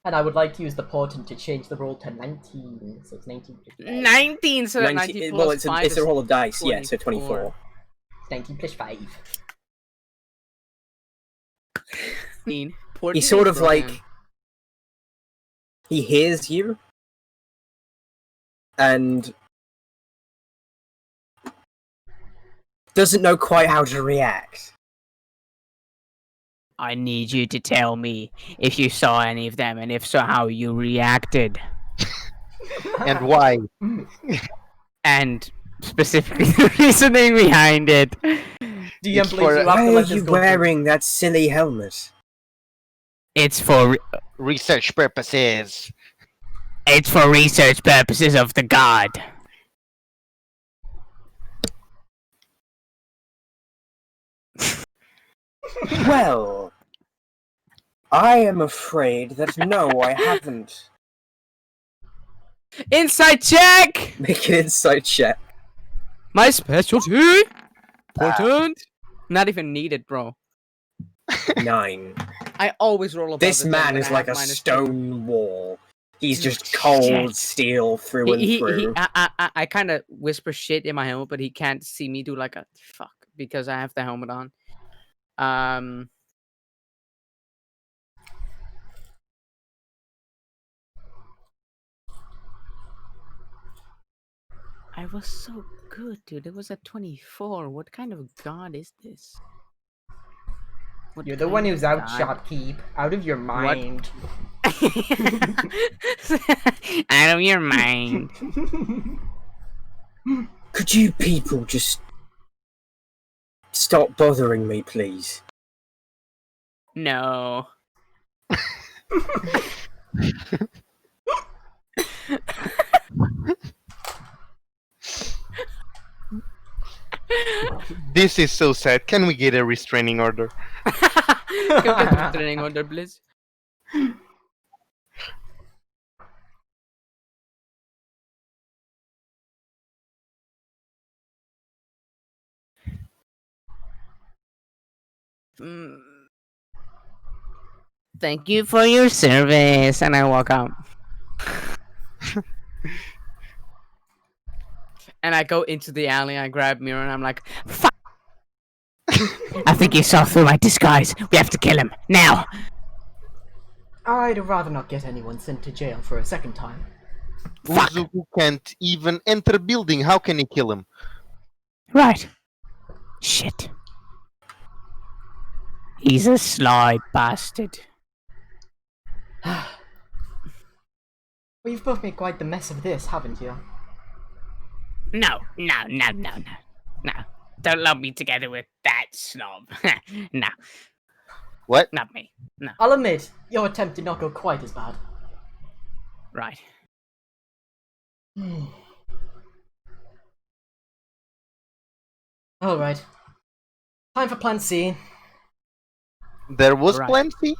And I would like to use the portent to change the roll to 19. So it's 19. 19, so that 19 plus well, 5 it's a is roll of dice, yeah, so 24. 19 plus 5. 19. He sort of like... He hears you. And... doesn't know quite how to react. I need you to tell me if you saw any of them, and if so, how you reacted. And why? And specifically the reasoning behind it. DM, please, for- you have Why to are let this you go wearing that silly helmet? It's for Research purposes. research purposes of the god. Well... I am afraid that no, I haven't. Inside check! Make an insight check. My specialty! Important! Not even needed, bro. 9. I always roll above This it, then man when is I like have a -2. stone wall. He's just cold Shit. steel through and through. I kind of whisper shit in my helmet, but he can't see me do like a fuck because I have the helmet on. I was so good, dude. It was a 24. What kind of god is this? What You're the kind one of who's out god? shopkeep. Out of your mind. Out of your mind. Could you people just stop bothering me, please? No. This is so sad. Can we get a restraining order? Go get the training order, please. Mm. Thank you for your service, and I walk out. And I go into the alley. I grab Mira, and I'm like, "Fuck!" I think he saw through my disguise. We have to kill him now. I'd rather not get anyone sent to jail for a second time. Fuck. Uzuku can't even enter a building. How can he kill him? Right. Shit. He's a sly bastard. Well, you've both made quite the mess of this, haven't you? No. Don't lump me together with that snob. No, What? not me. No. I'll admit, your attempt did not go quite as bad. Right. Alright. Time for plan C. There was Right. plenty?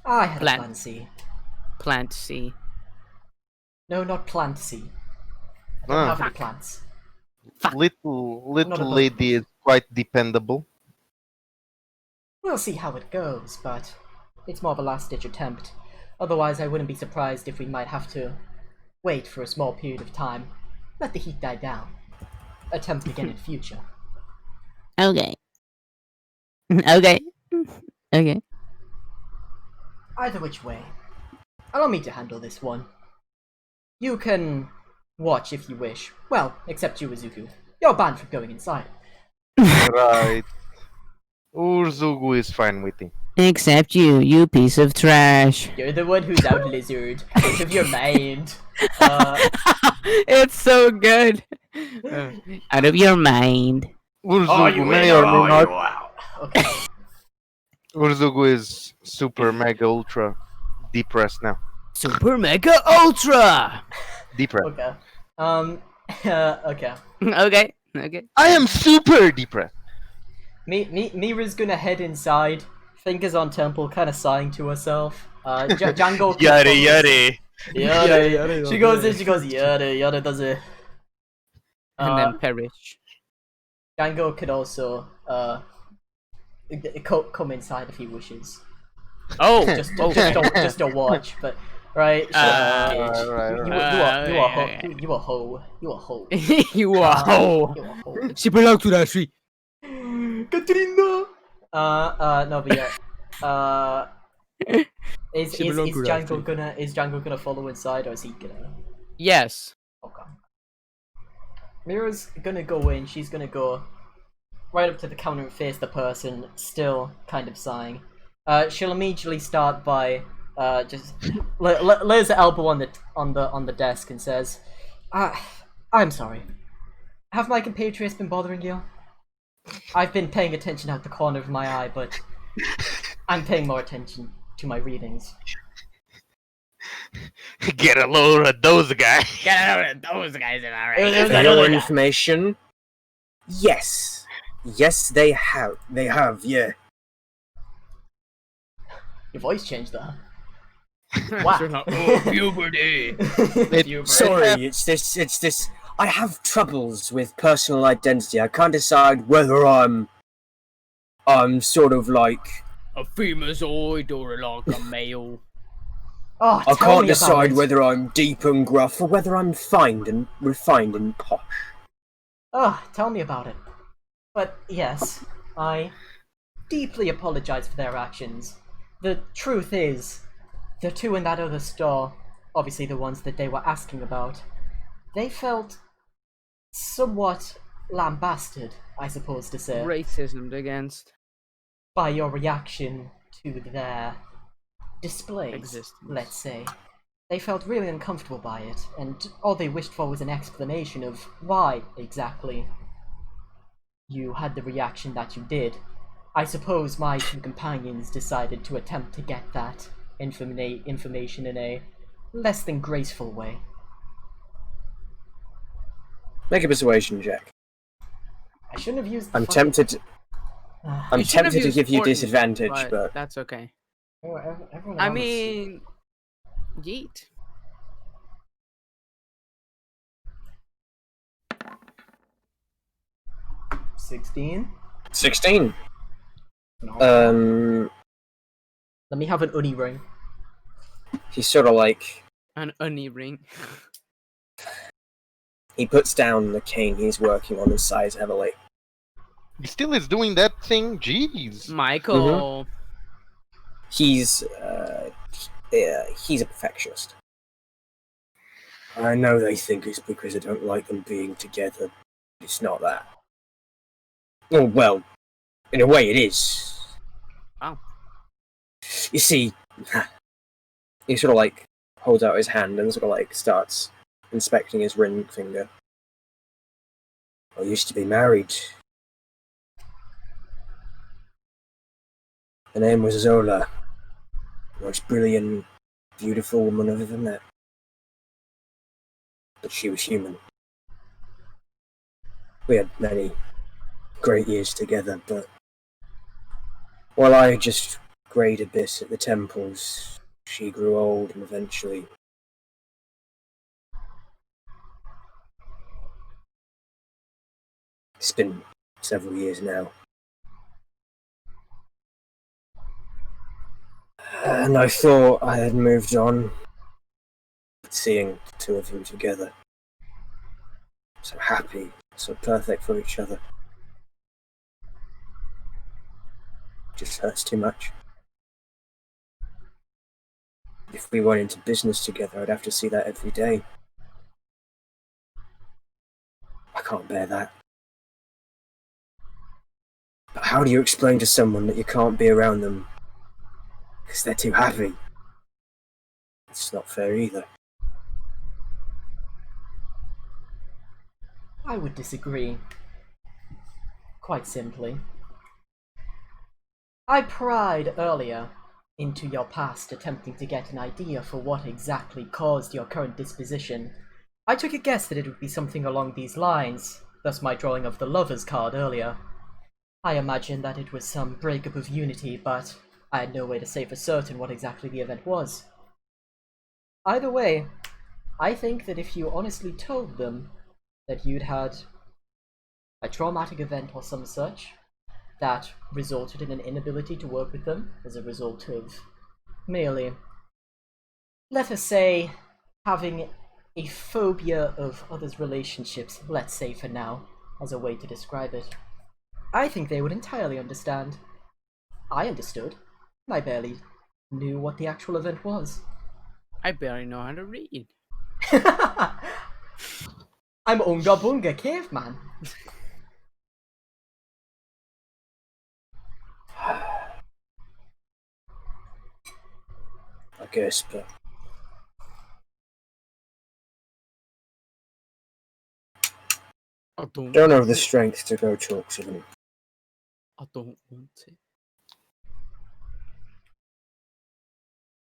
I had Plan. a plan C. Plant C. No, not plant C. I don't Ah. have any plants. Fuck. Little Not above lady is quite dependable. We'll see how it goes, but it's more of a last-ditch attempt. Otherwise, I wouldn't be surprised if we might have to wait for a small period of time, let the heat die down, attempt again in future. Okay. Okay. Okay. Either which way, allow me to handle this one. You can watch if you wish. Well, except you, Izuku. You're banned from going inside. Right. Urzugu is fine with it. Except you, you piece of trash. You're the one who's out, lizard. Out of your mind. It's so good. Out of your mind. Urzugu may or may not. out? Okay. Urzugu is super mega ultra depressed now. Super Mega Ultra! Depressed. Okay. Okay. Okay. Okay. I am super depressed. Mira's gonna head inside, fingers on temple, kind of sighing to herself. Django. Yada yada. Yada. She goes in, she goes, yada, yada, does it. And then perish. Django could also, come inside if he wishes. Oh! Just don't watch, but, right? So, right. you a hoe. You a hoe. You are hoe! You a hoe. She belongs to that tree! Katrina! No, but yeah. Is Django gonna follow inside, or is he gonna? Yes. Okay. Mira's gonna go in. She's gonna go right up to the counter and face the person, still kind of sighing. She'll immediately start by just lays the elbow on the desk and says, "I'm sorry. Have my compatriots been bothering you? I've been paying attention out the corner of my eye, but I'm paying more attention to my readings." Get a load of those guys. Get out of those guys, am I It was For that your other guy. information, yes. Yes, they have. They have, yeah. Your voice changed there. Oh, puberty! Sorry, it's this. I have troubles with personal identity. I can't decide whether I'm sort of like... A femalezoid or like a male. Oh, I tell can't me decide about it. whether I'm deep and gruff or whether I'm refined and posh. Oh, tell me about it. But yes, I deeply apologize for their actions. The truth is, the two in that other store, obviously the ones that they were asking about, they felt somewhat lambasted, I suppose to say, Racism against by your reaction to their displays, existence. let's say. They felt really uncomfortable by it, and all they wished for was an explanation of why exactly you had the reaction that you did. I suppose my two companions decided to attempt to get that information in a less than graceful way. Make a persuasion check. I shouldn't have used the I'm fucking- tempted. I'm You should have tempted to used give you Courtney, disadvantage, but that's okay. Everyone I around us- mean, yeet. uh, 16? 16. No. Let me have an uni ring. He's sort of like An onion ring. he puts down the cane he's working on and sighs heavily. He still is doing that thing. Jeez. Michael. He's a perfectionist. I know they think it's because I don't like them being together. It's not that. Oh, well, in a way it is. Oh. You see, he sort of like holds out his hand and sort of like starts inspecting his ring finger. I used to be married. Her name was Zola. The most brilliant, beautiful woman I've ever met. But she was human. We had many great years together, but while I just grayed a bit at the temples, she grew old and eventually It's been several years now. And I thought I had moved on. Seeing the two of you together. So happy, so perfect for each other. Just hurts too much. If we went into business together, I'd have to see that every day. I can't bear that. But how do you explain to someone that you can't be around them because they're too happy? It's not fair either. I would disagree. Quite simply. I pried earlier into your past, attempting to get an idea for what exactly caused your current disposition. I took a guess that it would be something along these lines, thus my drawing of the Lover's card earlier. I imagined that it was some breakup of unity, but I had no way to say for certain what exactly the event was. Either way, I think that if you honestly told them that you'd had a traumatic event or some such that resulted in an inability to work with them as a result of merely, let us say, having a phobia of others' relationships, let's say for now, as a way to describe it, I think they would entirely understand. I understood. I barely knew what the actual event was. I barely know how to read. I'm Unga Bunga Caveman. I guess, but I don't don't have want the it. strength to go talk to them. I don't want it.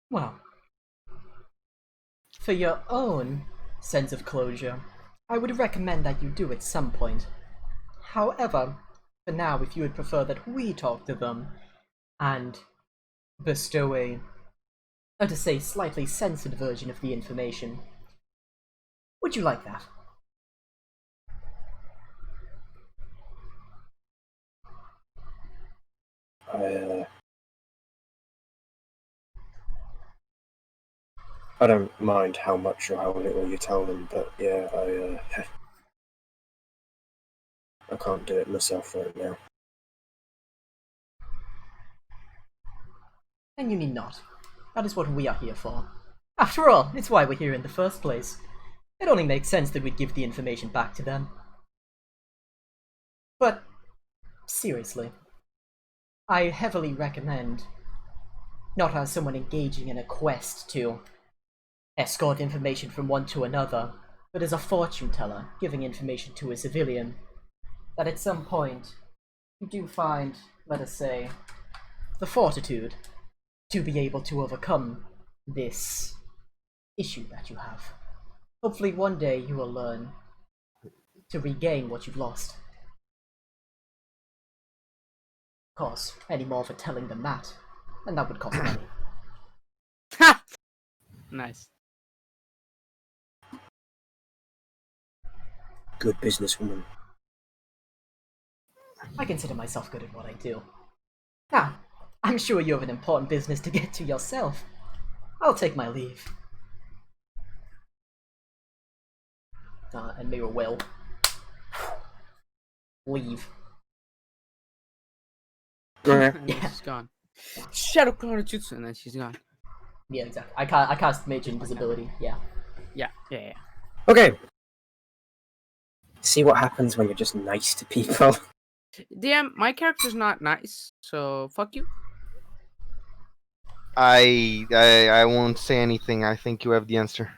Well, for your own sense of closure, I would recommend that you do at some point. However, for now, if you would prefer that we talk to them and bestow a, to say, slightly censored version of the information, would you like that? I don't mind how much or how little you tell them, but yeah, I can't do it myself right now. And you need not. That is what we are here for. After all, it's why we're here in the first place. It only makes sense that we'd give the information back to them. But, seriously, I heavily recommend, not as someone engaging in a quest to escort information from one to another, but as a fortune teller giving information to a civilian, that at some point you do find, let us say, the fortitude to be able to overcome this issue that you have. Hopefully one day you will learn to regain what you've lost. Of course, any more for telling them that, and that would cost money. Nice. Good businesswoman. I consider myself good at what I do. Now, I'm sure you have an important business to get to yourself. I'll take my leave. And Mira will leave. Yeah. And then she's gone. Shadow Clone Jutsu, and then she's gone. Yeah, exactly. I cast Mage Invisibility, yeah. Yeah. Okay. See what happens when you're just nice to people. Damn, my character's not nice, so fuck you. I won't say anything. I think you have the answer.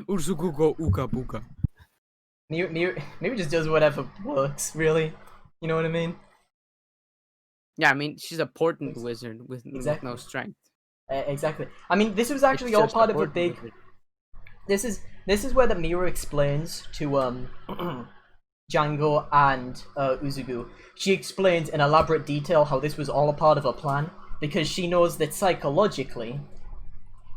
Ursukugo uka buka. Mira just does whatever works, really. You know what I mean? Yeah, I mean, she's a portent wizard with Exactly. no strength. Exactly. I mean, this was actually It's all just part of a portent big... wizard. This is where the Mira explains to Django and Uzugu. She explains in elaborate detail how this was all a part of a plan, because she knows that psychologically,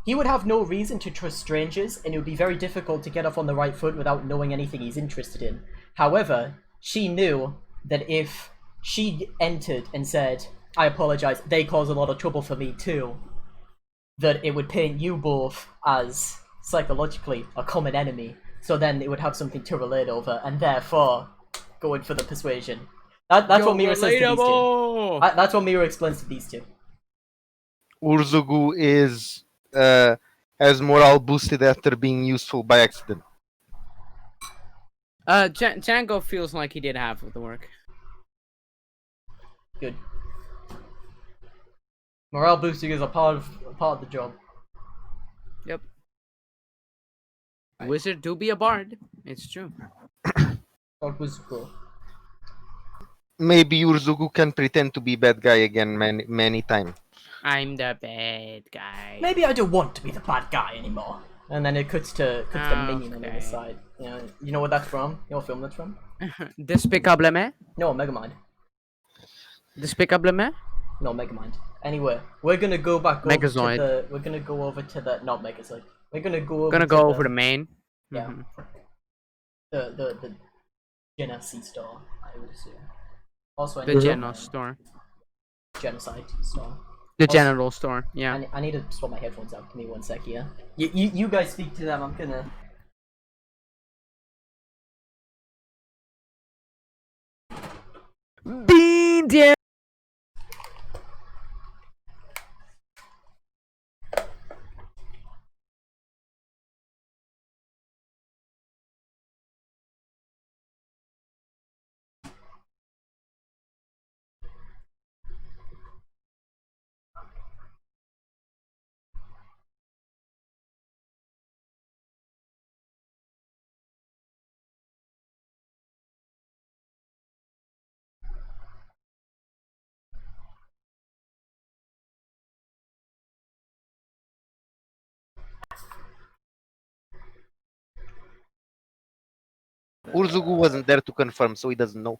he would have no reason to trust strangers, and it would be very difficult to get off on the right foot without knowing anything he's interested in. However, she knew that if she entered and said, I apologize, they cause a lot of trouble for me too, that it would paint you both as psychologically a common enemy, so then it would have something to relate over, and therefore going for the persuasion. That's what Mira says to these two. That's what Mira explains to these two. Urzugu is has morale boosted after being useful by accident. Django feels like he did half of the work. Good. Morale boosting is a part of the job. Yep. Wizard do be a bard. It's true. That was cool. Maybe Urzugu can pretend to be bad guy again many times. I'm the bad guy. Maybe I don't want to be the bad guy anymore. And then it cuts to the minion on the other Okay. side. You know what that's from? You know what film that's from? Despicable Me? No, Megamind. Despicable Me? No, Megamind. Anyway, we're gonna go back over Megazoid. to the. We're gonna go over to the. Not Megazoid. We're gonna go over. Gonna to go over the main. Yeah. Mhm. The genocide store, I would assume. Also, I The need general store. genocide store. The Also- general store. Yeah. I need to swap my headphones out. Give me 1 sec here. You guys speak to them. I'm gonna. Bean down. Urzugu wasn't there to confirm, so he doesn't know.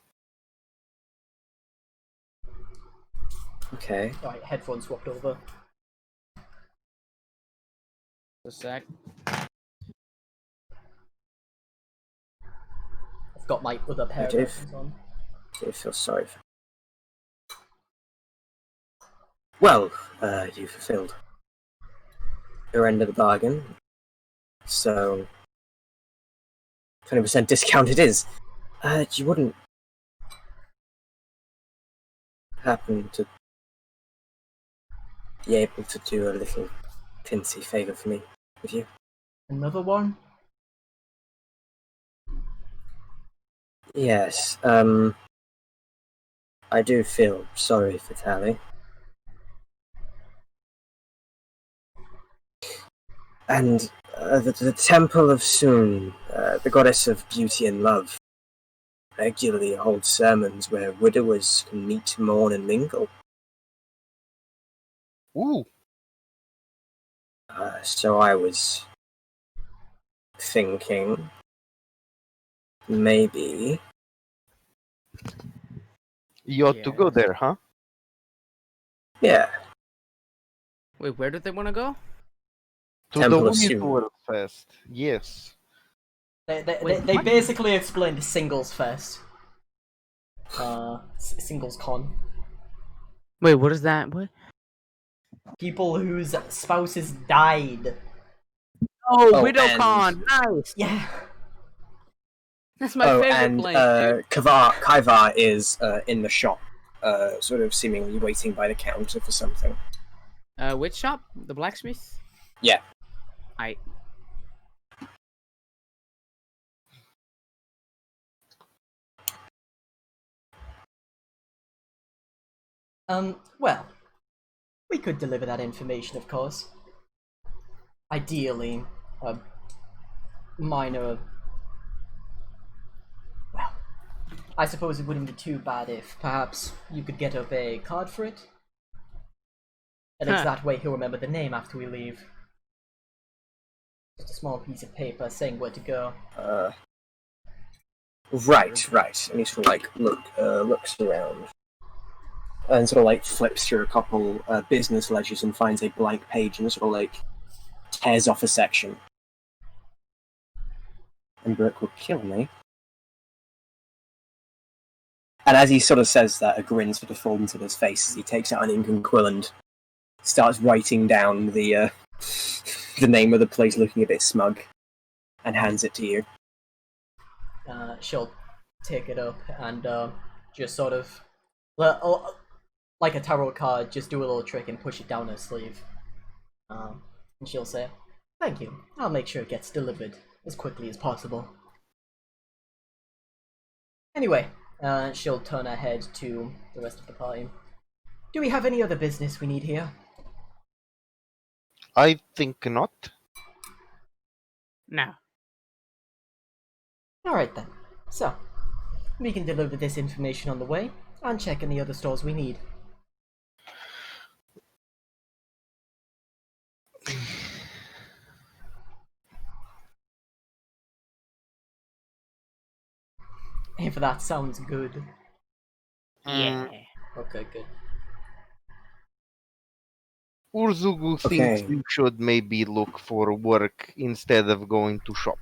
Okay. Alright, headphones swapped over. A sec. I've got my other pair of do. headphones on. I feel sorry for. Well, you fulfilled your end of the bargain. So 20% discount it is. You wouldn't happen to be able to do a little tinsy favour for me, would you? Another one? Yes, I do feel sorry for Tally. And the Temple of Sun, the goddess of beauty and love, regularly holds sermons where widowers can meet, mourn, and mingle. Ooh, So I was thinking maybe you ought to go Yeah. there, huh? yeah, Wait, where do they want to go? To Temple the of Sun. Winterworld Fest. Yes. They basically explained singles fest. Singles con. Wait, what is that? What? People whose spouses died. Oh, Oh, WidowCon. Nice. Yeah. That's my oh, favorite and place. dude. Kaivar is in the shop, sort of seemingly waiting by the counter for something. Which shop? The blacksmith? Yeah. Well, we could deliver that information, of course. Ideally, a minor. Well, I suppose it wouldn't be too bad if perhaps you could get up a card for it. At least Huh. that way he'll remember the name after we leave. Just a small piece of paper saying where to go. Right. And he sort of like looks around, and sort of like flips through a couple business ledgers and finds a blank page and sort of like tears off a section. And Brick will kill me. And as he sort of says that, a grin sort of falls into his face as he takes out an ink and quill and starts writing down the the name of the place, looking a bit smug, and hands it to you. She'll take it up and just sort of, like a tarot card, just do a little trick and push it down her sleeve. And she'll say, "Thank you. I'll make sure it gets delivered as quickly as possible." Anyway, she'll turn her head to the rest of the party. "Do we have any other business we need here?" I think not. No. Alright then. So, we can deliver this information on the way and check any other stores we need. If that sounds good. Yeah. Okay, good. Urzugu Okay. thinks you should maybe look for work instead of going to shop.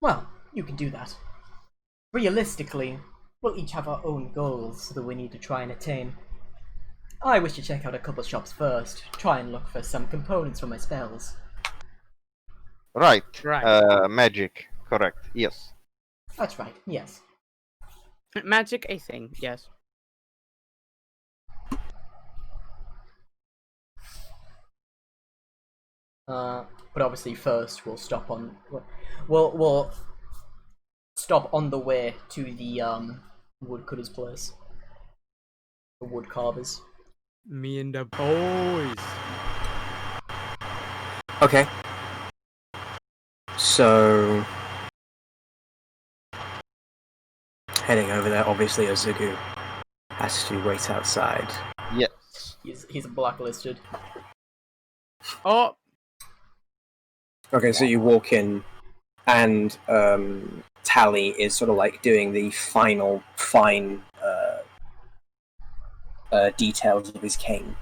Well, you can do that. Realistically, we'll each have our own goals that we need to try and attain. I wish to check out a couple shops first, try and look for some components for my spells. Right. Right. Magic. Correct. Yes. That's right, yes. Magic a thing, yes. But obviously first we'll stop on... We'll stop on the way to the woodcutter's place. The wood carvers. Me and the boys. Okay. So, heading over there, obviously Ozugu has to wait outside. Yes. He's blacklisted. Oh, Okay, so you walk in, and Tally is sort of like doing the final fine details of his cane.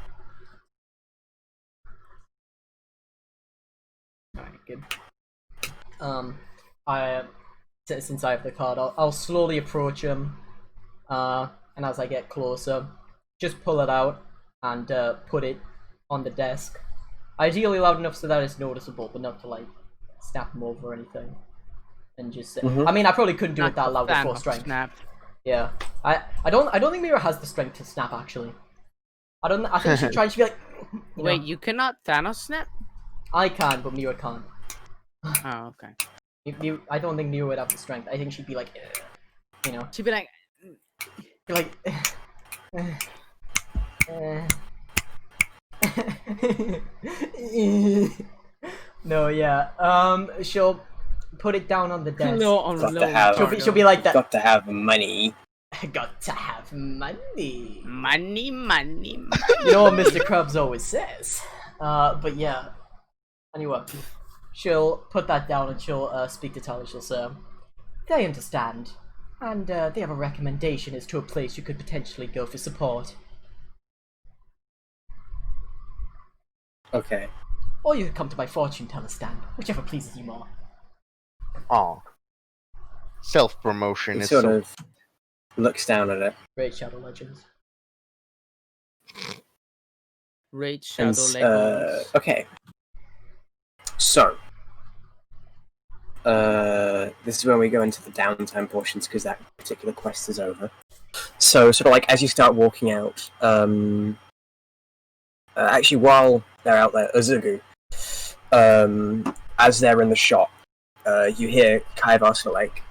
Alright, good. Since I have the card, I'll slowly approach him, and as I get closer, just pull it out and put it on the desk. Ideally loud enough so that it's noticeable, but not to like snap him over or anything. And just, Mhm. I mean, I probably couldn't do it not that loud the with 4 Thanos strength. snap. Yeah, I don't think Mira has the strength to snap actually. I think she's trying to be like. You Wait, know, you cannot Thanos snap? I can, but Mira can't. Oh, okay. I don't think Mira would have the strength. I think she'd be like, you know, She'd be like, be like. No, yeah. She'll put it down on the desk. no, on Got low. to have- She'll be like that. Got to have money. Got to have money. Money, money, money. You know what Mr. Krabs always says. But yeah. Anyway, she'll put that down and she'll speak to Tally. She'll say, "They understand, and they have a recommendation as to a place you could potentially go for support. Okay. Or you could come to my fortune teller stand, whichever pleases you more." Oh. Self-promotion He is sort so... of looks down at it. Great Shadow Legends. Raid And, Shadow Legends. okay. So, this is when we go into the downtime portions because that particular quest is over. So, sort of like as you start walking out, actually while they're out there, Ozugu, as they're in the shop, you hear Kaivar sort of like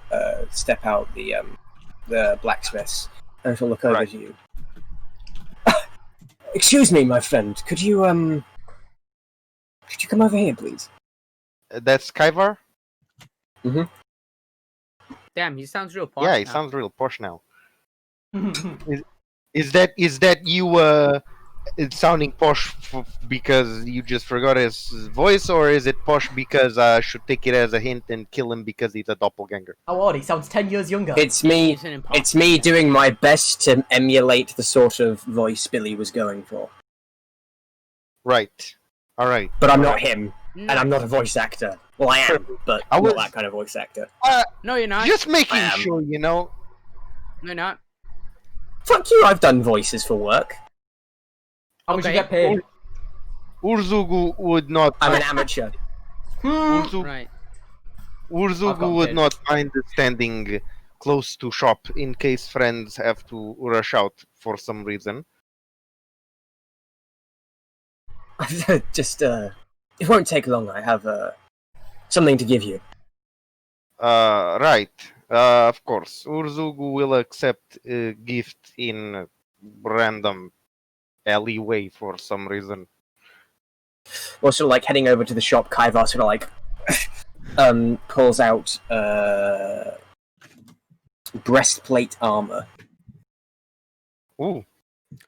step out the blacksmiths and she'll look over Right. to you. Excuse me, my friend. Could you come over here, please? That's Kaivar? Damn, he sounds real posh Yeah, he now. sounds real posh now. Is that you it's sounding posh because you just forgot his voice, or is it posh because I should take it as a hint and kill him because he's a doppelganger? How odd, he sounds 10 years younger. It's me. He's an imposter. It's me doing my best to emulate the sort of voice Billy was going for. Right. All right. But I'm not him, No, and I'm not a voice actor. Well, I am, but I I'm was- not that kind of voice actor. no, you're not. Just making I am. sure, you know. No, you're not. Fuck you! I've done voices for work. How much you Okay. get paid? Urzugu would not. I'm an amateur. Urzugu, Right. I've got would paid. not mind standing close to shop in case friends have to rush out for some reason. Just it won't take long. I have something to give you. Right. Of course. Urzugu will accept a gift in a random alleyway for some reason. Well, sort of like heading over to the shop, Kaivar sort of like pulls out breastplate armor. Ooh.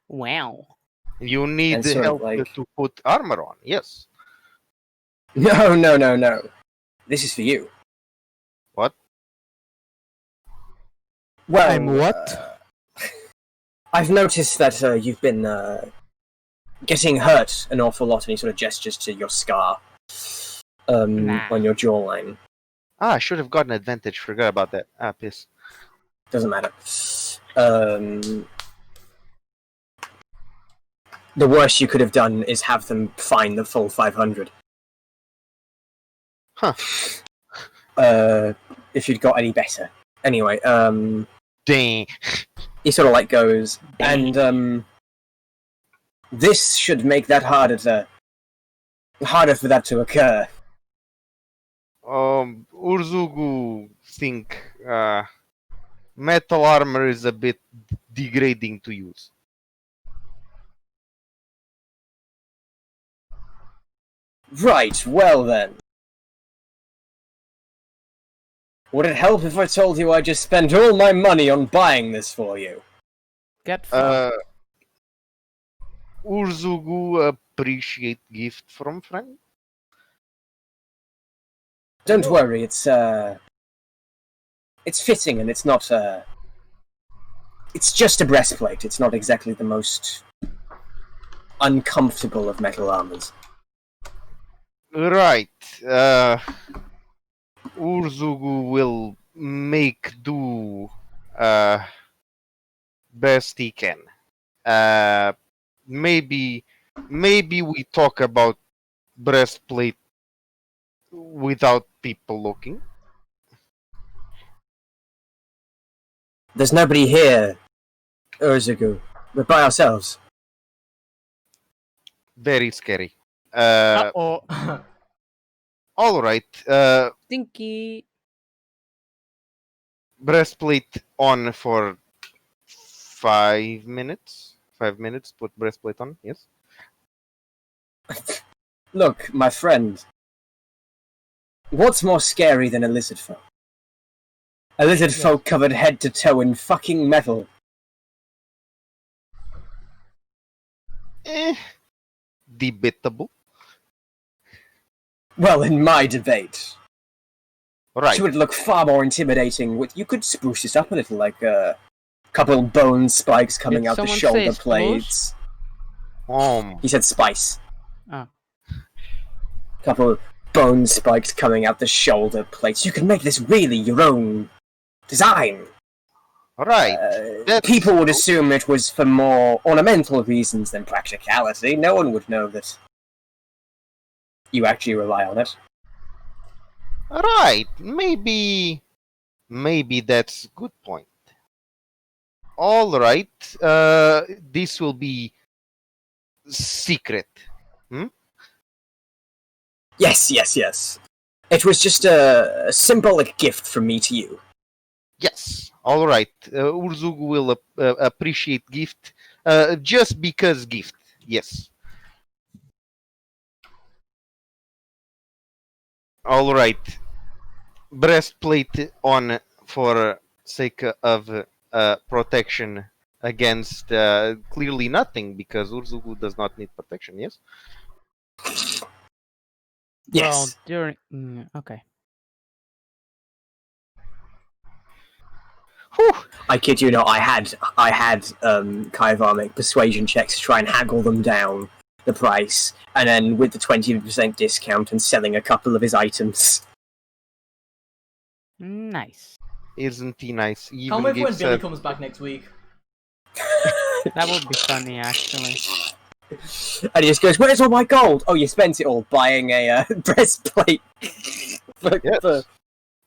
Wow. You need And sort of help like- to put armor on. Yes. No. This is for you. What? Well, I'm what? I've noticed that you've been getting hurt an awful lot, and he sort of gestures to your scar Nah. on your jawline. I should have gotten advantage. Forgot about that. Piss. Doesn't matter. The worst you could have done is have them fine the full 500. Huh. If you'd got any better. Anyway, Dang. he sort of like goes, and this should make that harder for that to occur. Urzugu think metal armor is a bit degrading to use. Right, well then. Would it help if I told you I just spent all my money on buying this for you? Get fucked. Urzugu appreciate gift from friend. Don't worry, it's fitting and it's not it's just a breastplate. It's not exactly the most uncomfortable of metal armors. Right. Urzugu will make do best he can. Maybe we talk about breastplate without people looking. There's nobody here, Urzugu. We're by ourselves. Very scary. Uh-oh. All right. Stinky. Breastplate on for 5 minutes. 5 minutes. Put breastplate on. Yes. Look, my friend. What's more scary than a lizard folk? A lizard folk covered head to toe in fucking metal. Debatable. Well, in my debate, Right. it would look far more intimidating. You could spruce this up a little, like a couple bone spikes coming Did out the someone shoulder say blades. He said spice. Oh. Couple bone spikes coming out the shoulder plates. You can make this really your own design. Right. That's- People would assume it was for more ornamental reasons than practicality. No one would know that you actually rely on it. Right. Maybe that's a good point. All right. This will be secret. Yes. It was just a symbolic gift from me to you. Yes. All right. Urzugu will appreciate gift. Just because gift. Yes. All right. Breastplate on for sake of protection. against clearly nothing because Urzugu does not need protection. Yes. Well, Yes. during okay. Whew. I kid you not. I had Kaivar make persuasion checks to try and haggle them down the price, and then with the 20% discount and selling a couple of his items. Nice. Isn't he nice? He Can't even wait for when gives Billy comes back next week. That would be funny, actually. And he just goes, "Where's all my gold? Oh, you spent it all buying a breastplate." Yes.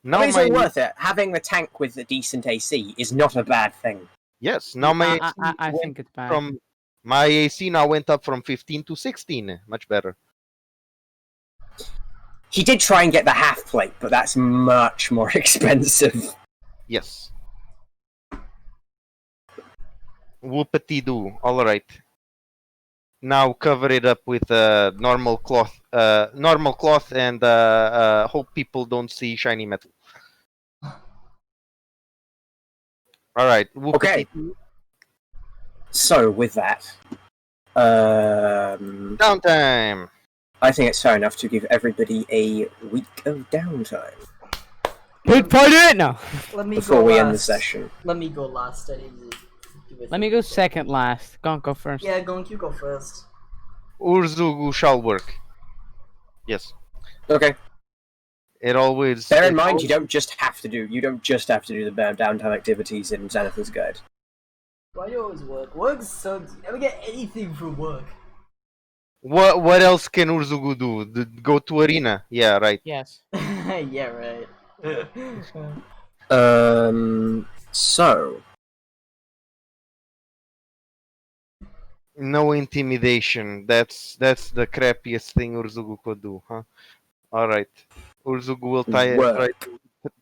Now It's my all worth it. Having the tank with the decent AC is not a bad thing. yes. Now my I AC think it's bad. from my AC now went up from 15 to 16. Much better. He did try and get the half plate, but that's much more expensive. Yes. Whoopity doo. All right. Now cover it up with normal cloth. Normal cloth, and hope people don't see shiny metal. All right. Okay. So with that, Downtime. I think it's fair enough to give everybody a week of downtime Big part of it now. Let me before go we last. end the session. Let me go last. Let me go second last. Go first. Yeah, Gonk, you go first. Urzugu shall work. Yes. Okay. It always. Bear in it mind, always- you don't just have to do the downtime activities in Xanathar's Guide. Why do you always work? Work sucks. You never get anything from work. What else can Urzugu do? Go to arena? Yeah, right. Yes. Yeah, right. So No intimidation. That's the crappiest thing Urzugu could do, huh? All right. Urzugu will work.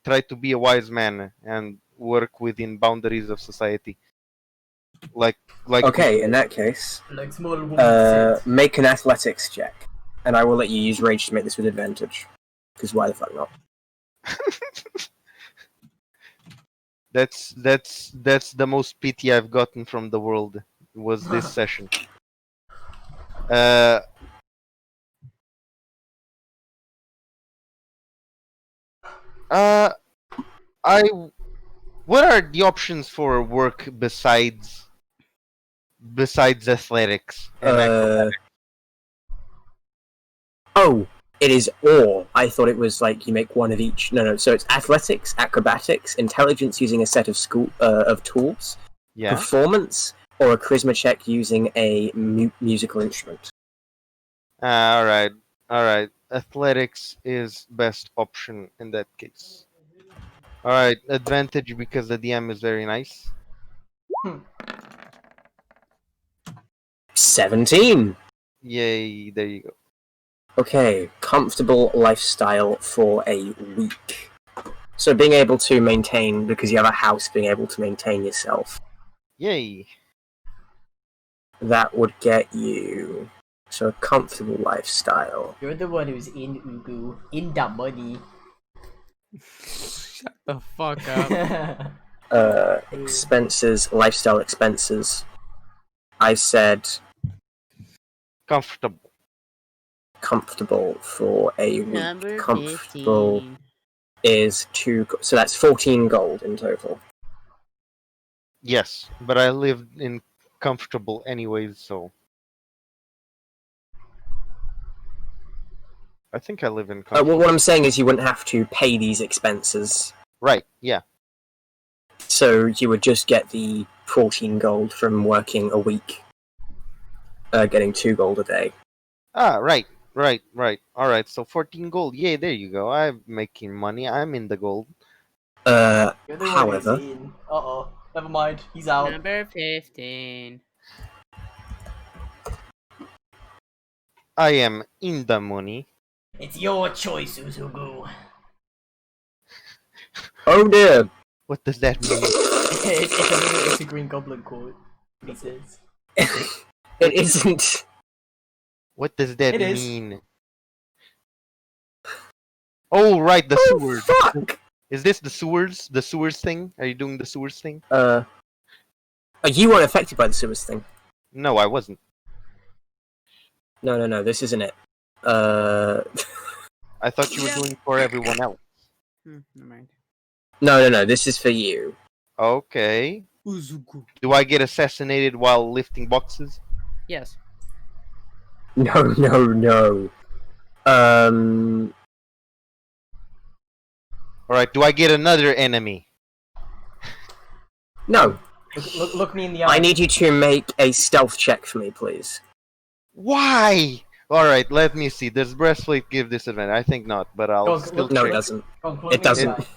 try to be a wise man and work within boundaries of society. Like Okay, in that case, Like small woman. make an athletics check, and I will let you use rage to make this with advantage. Because why the fuck not? that's the most pity I've gotten from the world was this session. What are the options for work besides athletics and acrobatics? Oh, it is or. I thought it was like you make one of each. No. So it's athletics, acrobatics, intelligence using a set of of tools, Yeah. performance, or a charisma check using a musical instrument. All right. Athletics is best option in that case. All right, advantage because the DM is very nice. 17. Yay! There you go. Okay, comfortable lifestyle for a week. So being able to maintain, because you have a house, being able to maintain yourself, Yay! that would get you. So a comfortable lifestyle. You're the one who's in Ugu, in the money. Shut the fuck up. Expenses, lifestyle expenses. I said Comfortable. comfortable for a week. Number Comfortable 15. is 2. So that's 14 gold in total. Yes, but I lived in comfortable anyways, so I think I live in comfortable. Well, what I'm saying is you wouldn't have to pay these expenses. Right? Yeah. So you would just get the 14 gold from working a week, getting 2 gold a day. Ah, right. All right. So 14 gold. Yay! There you go. I'm making money. I'm in the gold. You're the one However, who's in. Uh-oh. Never mind. He's out. Number 15. I am in the money. It's your choice, Uzugu. oh dear. What does that mean? It's a Green Goblin quote. He says. It isn't. What does that It is. mean? Oh, right, the Oh, sewers. fuck! Is this the sewers? The sewers thing? Are you doing the sewers thing? You weren't affected by the sewers thing. No, I wasn't. No, this isn't it. I thought you were Yeah. doing for everyone else. Never mind. No, this is for you. Okay. Uzuku. Do I get assassinated while lifting boxes? Yes. No. Alright, do I get another enemy? No. Look me in the eye. I need you to make a stealth check for me, please. Why? Alright, let me see. Does breastplate give disadvantage? I think not, but I'll Go- still No, it check. doesn't. Go on, look It me in the doesn't. eye. Look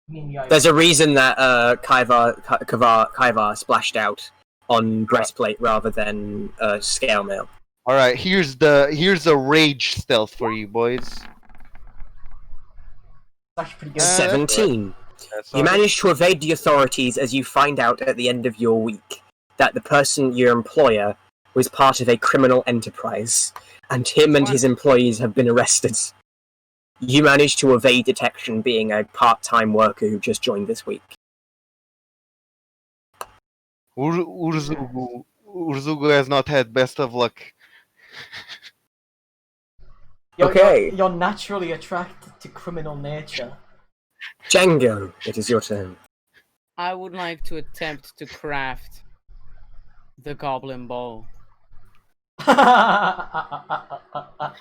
me in the eye. There's a reason that Kaivar splashed out on breastplate rather than scale mail. Alright, here's a rage stealth for you boys. It's actually pretty good. That's 17. That's You all right. manage to evade the authorities as you find out at the end of your week that the person, your employer, was part of a criminal enterprise, and him and his employees have been arrested. You manage to evade detection being a part-time worker who just joined this week. Urzugu has not had best of luck. Okay. You're naturally attracted to criminal nature. Django, it is your turn. I would like to attempt to craft the goblin bow.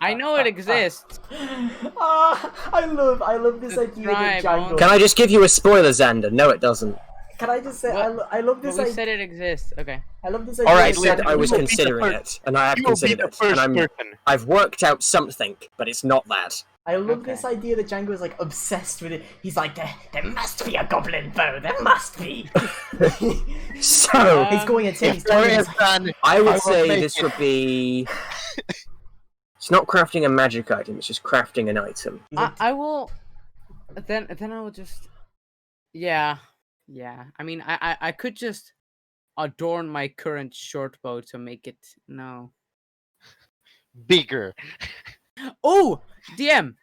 I know it exists. I love this idea that Describe Django. Can I just give you a spoiler, Xander? No, it doesn't. Can I just say What? I love But this we idea. said it exists. Okay. I love this idea. I Alright, that said Django- I was you will be the considering first- it, and I have You will be considered the it, first and person. I've worked out something, but it's not that. I love Okay. this idea that Django is like obsessed with it. He's like, there must be a goblin bow. There must be. So, He's going and saying he's Victoria's telling his- done. I I would will say make this it. would be... It's not crafting a magic item, it's just crafting an item. he's like, I will. Then I will just. Yeah. I mean, I could just adorn my current short bow to make it no. Bigger. Oh, DM.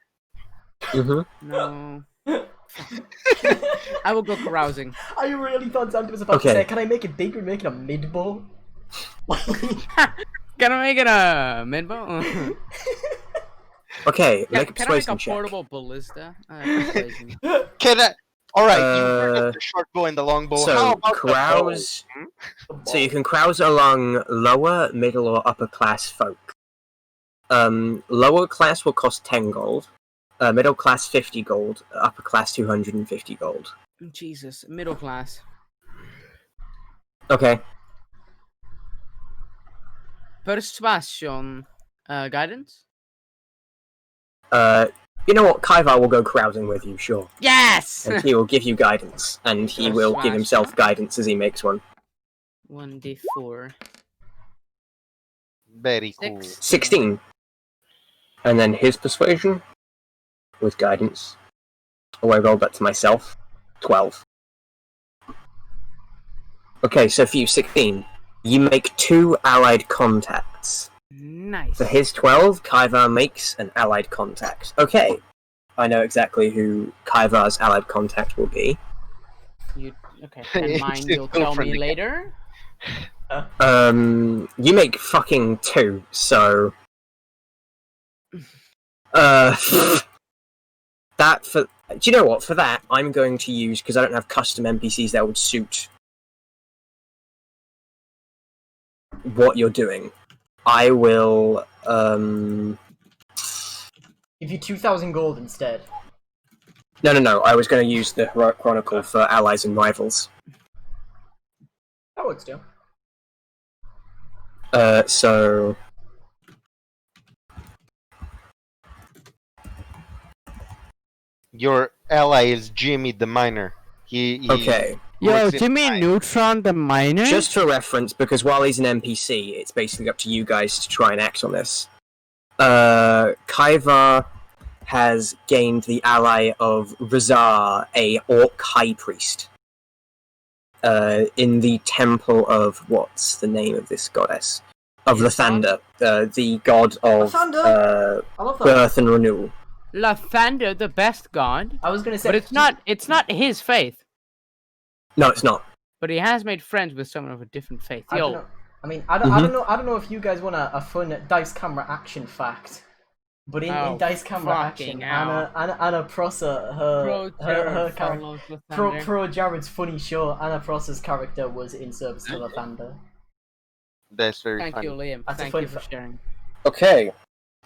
Mm-hmm. No. I will go carousing. I really thought Xander was about to Okay. say, can I make it bigger and make it a mid bow? Can I make it a mid bow? Okay, Can, make a can I make persuasion a check. portable ballista? Persuasion. Can I? Alright, you heard Uh, of the short bow and the long bow. How So, about the bow? carouse... So you can carouse along lower, middle, or upper class folk. Lower class will cost 10 gold. Middle class 50 gold. Upper class 250 gold. Jesus, middle class. Okay. Persuasion. Guidance? You know what? Kaivar will go carousing with you, sure. Yes! And he will give you guidance. And he will give himself guidance as he makes one. 1d4. Very cool. 16. And then his persuasion with guidance. Oh, I rolled that to myself. 12. Okay, so for you, 16. You make 2 allied contacts. Nice. For his 12, Kaivar makes an allied contact. Okay. I know exactly who Kaivar's allied contact will be. Okay, and mine It's you'll still tell me friendly. later? You make fucking 2, so... that for... Do you know what? For that, I'm going to use, because I don't have custom NPCs that would suit what you're doing. I will, Give you 2,000 gold instead. No, I was going to use the Heroic Chronicle for allies and rivals. That works too. So... Your ally is Jimmy the Miner. He Okay. works in- Neutron the Miner? Just for reference, because while he's an NPC, it's basically up to you guys to try and act on this. Kaivar has gained the ally of Razar, a orc high priest. In the temple of... What's the name of this goddess? Of Lathander, the god of Lathander! I love that. birth and renewal. Lathander, the best god. I was gonna say, But it's not his faith. No, it's not. but he has made friends with someone of a different faith. I don't Yo, know. I mean, I don't know if you guys want a fun dice camera action fact, but in dice camera action, fucking hell. Anna Prosser, her character, pro Jared's funny show, Anna Prosser's character was in service to Lathander. That's very Thank funny. you, Liam. That's a Thank fun you for fact. sharing. Okay,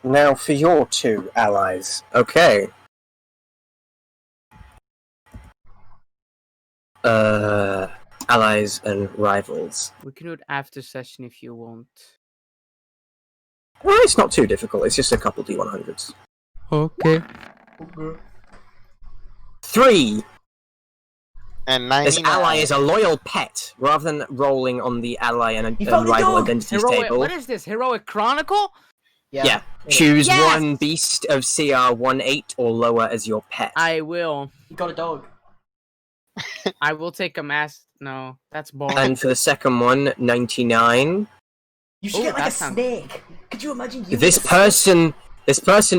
now for your two allies. Okay. Allies and rivals. We can do it after session if you want. Well, it's not too difficult. It's just a couple D100s. Okay. 3. And This 99. ally is a loyal pet. Rather than rolling on the ally and found the rival dog! identities Heroic, table, what is this? Heroic Chronicle? yeah, it choose Yes! one beast of CR 1/8 or lower as your pet. I will. You got a dog. I will take a mask. No, that's boring. And for the second one, 99. You should Ooh, get like a that sounds- snake. Could you imagine you? This person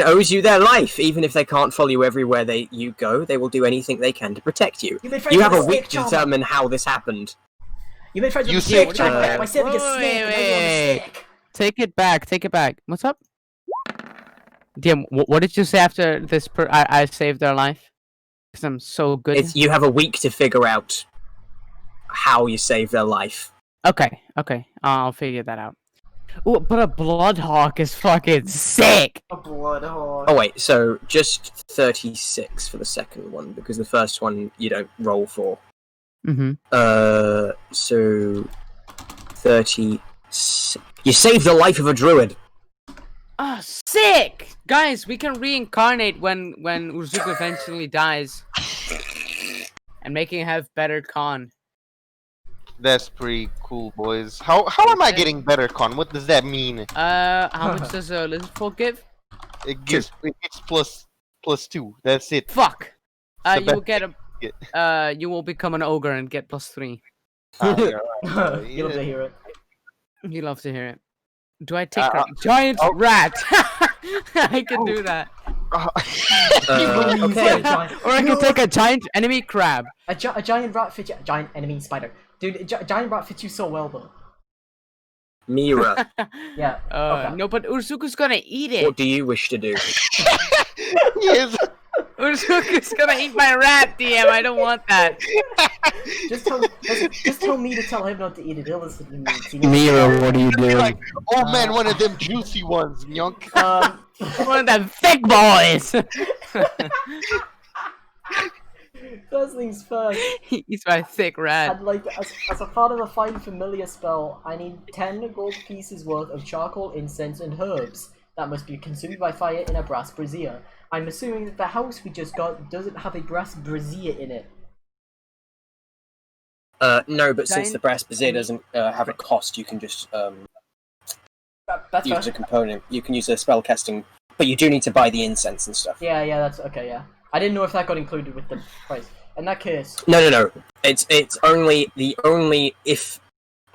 owes you their life. Even if they can't follow you everywhere you go, they will do anything they can to protect you. You made friends You with have a snake week to charmer. determine how this happened. You made friends You with a say- snake charmer by saving a Wait, snake. and now you're on the wait. snake. Take it back. Take it back. What's up? DM, what did you say after this? I saved their life because I'm so good. You have a week to figure out how you save their life. Okay. I'll figure that out. Ooh, but a Bloodhawk is fucking sick. A blood horse. Oh wait, so just 36 for the second one because the first one you don't roll for. Mm-hmm. So 30. You saved the life of a druid. Oh, sick! Guys, we can reincarnate when Urzuku eventually dies, and making him have better con. That's pretty cool, boys. How am I getting better con? What does that mean? How much does a lizard folk give? It's +2. That's it. Fuck. It's the You will best get a. You will become an ogre and get +3. You're right. You'll to hear it. You love to hear it. Do I take a giant rat? I can do that. Okay. Or I can take a giant enemy crab. A giant rat fits you. Giant enemy spider. Dude, giant rat fits you so well though. Mira, Yeah. Okay. No, but Urzuku's gonna eat it. what do you wish to do? Yes. Urzuku's gonna eat my rat, DM. I don't want that. Just tell me to tell him not to eat it. He'll listen to me. See, no- Mira, what are you doing? Like, oh man, one of them juicy ones, nyonk. One of them thick boys. First things first. He's my thick rat. I'd like as a part of the Find Familiar spell, I need 10 gold pieces worth of charcoal, incense, and herbs that must be consumed by fire in a brass brazier. I'm assuming that the house we just got doesn't have a brass brazier in it. No, but since Giant- the brass brazier doesn't have a cost, you can just That's use fair. a component. You can use a spell casting, but you do need to buy the incense and stuff. Yeah, that's okay. Yeah, I didn't know if that got included with the price. In that case, No. It's only if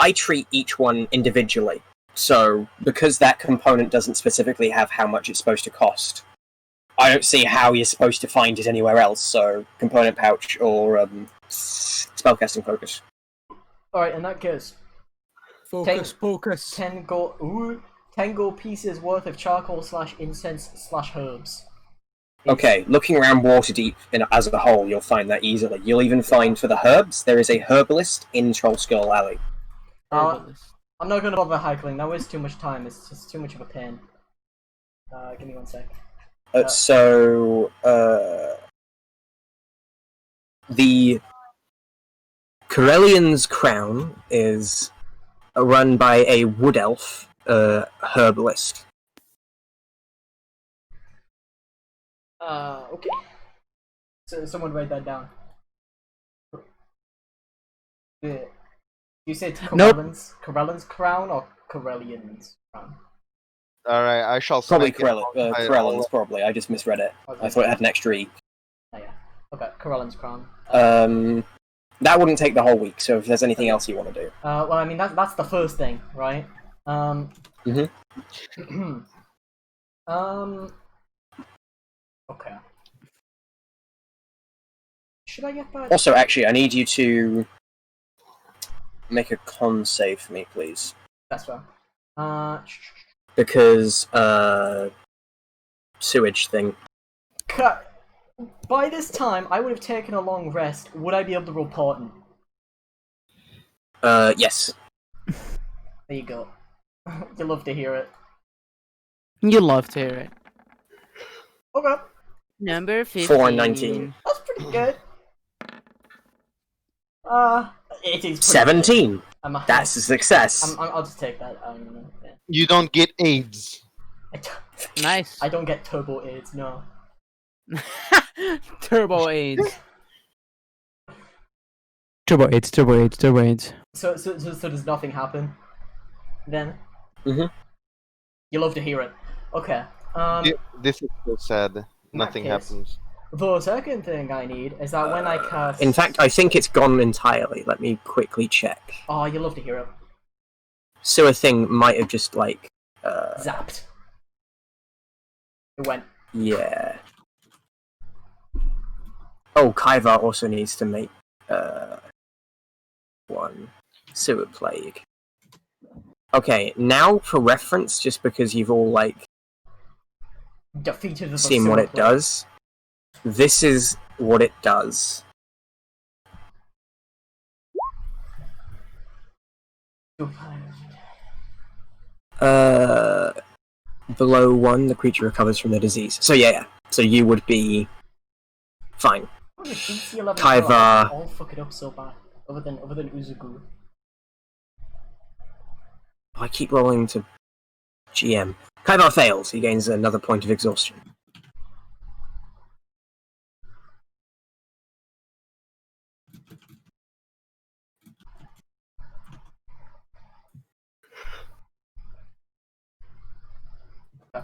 I treat each one individually. So because that component doesn't specifically have how much it's supposed to cost, I don't see how you're supposed to find it anywhere else. So component pouch or spellcasting focus. all right. In that case, Focus. 10 gold pieces worth of charcoal / incense / herbs. Okay, looking around Waterdeep as a whole, you'll find that easily. You'll even find for the herbs, there is a herbalist in Trollskull Alley. I'm not gonna bother haggling. That wastes too much time. It's just too much of a pain. Give me 1 sec. The Corellian's Crown is run by a wood elf herbalist. Okay. So someone write that down. You said Corellian's crown or Corellian's crown? Alright, I shall Probably smack it. Corellian's, probably. I just misread it. Okay. I thought it had an extra E. Oh yeah. Okay, Corellian's crown. That wouldn't take the whole week, so if there's anything else you want to do. Well, I mean that's the first thing, right? Okay. Should I get that? Also, actually, I need you to make a con save for me, please. That's fine. Because, sewage thing. By this time, I would have taken a long rest. Would I be able to roll pardon? Yes. There you go. You love to hear it. You love to hear it. Okay. Number 15. 4 and 19. That's pretty good. It is pretty 17! good. That's a success. I'll just take that. Yeah. You don't get AIDS. Nice. I don't get turbo AIDS, no. Turbo AIDS. Turbo AIDS. So does nothing happen? Then? Mhm. You love to hear it. Okay. This is so sad. Nothing case- happens. The second thing I need is that when I cast... In fact, I think it's gone entirely. Let me quickly check. Oh, you love to hear it. Sewer thing might have just, like, Zapped. It went. yeah. Oh, Kaivar also needs to make, one. Sewer plague. Okay, now for reference, just because you've all, like, Defeated the seen what sewer it plague. does, this is what it does. Below 1, the creature recovers from the disease. So yeah. So you would be fine. Oh, the DC 11 Kaiva. all fuck it up so bad. Other than Uzugu. I keep rolling to GM. Kaivar fails. He gains another point of exhaustion.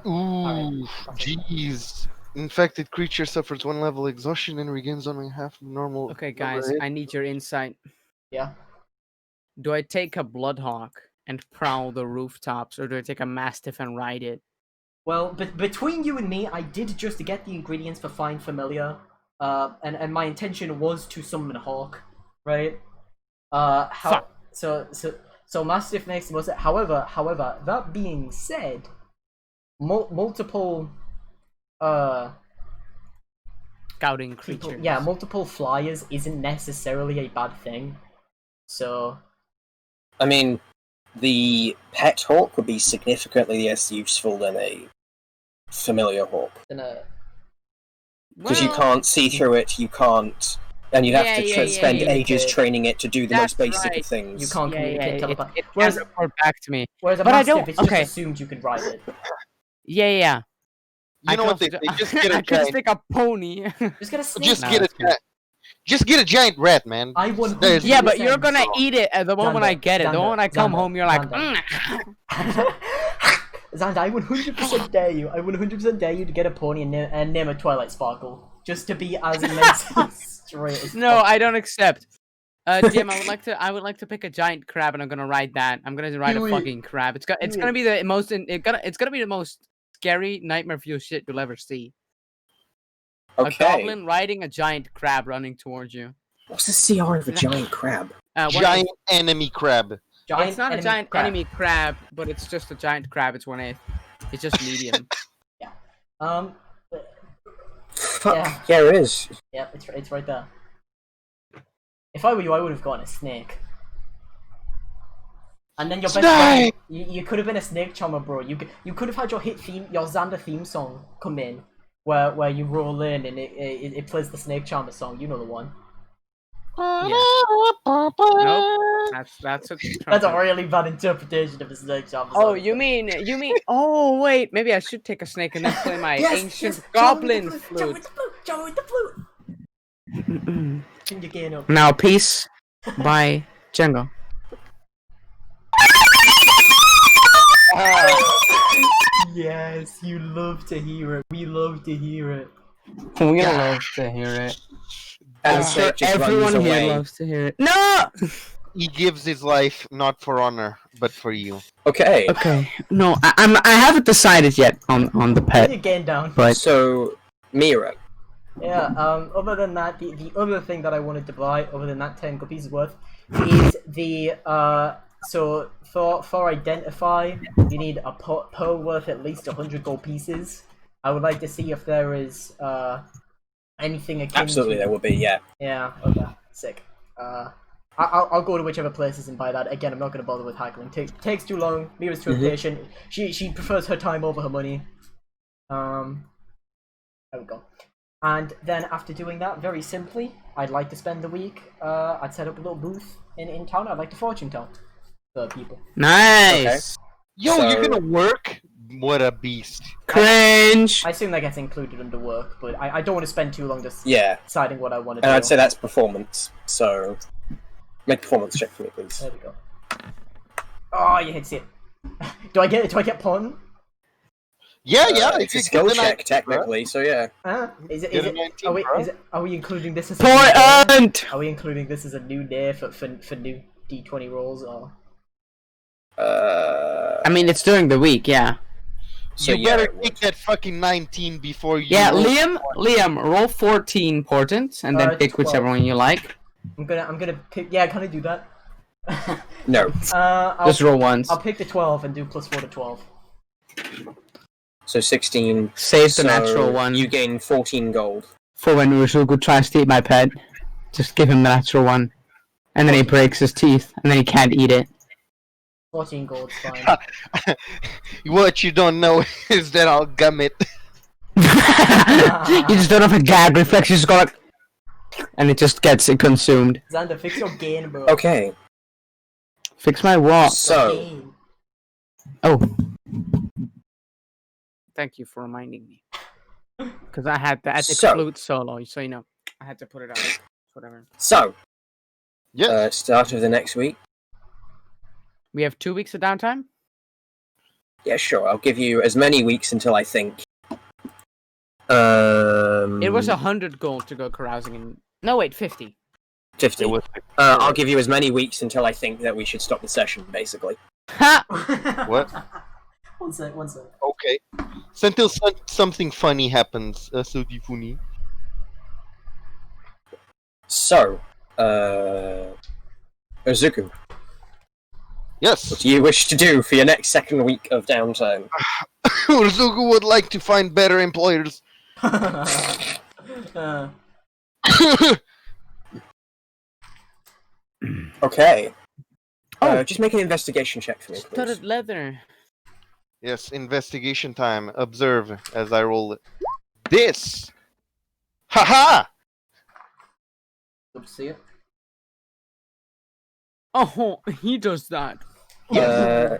Ooh, jeez. Infected creature suffers 1 level exhaustion and regains only half of normal. Okay, number guys, hit. I need your insight. Yeah. Do I take a Bloodhawk and prowl the rooftops, or do I take a Mastiff and ride it? Well, between you and me, I did just get the ingredients for Find Familiar. And my intention was to summon Hawk, right? Fuck. So Mastiff makes the most. However, that being said, multiple Scouting people, creatures. yeah, multiple flyers isn't necessarily a bad thing. So I mean, the pet hawk would be significantly less useful than a familiar hawk. then Because you can't see through it, you can't... And you'd have to spend ages okay. training it to do the most That's basic right. of things. you can't communicate telepathy. It Whereas, can't report back to me. whereas a But I Mastiff, don't- it's just okay. assumed you can ride it. Yeah. You know what they just get a I could giant. stick a pony. Just get a snake. Just No, get a that's good. just get a giant rat, man. I would. There's- Yeah, but you're 100% gonna eat it the moment I get it. The Xander, moment I come Xander, home, you're like, Xander. Xander, I 100% dare you. I 100% dare you to get a pony and name a Twilight Sparkle, just to be as immensely straight as No, I don't accept. Jim, I would like to pick a giant crab, and I'm gonna ride that. I'm gonna ride Do a it. fucking crab. It's Do gonna it. be the most. It's gonna be the most scary nightmare fuel shit you'll ever see. A Okay. goblin riding a giant crab running towards you. What's the CR of a giant crab? Giant enemy crab. giant. It's not a enemy giant crab. enemy crab, but it's just a giant crab. It's 1/8. It's just medium. Fuck. Yeah. Yeah, it is. Yeah, it's right there. If I were you, I would have gotten a snake. And then your best friend, you could have been a snake charmer, bro. You could have had your Xander theme song come in, where you roll in and it plays the snake charmer song. You know the one. Nope. That's a That's a trumpet. really bad interpretation of the snake charmer song. Oh, you mean? Oh, wait. Maybe I should take a snake and then play my ancient goblin flute. Joe with the flute. Can you gain up? Now, peace by Django. Yes, you love to hear it. We love to hear it. We love to hear it. And I'm so sure it just everyone runs here away. loves to hear it. No! He gives his life not for honor, but for you. Okay. Okay. No, I haven't decided yet on the Can pet. you gain down? But So, Mira, Yeah, other than that, the other thing that I wanted to buy, other than that 10 copies worth, is the, so for identify, you need a pearl worth at least 100 gold pieces. I would like to see if there is, anything akin Absolutely, to... there will be. Yeah. Yeah, okay, sick. I'll go to whichever places and buy that. Again, I'm not going to bother with haggling. Takes too long. Mira's too impatient. She prefers her time over her money. There we go. And then after doing that, very simply, I'd like to spend the week. I'd set up a little booth in town. I'd like to fortune tell the people. Nice. Yo, So- you're gonna work? What a beast. Cringe. I assume that gets included under work, but I don't want to spend too long Yeah. deciding what I want to And do. I'd say that's performance. So, make a performance check for me, please. There we go. Oh, you hit it. Do I get pawn? Yeah, It's a skill check, technically, so yeah. Is it? Get Is a it? 19, Are we? bro. Is it? Are we including this as a new day? Point. Are we including this as a new day for new D20 rolls or? I mean, it's during the week, yeah. So, You yeah, better it would. take that fucking 19 before you. Yeah, roll. Liam, roll 14 portents and then pick 12. whichever one you like. I'm gonna pick. Yeah, can I do that? No. Just roll once. I'll pick the 12 and do +4 to 12. So 16. Save So the natural one. You gain 14 gold. For when Uruzuku tries to eat my pet, just give him the natural one. And then he breaks his teeth, and then he can't eat it. 14 gold's fine. What you don't know is that I'll gum it. You just don't have a gag reflex, you just go like... And it just gets it consumed. Xander, fix your gain, bro. Okay. Fix my what? So, Gain. Oh. Thank you for reminding me. Because I had the So- flute solo, so you know, I had to put it on. Whatever. Yes. Start of the next week. We have 2 weeks of downtime? Yeah, sure. I'll give you as many weeks until I think. It was 100 gold to go carousing in... No, wait, 50. 50. It was- I'll give you as many weeks until I think that we should stop the session, basically. Ha! What? One sec. Okay. So until something funny happens, so funny. So, Uzuku, Yes. what do you wish to do for your next second week of downtime? Urzuku would like to find better employers. Okay. Oh. Just make an investigation check for me, please. Studded leather. Yes, investigation time. Observe as I roll it. This! Haha! Good to see it. Oh, he does that.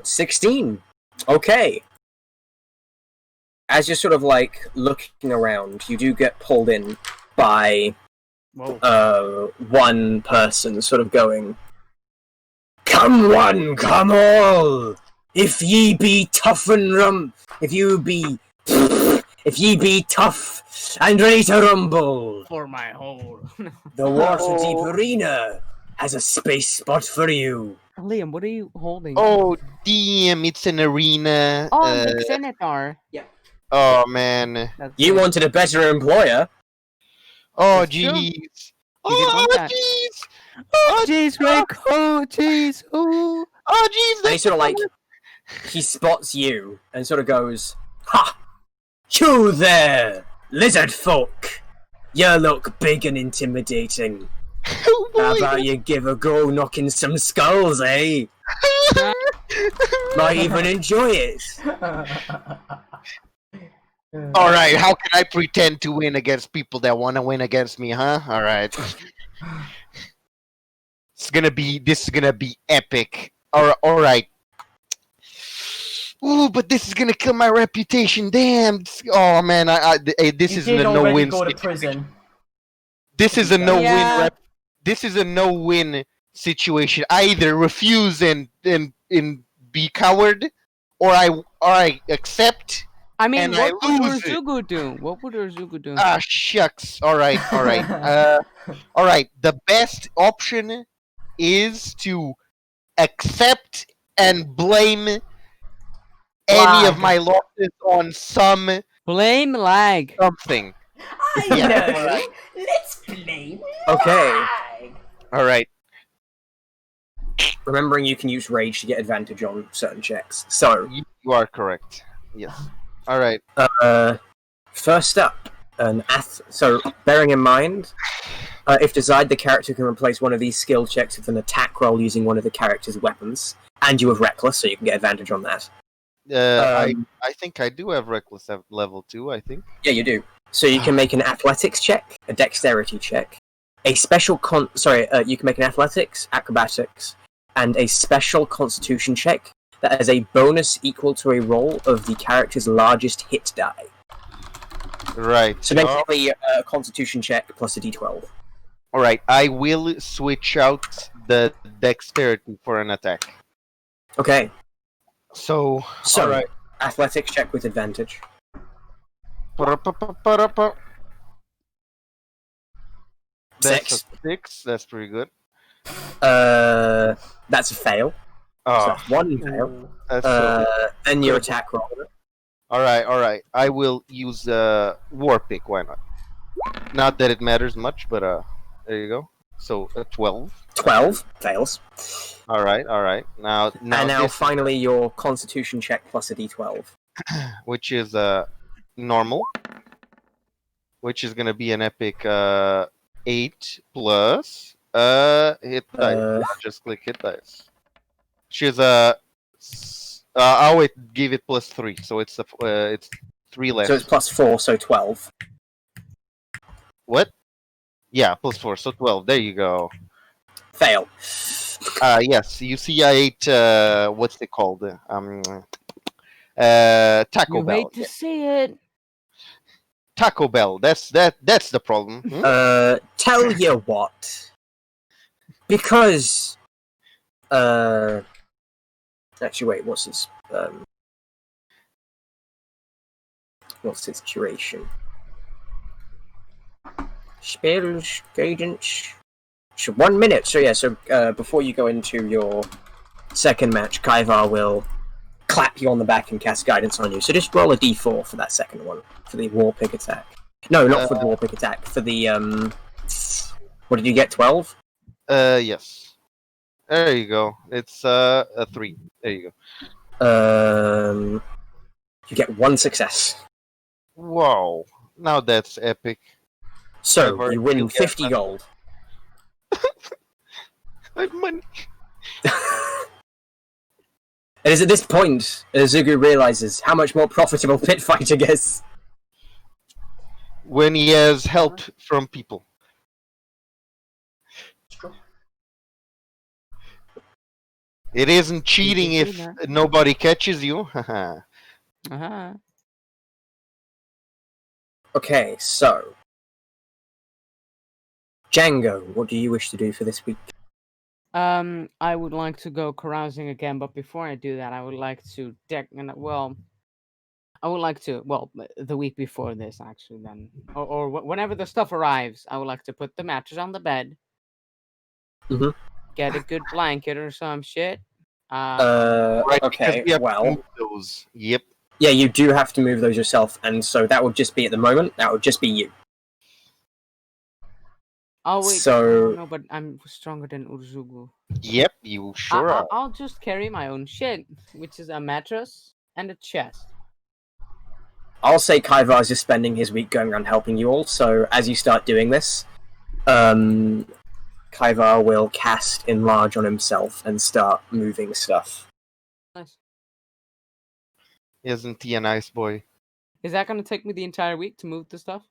16. Okay. As you're sort of like looking around, you do get pulled in by Whoa. one person sort of going, "Come one, come all! If ye be tough and if ye be tough and ready to rumble, For my hole. the Waterdeep Arena has a space spot for you." Liam, what are you holding? Oh, damn, it's an arena. Oh, the Senator. Oh, man. That's You it. wanted a better employer. Oh, That's true. jeez. did Oh, want that. jeez. Oh, jeez, Rick. Oh, jeez. Oh. Oh, jeez. And he sort of like, he spots you and sort of goes, "Ha! You there, lizard folk! You look big and intimidating. Oh, How boy. about you give a go knocking some skulls, eh? Might even enjoy it." All right, how can I pretend to win against people that want to win against me, huh? All right. This is gonna be epic. All right. Ooh, but this is gonna kill my reputation. Damn. Oh man, this You isn't did a already no-win. go to prison. This is a no-win. Yeah. This is a no-win situation. I either refuse and be coward, or I accept. I mean, And what I would lose it. Urzugu do? What would Urzugu do? Ah, shucks. All right. All right. The best option is to accept and blame any of Lag. my losses on Blame lag. something. I Yeah, know. alright. Let's play Okay. flag. All right. Remembering you can use rage to get advantage on certain checks. So, You are correct. Yes. All right. first up, so bearing in mind, if desired, the character can replace one of these skill checks with an attack roll using one of the character's weapons, and you have reckless, so you can get advantage on that. I think I do have reckless level 2. I think. Yeah, you do. So you can make an athletics check, a dexterity check, a special you can make an athletics, acrobatics, and a special constitution check that has a bonus equal to a roll of the character's largest hit die. Right. So basically, a constitution check plus a d12. All right. I will switch out the dexterity for an attack. Okay, So. so all right. athletics check with advantage. That's Six. a 6. That's pretty good. That's a fail. So Oh, that's one fail. that's so. Then your attack roll. All right. All right. I will use war pick. Why not? Not that it matters much, but there you go. So a 12. 12 fails. All right. All right. Now And now this, finally your constitution check plus a d12. which is normal, which is gonna be an epic 8 plus hit dice. Just click hit dice. She's I'll give it plus 3, so it's 3 less. So it's plus 4, so 12. What? Yeah, plus 4, so 12. There you go. Fail. Yes, you see, I ate what's it called? Taco You Bell. hate to see it. Taco Bell. That's the problem. Tell you what. Because actually wait, what's its duration? Spells, guidance. 1 minute. So yeah, before you go into your second match, Kaivar will clap you on the back and cast guidance on you. So just roll a d4 for that second one, for the war pick attack. No, not for the war pick attack. For the what did you get? 12. Yes. There you go. It's a 3. There you go. You get 1 success. Whoa! Now that's epic. So Kaivar, you win you get 50 money. gold. I have money. It is at this point Zugu realizes how much more profitable Pit Fighter gets. When he has help from people. It isn't cheating can if see nobody catches you. Uh-huh. Okay, so Django, what do you wish to do for this week? I would like to go carousing again, but before I do that, I would like to the week before this actually, then, or whenever the stuff arrives, I would like to put the mattress on the bed. Mhm. Get a good blanket or some shit. Right, because Okay, we have to well, move those. Yep. yeah, you do have to move those yourself, and so that would just be at the moment. That would just be you. Oh wait, So- no, but I'm stronger than Urzugu. Yep, you sure are. I'll just carry my own shit, which is a mattress and a chest. I'll say Kaivar is just spending his week going around helping you all. So as you start doing this, Kaivar will cast Enlarge on himself and start moving stuff. Nice. Isn't he a nice boy? Is that gonna take me the entire week to move the stuff?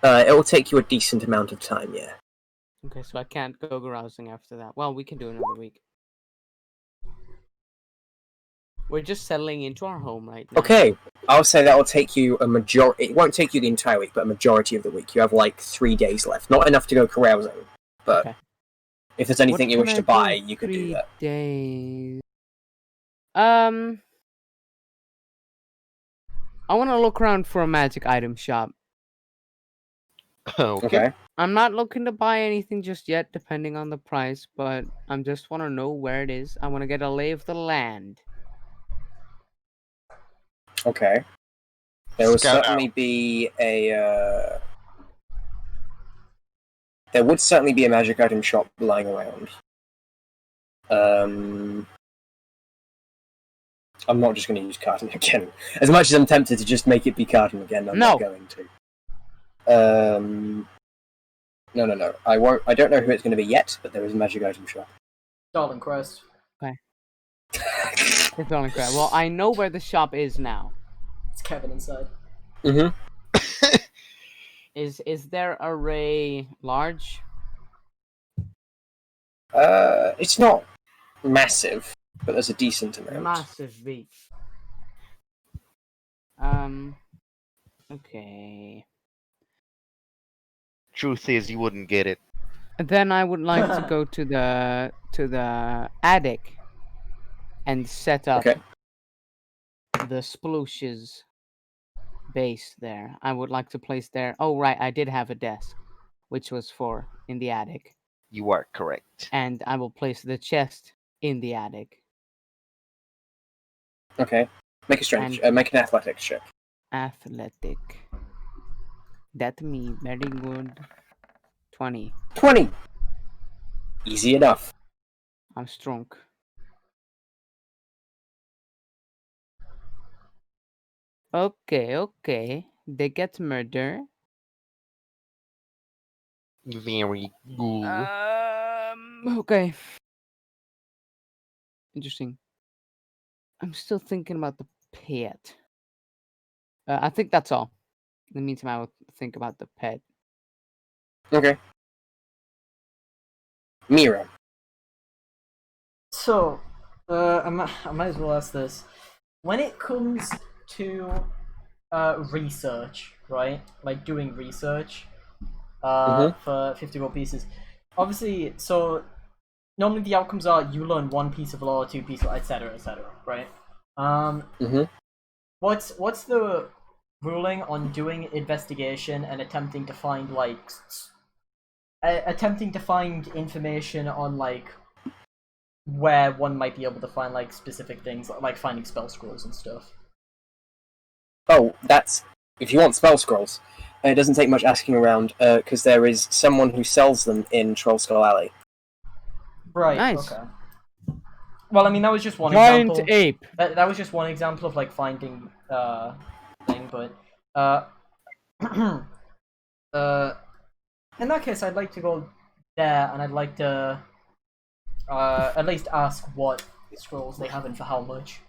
It will take you a decent amount of time, yeah. Okay, so I can't go carousing after that. Well, we can do another week. We're just settling into our home right now. Okay, I'll say that will take you a majority. It won't take you the entire week, but a majority of the week. You have like 3 days left. Not enough to go carousing, but Okay. if there's anything What you can wish I to buy, do you could do 3 that. days. I want to look around for a magic item shop. Okay. I'm not looking to buy anything just yet, depending on the price, but I just want to know where it is. I want to get a lay of the land. Okay. There would Scout certainly be a. There would certainly be a magic item shop lying around. I'm not just going to use Carton again. As much as I'm tempted to just make it be Carton again, I'm not going to. No. I won't. I don't know who it's going to be yet, but there is a magic item shop. Darling Crest. It's on crap. Well, I know where the shop is now. It's Kevin inside. Mm-hmm. Is their array large? It's not massive, but there's a decent amount. Massive beat. Okay. Truth is, you wouldn't get it. Then I would like to go to the attic and set up Okay. the Sploosh's base there. I would like to place there. Oh right, I did have a desk, which was in the attic, You are correct. and I will place the chest in the attic. Okay. Make a strength. Make an athletics check. Athletic. That me very good. 20. 20. Easy enough. I'm strong. Okay. They get murder. Very good. Okay. Interesting. I'm still thinking about the pet. I think that's all. In the meantime, I will think about the pet. Okay. Mira. So, I might as well ask this. When it comes to research, right? Like doing research for 50 gold pieces. Obviously, so normally the outcomes are you learn 1 piece of lore, 2 pieces, etc., right? What's the ruling on doing investigation and attempting to find information on like where one might be able to find like specific things, like finding spell scrolls and stuff? Oh, that's if you want spell scrolls. It doesn't take much asking around, because there is someone who sells them in Troll Skull Alley. Right. Nice. Okay. Well, I mean, that was just one Giant example. ape. That was just one example of like finding thing, but in that case, I'd like to go there, and I'd like to at least ask what scrolls they have and for how much.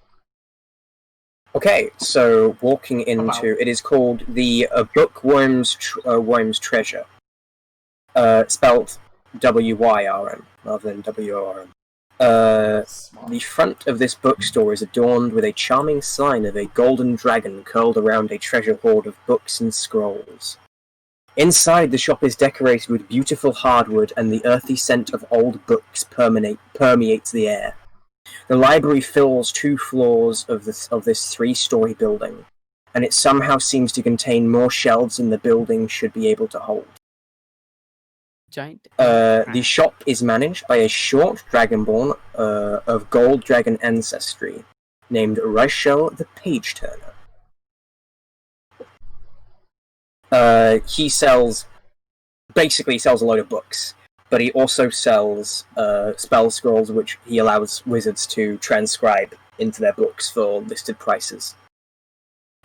Okay, so walking into it is called the Bookworm's Worm's Treasure, spelt W-Y-R-M rather than W-O-R-M. The front of this bookstore is adorned with a charming sign of a golden dragon curled around a treasure hoard of books and scrolls. Inside, the shop is decorated with beautiful hardwood, and the earthy scent of old books permeates the air. The library fills 2 floors of this 3-story building, and it somehow seems to contain more shelves than the building should be able to hold. Giant. The shop is managed by a short dragonborn of gold dragon ancestry named Rachel the Page Turner. He basically sells a load of books, but he also sells spell scrolls, which he allows wizards to transcribe into their books for listed prices.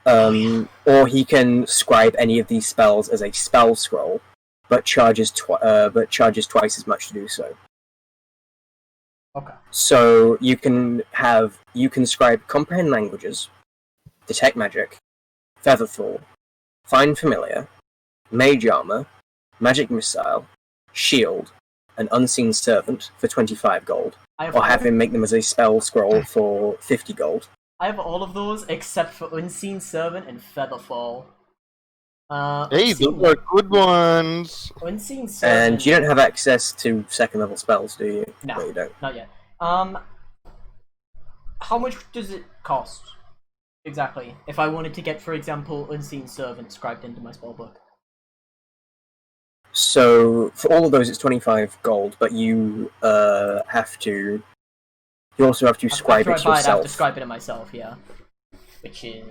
Or he can scribe any of these spells as a spell scroll, but charges twice as much to do so. Okay. So you can scribe comprehend languages, detect magic, featherfall, find familiar, mage armor, magic missile, shield, an unseen servant for 25 gold, or have him make them as a spell scroll for 50 gold. I have all of those except for Unseen Servant and Featherfall. Hey, those are good ones. Unseen Servant. And you don't have access to 2nd level spells, do you? No, you don't. not yet. How much does it cost exactly if I wanted to get, for example, Unseen Servant scribed into my spellbook? So for all of those, it's 25 gold, but you have to. You also have to scribe it After I buy it, I have to yourself. scribe it myself, yeah. Which is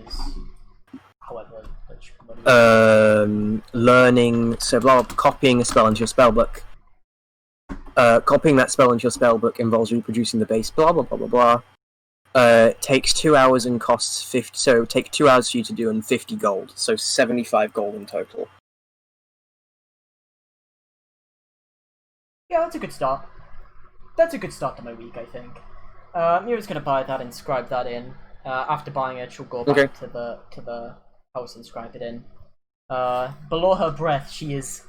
however much money. Learning, so blah, copying a spell into your spellbook. Copying that spell into your spellbook involves reproducing the base, blah blah blah blah blah. Takes 2 hours and costs 50. So take 2 hours for you to do and 50 gold. So 75 gold in total. Yeah, that's a good start. That's a good start to my week, I think. Mira's gonna buy that and scribe that in. After buying it, she'll go back to the house and scribe it in. Below her breath, she is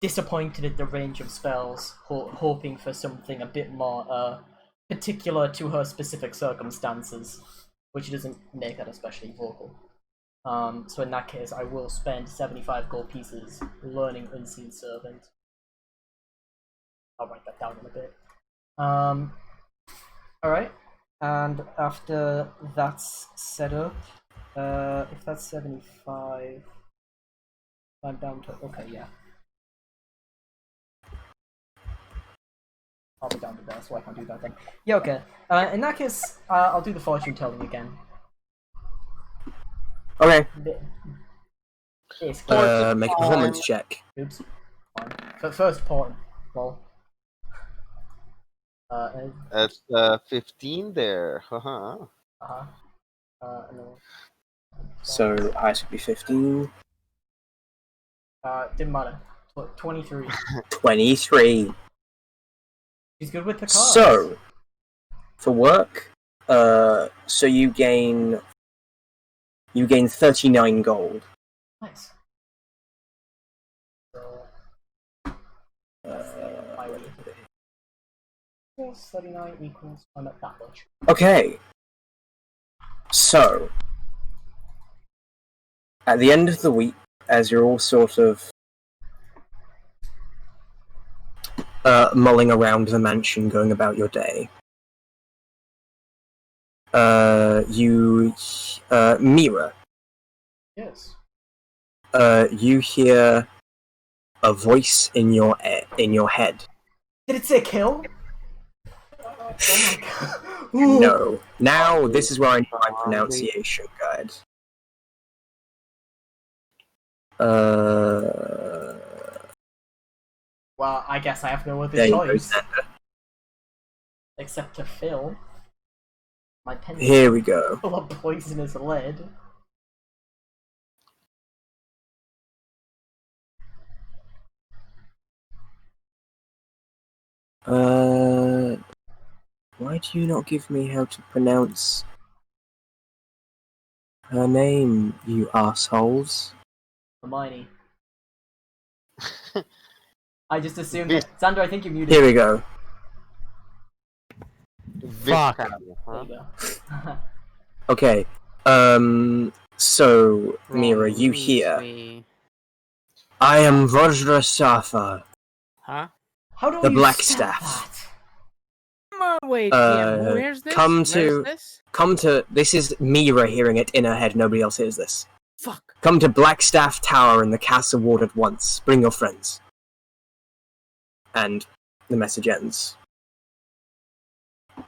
disappointed at the range of spells, hoping for something a bit more particular to her specific circumstances, which doesn't make that especially vocal. So in that case, I will spend 75 gold pieces learning Unseen Servant. I'll write that down in a bit. Alright, and after that's set up, if that's 75, I'm down to, okay, yeah. I'll be down to there, so I can't do that then. Yeah, okay. In that case, I'll do the fortune telling again. Okay. Basically. Make a performance check. Oops. Fine. First point. Well. That's 15 there. Haha. No. So highest would be 15. Didn't matter. 23. 23. He's good with the cards. So, for work, so you gain 39 gold. Nice. So, my way. 39 equals, I'm at that much. Okay. So, at the end of the week, as you're all sort of mulling around the mansion, going about your day, Mira, Yes. you hear a voice in your head. Did it say kill? Oh my god. Ooh. No. Now, this is where I need my pronunciation guide. Well, I guess I have no other There you go, choice. Xander. Except to fill my pen Here we go. full of poisonous lead. Why do you not give me how to pronounce her name, you assholes? Hermione. I just assumed that. Xander, I think you're muted. Here we go. Fuck. There you go. Okay. So, Mira, you hear. I am Vajra Safa, Huh? How do the you Black spell Staff. Wait, yeah, where's this? come Where's to- this? This is Mira hearing it in her head, nobody else hears this. Fuck. Come to Blackstaff Tower in the castle ward at once. Bring your friends. And the message ends. How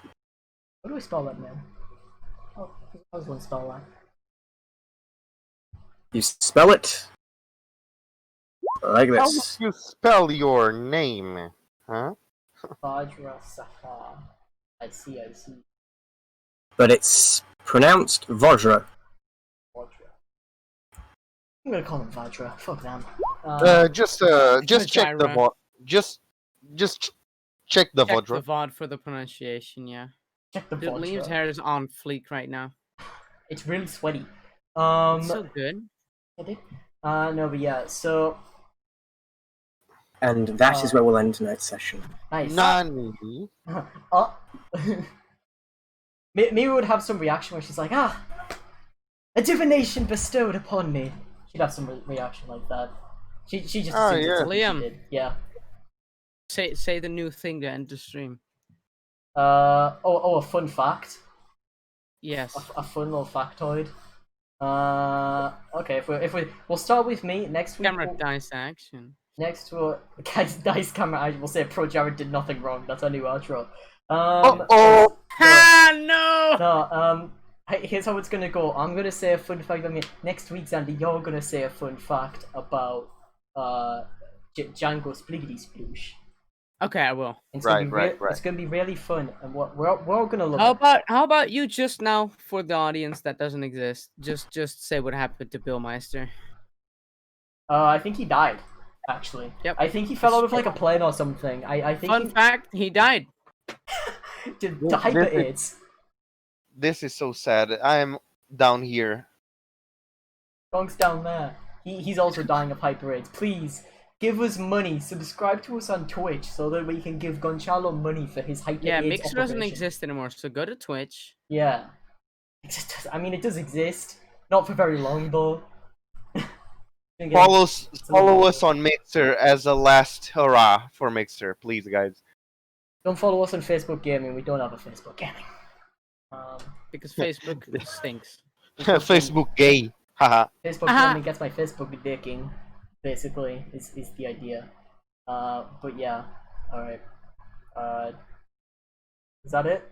do I spell that name? Oh, I was going to spell that. You spell it like How this. do you spell your name? Huh? Vajra Safa. I see. But it's pronounced Vajra. Vajra. I'm gonna call him Vajra. Fuck them. Just check the Vajra. just check the Check the Vajra. VOD for the pronunciation, Check the Dude, Liam's Vajra. hair is on fleek right now. It's really sweaty. It's so good. No, but yeah, so And that is where we'll end tonight's session. nice. Nani? Mira would have some reaction where she's like, a divination bestowed upon me. She'd have some reaction like that. She just Oh, assumes it's yeah. something she Liam. did. Yeah. Say the new thing to end the stream. A fun fact. Yes. A fun little factoid. Okay, if we'll start with me next week. Camera dice action. Next to guys, dice camera, I will say Pro Jared did nothing wrong. That's our new outro. Oh, Ah no! No, Here's how it's gonna go. I'm gonna say a fun fact. I mean, next week, Zandy, you're gonna say a fun fact about Django Spliggity Sploosh. Okay, I will. It's Right, gonna be right. It's gonna be really fun, and we're all gonna love How about you just now for the audience that doesn't exist? Just say what happened to Bill Meister. I think he died. Actually. Yep. I think he fell out of like a plane or something. I think Fun fact: he died. the hyper AIDS. This is so sad. I am down here. Gonk's down there. He's also dying of hyper AIDS. Please give us money. Subscribe to us on Twitch so that we can give Gonchalo money for his hyper Yeah, AIDS Mixer doesn't operation. exist anymore, so go to Twitch. Yeah. I mean, it does exist. Not for very long though. Follow us on Mixer as a last hurrah for Mixer, please, guys. Don't follow us on Facebook Gaming. We don't have a Facebook Gaming. Because Facebook stinks. Facebook gay. Haha. Facebook Gaming gets my Facebook dicking. Basically, is the idea. But yeah. All right. Is that it?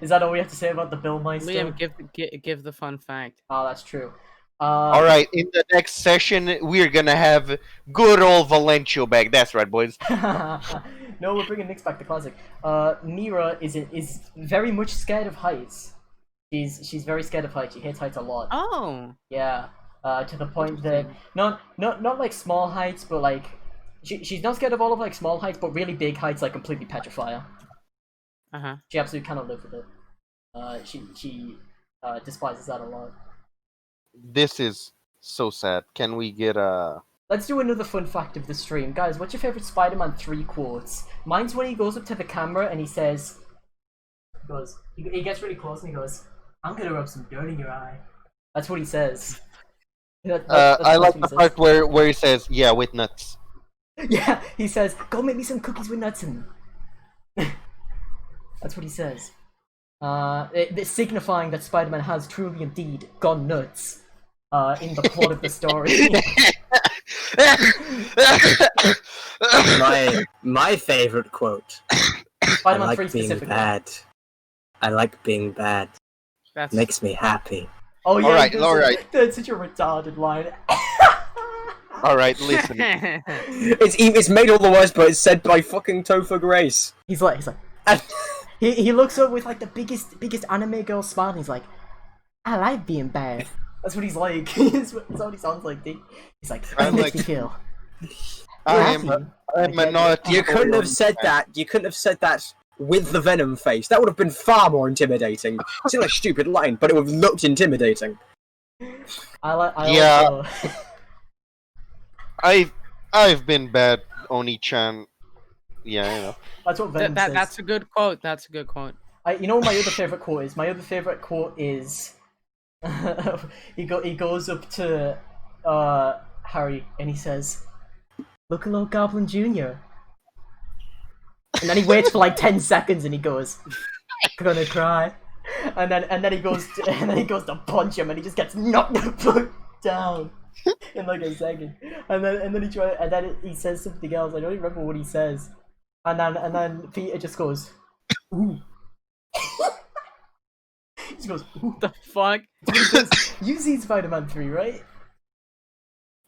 Is that all we have to say about the Bill Meister? Liam, give the fun fact. Oh, that's true. All right, in the next session, we're gonna have good old Valencio back. That's right, boys. No, we're bringing Nick's back to classic. Mira is very much scared of heights. She's very scared of heights. She hates heights a lot. Oh. Yeah. To the point that not like small heights, but like she's not scared of all of like small heights, but really big heights like completely petrify her. She absolutely cannot live with it. She despises that a lot. This is so sad. Can we get a... Let's do another fun fact of the stream. Guys, what's your favorite Spider-Man 3 quotes? Mine's when he goes up to the camera and he says... He gets really close and he goes, "I'm gonna rub some dirt in your eye." That's what he says. I like the part where he says, "Yeah, with nuts." Yeah, he says, "Go make me some cookies with nuts in them." That's what he says. Signifying that Spider-Man has truly indeed gone nuts in the plot of the story. my favorite quote. Spider-Man 3 being specifically. bad. I like being bad. That's Makes me happy. Oh yeah, all right. That's such a retarded line. All right, listen. It's made all the worse, but it's said by fucking Topher Grace. He's like, he looks up with like the biggest anime girl smile. And he's like, "I like being bad." That's what he's like. That's what he sounds like. Dude. He's like, "It makes me feel." I'm a naughty. You couldn't have said that. You couldn't have said that with the Venom face. That would have been far more intimidating. It's still a stupid line, but it would have looked intimidating. Also... I've been bad, Oni-chan. Yeah, you know. That's what Venom says. That's a good quote. That's a good quote. You know what my other favorite quote is? My other favorite quote is he goes up to Harry and he says, "Look, a little Goblin Jr." And then he waits for like 10 seconds and he goes, "Gonna cry." And then he goes to punch him and he just gets knocked the fuck down in like a second. And then he says something else. I don't even remember what he says. And then Peter just goes, "Ooh." He just goes, "Ooh." The fuck? You've seen Spider-Man 3, right?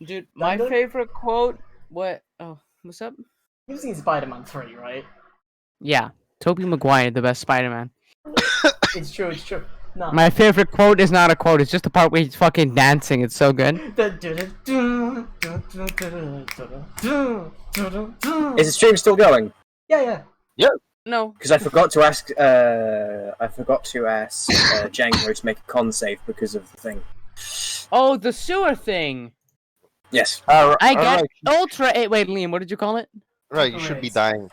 Dude, my favorite quote. What? Oh, what's up? You've seen Spider-Man 3, right? Yeah, Tobey Maguire, the best Spider-Man. It's true. No. My favorite quote is not a quote. It's just the part where he's fucking dancing. It's so good. Is the stream still going? Yeah. No. Because I forgot to ask. Django to make a con save because of the thing. Oh, the sewer thing. Yes. I get ultra. Wait, Liam, what did you call it? Right, you should be dying.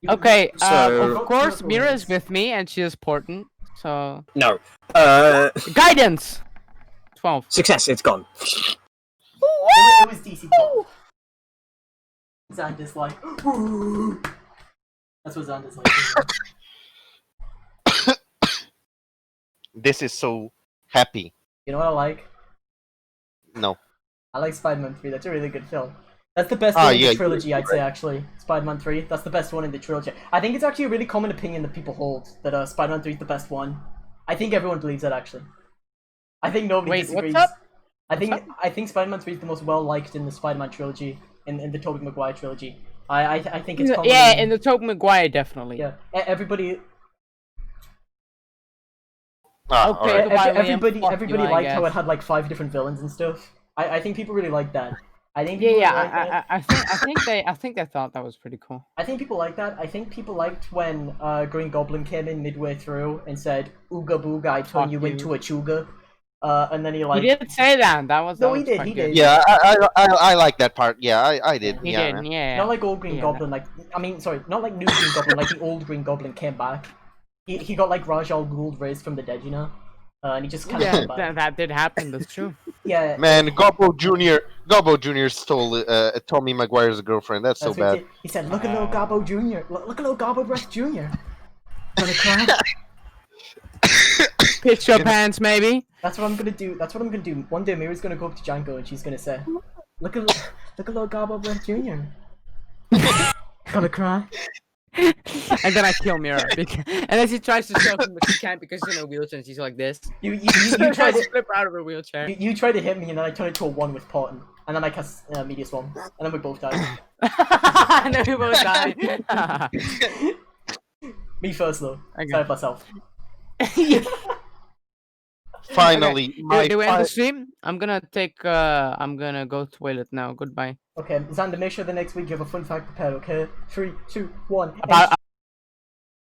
Okay. So- Of course, Mira is with me, and she is important. So No. guidance. 12. Success. It's gone. It was DC 12. Xander's like, "Ooh." That's what Xander's like. This is so happy. You know what I like? No. I like Spider-Man 3. That's a really good film. That's the best one in the trilogy, I'd say, actually. Spider-Man 3. That's the best one in the trilogy. I think it's actually a really common opinion that people hold, that Spider-Man 3 is the best one. I think everyone believes that actually. I think nobody Wait, disagrees. what's up? I think What's I think Spider-Man 3 is the most well liked in the Spider-Man trilogy, in the Tobey Maguire trilogy. I think it's probably, Yeah, in the Tobey Maguire, definitely. yeah. Everybody Ah, Okay, alright. goodbye, Liam. everybody Fuck everybody you, I liked how it guess. had like 5 different villains and stuff. I think people really like that. I think Yeah, people yeah. really like that. I think they thought that was pretty cool. I think people like that. I think people liked when Green Goblin came in midway through and said, "Ooga booga, I turn Fuck you you. into a chuga," and then he He like, did say that. That was. No, that he was did, quite he good. did. Yeah, I like that part. Yeah, I did. He Yeah, did. man. Yeah. not like old Green Yeah, Goblin, like I mean, sorry, not like new Green Goblin, like the old Green Goblin came back. He got like Raj Al Ghul raised from the dead, you know, and he just kind of Yeah, came back. that did happen. That's true. Yeah, Man, Gobbo Jr. stole Tommy Maguire's girlfriend. That's so that's what he bad. did. He said, "Look at little Gobbo Jr. Look at little Gobbo Breath Jr. Gonna cry." Pitch your pants, maybe. That's what I'm gonna do. That's what I'm gonna do. One day, Miri's gonna go up to Django and she's gonna say, look at little Gobbo Breath Jr. Gonna cry." And then I kill Mira. And then she tries to choke him, but she can't because she's in a wheelchair and she's like this. You You try try to to flip out of her wheelchair. you try to hit me and then I turn it to a 1 with Porton, and then I cast Media Swarm, and then we both die. And then we both die. Me first though. Okay. Save myself. Finally, my Do we end the stream? I'm gonna go toilet now. Goodbye. Okay, Xander, make sure the next week you have a fun fact prepared, okay? 3, 2, 1. About